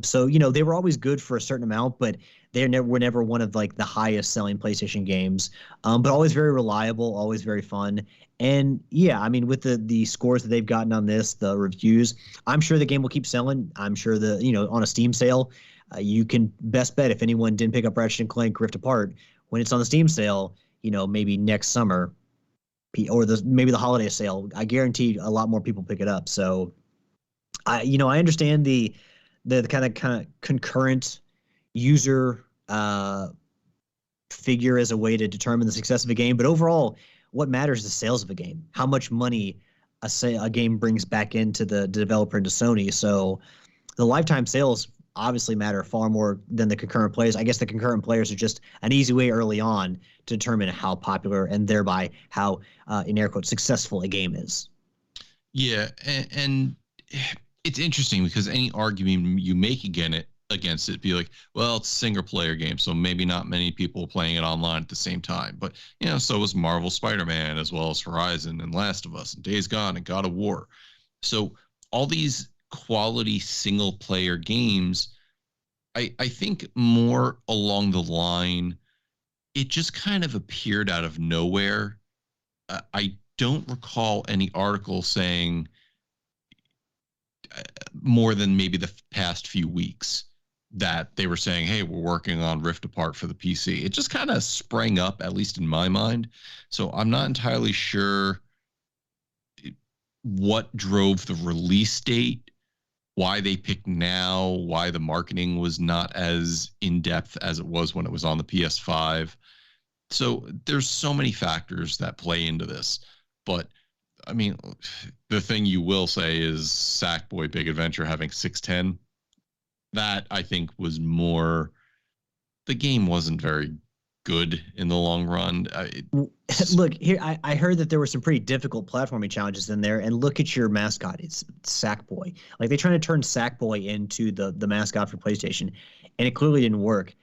[SPEAKER 5] So, they were always good for a certain amount, but they were never one of like the highest selling PlayStation games. But always very reliable, always very fun. And yeah, I mean, with the scores that they've gotten on this, the reviews, I'm sure the game will keep selling. I'm sure on a Steam sale, you can best bet if anyone didn't pick up Ratchet and Clank Rift Apart when it's on the Steam sale, maybe next summer or maybe the holiday sale, I guarantee a lot more people pick it up. So I understand the kind of concurrent user figure as a way to determine the success of a game. But overall, what matters is the sales of a game, how much money a game brings back into the developer, into Sony. So the lifetime sales obviously matter far more than the concurrent players. I guess the concurrent players are just an easy way early on to determine how popular and thereby how, in air quotes, successful a game is.
[SPEAKER 4] Yeah, and it's interesting because any argument you make against it, be like, well, it's a single player game, so maybe not many people playing it online at the same time. But so was Marvel Spider-Man, as well as Horizon and Last of Us and Days Gone and God of War. So all these quality single player games, I think more along the line, it just kind of appeared out of nowhere. I don't recall any article saying more than maybe the past few weeks that they were saying, hey, we're working on Rift Apart for the PC. It just kind of sprang up, at least in my mind. So I'm not entirely sure what drove the release date, why they picked now, why the marketing was not as in-depth as it was when it was on the PS5. So there's so many factors that play into this. But I mean, the thing you will say is Sackboy Big Adventure having 610. That, I think, was more... The game wasn't very good in the long run.
[SPEAKER 5] Look, here, I heard that there were some pretty difficult platforming challenges in there, and look at your mascot. It's Sackboy. Like, they're trying to turn Sackboy into the mascot for PlayStation, and it clearly didn't work.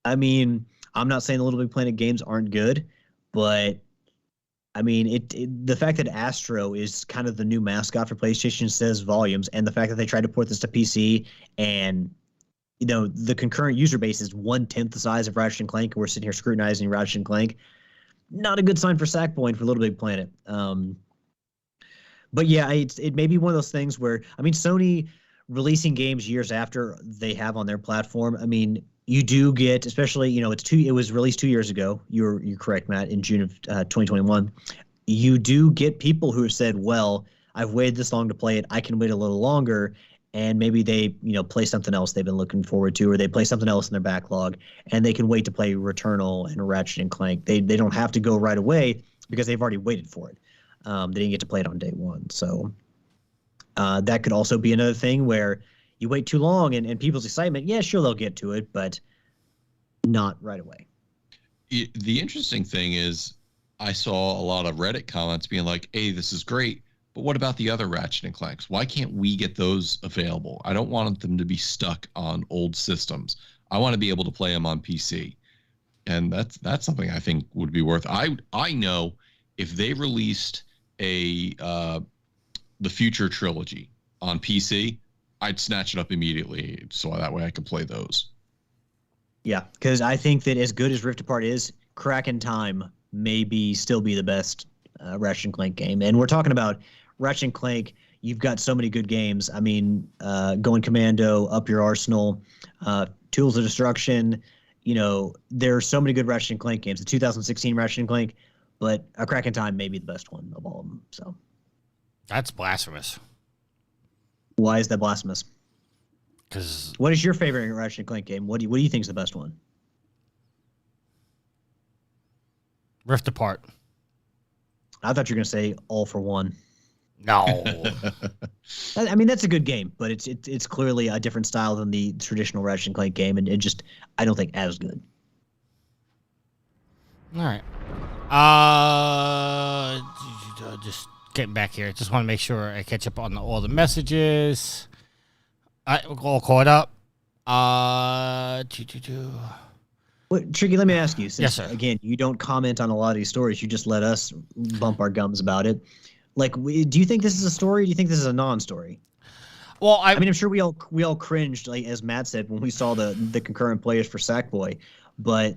[SPEAKER 5] I mean, I'm not saying the Little Big Planet games aren't good, but... I mean, the fact that Astro is kind of the new mascot for PlayStation says volumes, and the fact that they tried to port this to PC and, the concurrent user base is 1/10 the size of Ratchet and Clank, and we're sitting here scrutinizing Ratchet and Clank, not a good sign for Sackboy and for Little Big Planet. But yeah, it may be one of those things where, I mean, Sony releasing games years after they have on their platform, I mean, you do get, especially, it was released 2 years ago. You're correct, Matt, in June of 2021. you do get people who have said, well, I've waited this long to play it. I can wait a little longer. And maybe they, play something else they've been looking forward to, or they play something else in their backlog, and they can wait to play Returnal and Ratchet and Clank. They don't have to go right away because they've already waited for it. They didn't get to play it on day one. So that could also be another thing where you wait too long and people's excitement, yeah, sure, they'll get to it, but not right away.
[SPEAKER 4] The interesting thing is I saw a lot of Reddit comments being like, hey, this is great, but what about the other Ratchet and Clanks? Why can't we get those available? I don't want them to be stuck on old systems. I want to be able to play them on PC. And that's something I think would be worth. I know if they released the Future trilogy on PC, I'd snatch it up immediately so that way I could play those.
[SPEAKER 5] Yeah, because I think that as good as Rift Apart is, Crack in Time maybe still be the best Ratchet and Clank game. And we're talking about Ratchet and Clank. You've got so many good games. I mean, Going Commando, Up Your Arsenal, Tools of Destruction. There are so many good Ratchet and Clank games. The 2016 Ratchet and Clank, but A Crack in Time may be the best one of all of them. So
[SPEAKER 3] That's blasphemous.
[SPEAKER 5] why is that blasphemous?
[SPEAKER 3] Because
[SPEAKER 5] What is your favorite Ratchet and Clank game? What do you think is the best one?
[SPEAKER 3] Rift Apart.
[SPEAKER 5] I thought you were going to say All for One.
[SPEAKER 3] No.
[SPEAKER 5] I mean, that's a good game, but it's clearly a different style than the traditional Ratchet and Clank game, and it just, I don't think, as good.
[SPEAKER 3] All right. Just getting back here. Just want to make sure I catch up on all the messages. All right, we're all caught up.
[SPEAKER 5] Tricky, let me ask you, since,
[SPEAKER 3] Yes, sir.
[SPEAKER 5] again, you don't comment on a lot of these stories, you just let us bump our gums about it. Like, do you think this is a story, or do you think this is a non-story?
[SPEAKER 3] Well,
[SPEAKER 5] I mean, I'm sure we all cringed, like as Matt said, when we saw the concurrent players for Sackboy, but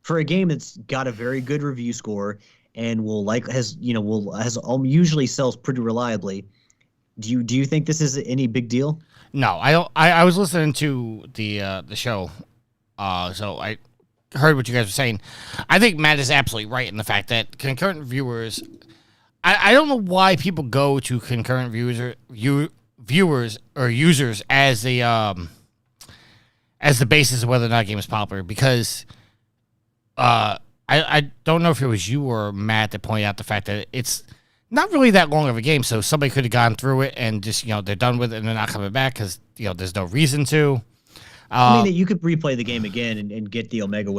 [SPEAKER 5] for a game that's got a very good review score and usually sells pretty reliably, do you think this is any big deal?
[SPEAKER 3] No, I don't. I was listening to the show, so I heard what you guys were saying. I think Matt is absolutely right in the fact that concurrent viewers. I don't know why people go to concurrent viewers or users as the basis of whether or not a game is popular, because I don't know if it was you or Matt that pointed out the fact that it's not really that long of a game, so somebody could have gone through it and just, they're done with it and they're not coming back because, there's no reason to.
[SPEAKER 5] I mean, that you could replay the game again and get the Omega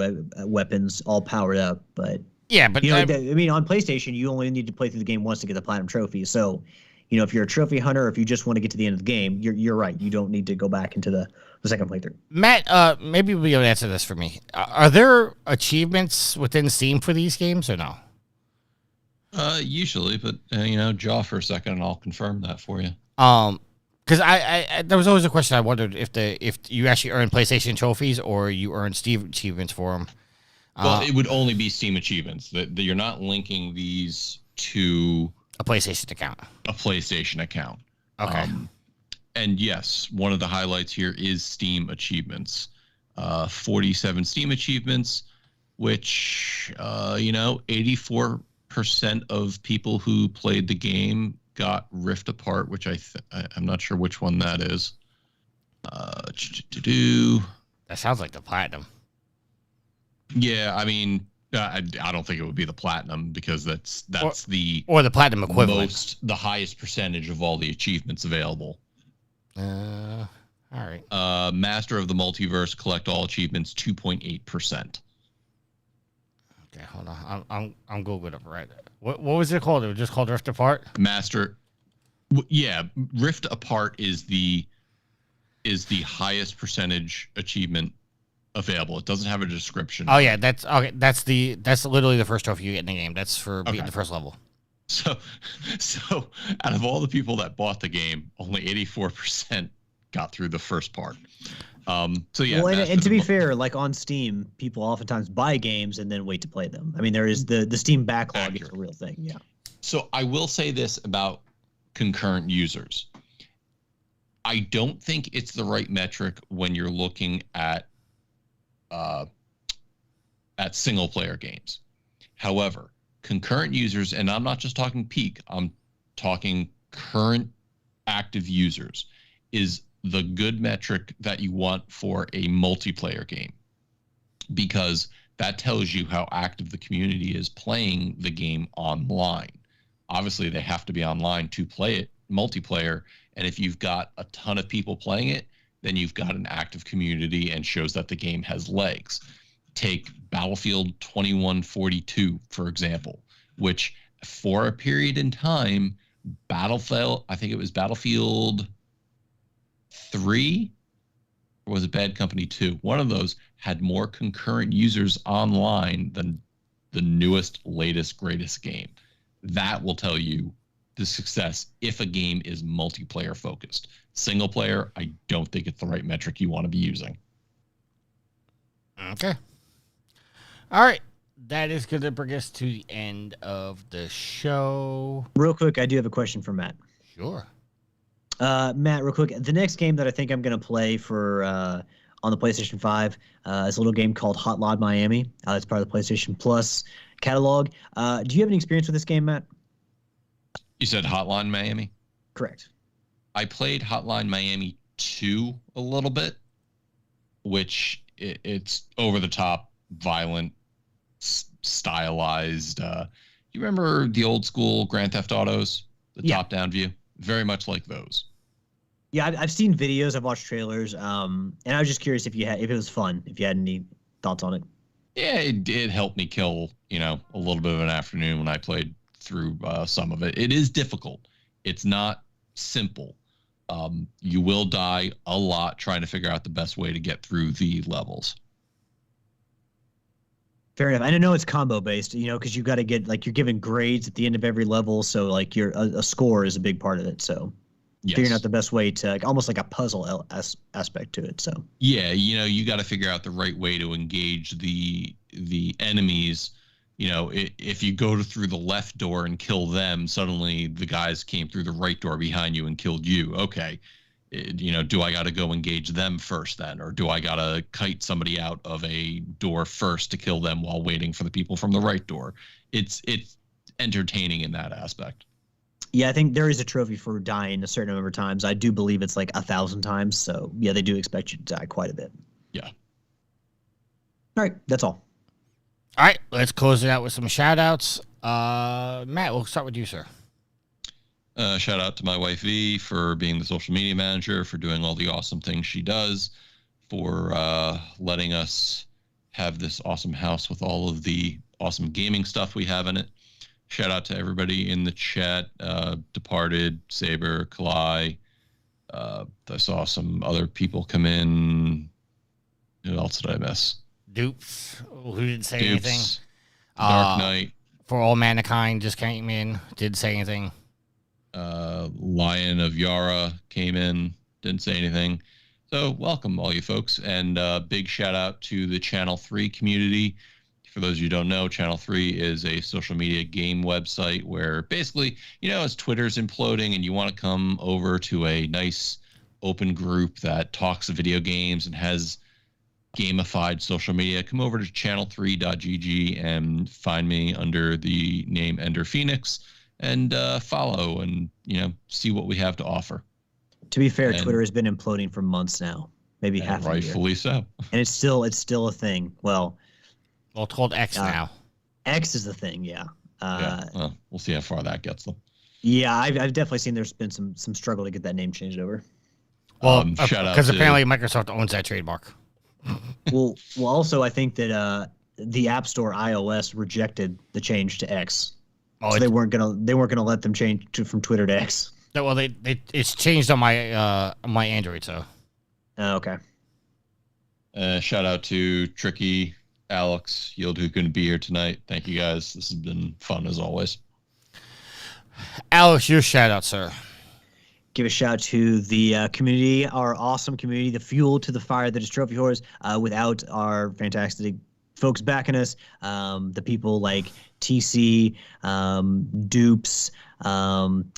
[SPEAKER 5] weapons all powered up, but
[SPEAKER 3] yeah, but
[SPEAKER 5] I mean, on PlayStation, you only need to play through the game once to get the Platinum Trophy. So, if you're a trophy hunter, or if you just want to get to the end of the game, you're right. You don't need to go back into the second playthrough.
[SPEAKER 3] Matt, maybe you'll be able to answer this for me. Are there achievements within Steam for these games or no?
[SPEAKER 4] Usually, but jaw for a second, and I'll confirm that for you.
[SPEAKER 3] Because I there was always a question I wondered if you actually earn PlayStation trophies or you earn Steam achievements for them.
[SPEAKER 4] Well, it would only be Steam achievements. That you're not linking these to
[SPEAKER 3] a PlayStation account. Okay.
[SPEAKER 4] And yes, one of the highlights here is Steam achievements. 47 Steam achievements, which 84% of people who played the game got Rift Apart, which I'm not sure which one that is.
[SPEAKER 3] That sounds like the Platinum.
[SPEAKER 4] Yeah, I mean, I don't think it would be the Platinum, because that's the
[SPEAKER 3] Platinum equivalent,
[SPEAKER 4] the highest percentage of all the achievements available.
[SPEAKER 3] All right.
[SPEAKER 4] Master of the Multiverse, collect all achievements, 2.8%.
[SPEAKER 3] Okay, hold on. I'm Googling it right. What was it called? It was just called Rift Apart?
[SPEAKER 4] Master. Yeah, Rift Apart is the highest percentage achievement available. It doesn't have a description.
[SPEAKER 3] Oh yeah, that's okay. That's literally the first trophy you get in the game. That's for beating the first level.
[SPEAKER 4] So out of all the people that bought the game, only 84% got through the first part. So yeah.
[SPEAKER 5] Well, and to be fair, like on Steam, people oftentimes buy games and then wait to play them. I mean, there is the Steam backlog is a real thing. Yeah.
[SPEAKER 4] So I will say this about concurrent users. I don't think it's the right metric when you're looking at single player games. However, concurrent users, and I'm not just talking peak, I'm talking current active users, is the good metric that you want for a multiplayer game, because that tells you how active the community is playing the game online. Obviously, they have to be online to play it multiplayer, and if you've got a ton of people playing it, then you've got an active community and shows that the game has legs. Take Battlefield 2142, for example, which for a period in time, Battlefield, I think it was Battlefield 3, or was it Bad Company 2? One of those had more concurrent users online than the newest, latest, greatest game. That will tell you the success if a game is multiplayer focused. Single player, I don't think it's the right metric you want to be using.
[SPEAKER 3] Okay. All right. That is going to bring us to the end of the show.
[SPEAKER 5] Real quick, I do have a question for Matt.
[SPEAKER 3] Sure.
[SPEAKER 5] Matt, real quick, the next game that I think I'm going to play for on the PlayStation 5 is a little game called Hotline Miami. It's part of the PlayStation Plus catalog. Do you have any experience with this game, Matt?
[SPEAKER 4] You said Hotline Miami?
[SPEAKER 5] Correct.
[SPEAKER 4] I played Hotline Miami 2 a little bit, which it's over the top, violent, stylized. You remember the old school Grand Theft Autos, the top-down view? Very much like those.
[SPEAKER 5] Yeah, I've seen videos, I've watched trailers, and I was just curious if it was fun, if you had any thoughts on it.
[SPEAKER 4] Yeah, it did help me kill, a little bit of an afternoon when I played through some of it. It is difficult. It's not simple. You will die a lot trying to figure out the best way to get through the levels.
[SPEAKER 5] Fair enough. I know it's combo based, because you got to get you're given grades at the end of every level, so a score is a big part of it. So figuring out the best way to almost like a puzzle aspect to it. So
[SPEAKER 4] yeah, you got to figure out the right way to engage the enemies. If you go through the left door and kill them, suddenly the guys came through the right door behind you and killed you. Okay. Do I got to go engage them first then? Or do I got to kite somebody out of a door first to kill them while waiting for the people from the right door? It's entertaining in that aspect.
[SPEAKER 5] Yeah, I think there is a trophy for dying a certain number of times. I do believe it's 1,000 times. So yeah, they do expect you to die quite a bit.
[SPEAKER 4] Yeah.
[SPEAKER 5] All right. That's all.
[SPEAKER 3] All right. Let's close it out with some shout outs. Matt, we'll start with you, sir.
[SPEAKER 4] Shout out to my wife V for being the social media manager, for doing all the awesome things she does, for letting us have this awesome house with all of the awesome gaming stuff we have in it. Shout out to everybody in the chat, Departed, Saber, Kalai. I saw some other people come in. Who else did I miss?
[SPEAKER 3] Dupes, who didn't say anything.
[SPEAKER 4] Dark Knight.
[SPEAKER 3] For All Mankind just came in, didn't say anything.
[SPEAKER 4] Lion of Yara came in, didn't say anything. So welcome all you folks, and big shout out to the Channel 3 community. For those of you who don't know, Channel 3 is a social media game website where basically, as Twitter's imploding and you want to come over to a nice open group that talks video games and has gamified social media, come over to channel3.gg and find me under the name Ender Phoenix and follow and, see what we have to offer.
[SPEAKER 5] To be fair, Twitter has been imploding for months now, maybe half a year.
[SPEAKER 4] Rightfully so.
[SPEAKER 5] And it's still a thing. Well,
[SPEAKER 3] it's called X now.
[SPEAKER 5] X is the thing, yeah.
[SPEAKER 4] Well, we'll see how far that gets them.
[SPEAKER 5] Yeah, I've definitely seen there's been some struggle to get that name changed over.
[SPEAKER 3] Well, because apparently Microsoft owns that trademark.
[SPEAKER 5] well, also I think that the App Store iOS rejected the change to X. So they weren't gonna let them change from Twitter to X.
[SPEAKER 3] Well, it's changed on my my Android, so.
[SPEAKER 5] Okay.
[SPEAKER 4] Shout out to Tricky, Alex, Yield, who couldn't be here tonight. Thank you guys. This has been fun as always.
[SPEAKER 3] Alex, your shout out, sir.
[SPEAKER 5] Give a shout to the community, our awesome community, the fuel to the fire that is Trophy Horrors. Without our fantastic folks backing us, the people like TC, Dupes,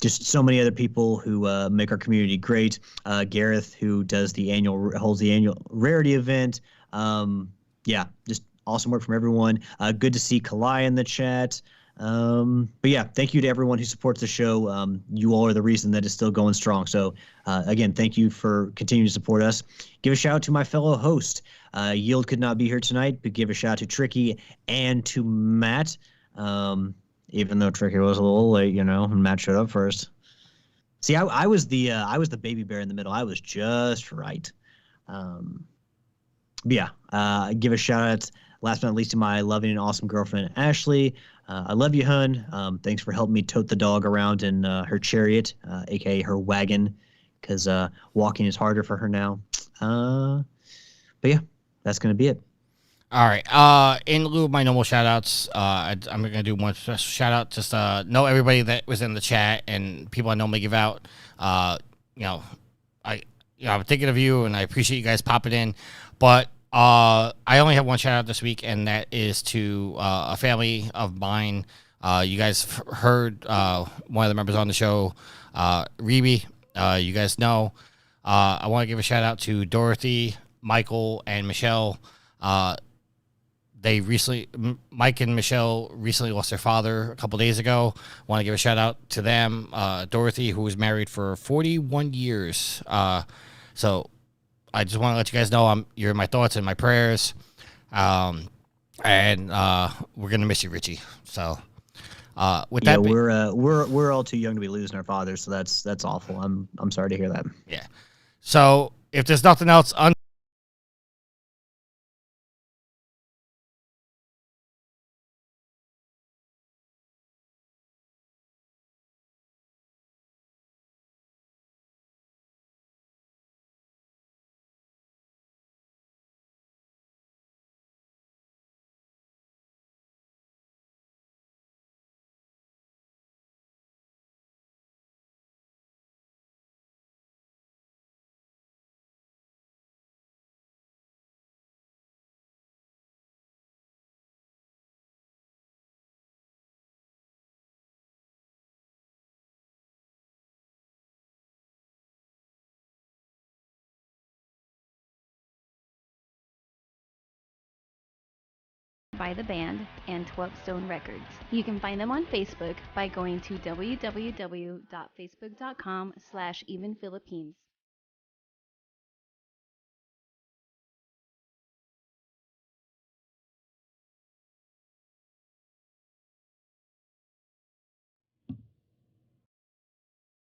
[SPEAKER 5] just so many other people who make our community great. Gareth, who holds the annual rarity event. Yeah, just awesome work from everyone. Good to see Kalai in the chat. But yeah, thank you to everyone who supports the show. You all are the reason that it's still going strong. So again, thank you for continuing to support us. Give a shout out to my fellow host. Yield could not be here tonight, but give a shout out to Tricky and to Matt. Even though Tricky was a little late, and Matt showed up first. See, I was the baby bear in the middle. I was just right. Give a shout out, last but not least, to my loving and awesome girlfriend, Ashley. I love you, hun. Thanks for helping me tote the dog around in her chariot, aka her wagon, because walking is harder for her now. But yeah, that's going to be it.
[SPEAKER 3] All right. In lieu of my normal shout-outs, I'm going to do one special shout-out. Just know everybody that was in the chat and people I normally give out. I'm thinking of you, and I appreciate you guys popping in. But I only have one shout-out this week, and that is to a family of mine. You guys heard one of the members on the show, Rebe. You guys know. I want to give a shout-out to Dorothy, Michael, and Michelle. Mike and Michelle recently lost their father a couple days ago. Want to give a shout out to them. Dorothy, who was married for 41 years. So I just want to let you guys know you're in my thoughts and my prayers. And we're gonna miss you, Richie. So with that,
[SPEAKER 5] we're all too young to be losing our fathers, so that's awful. I'm sorry to hear that.
[SPEAKER 3] Yeah. So if there's nothing else,
[SPEAKER 1] by the band and 12 Stone Records. You can find them on Facebook by going to www.facebook.com/evenphilippines.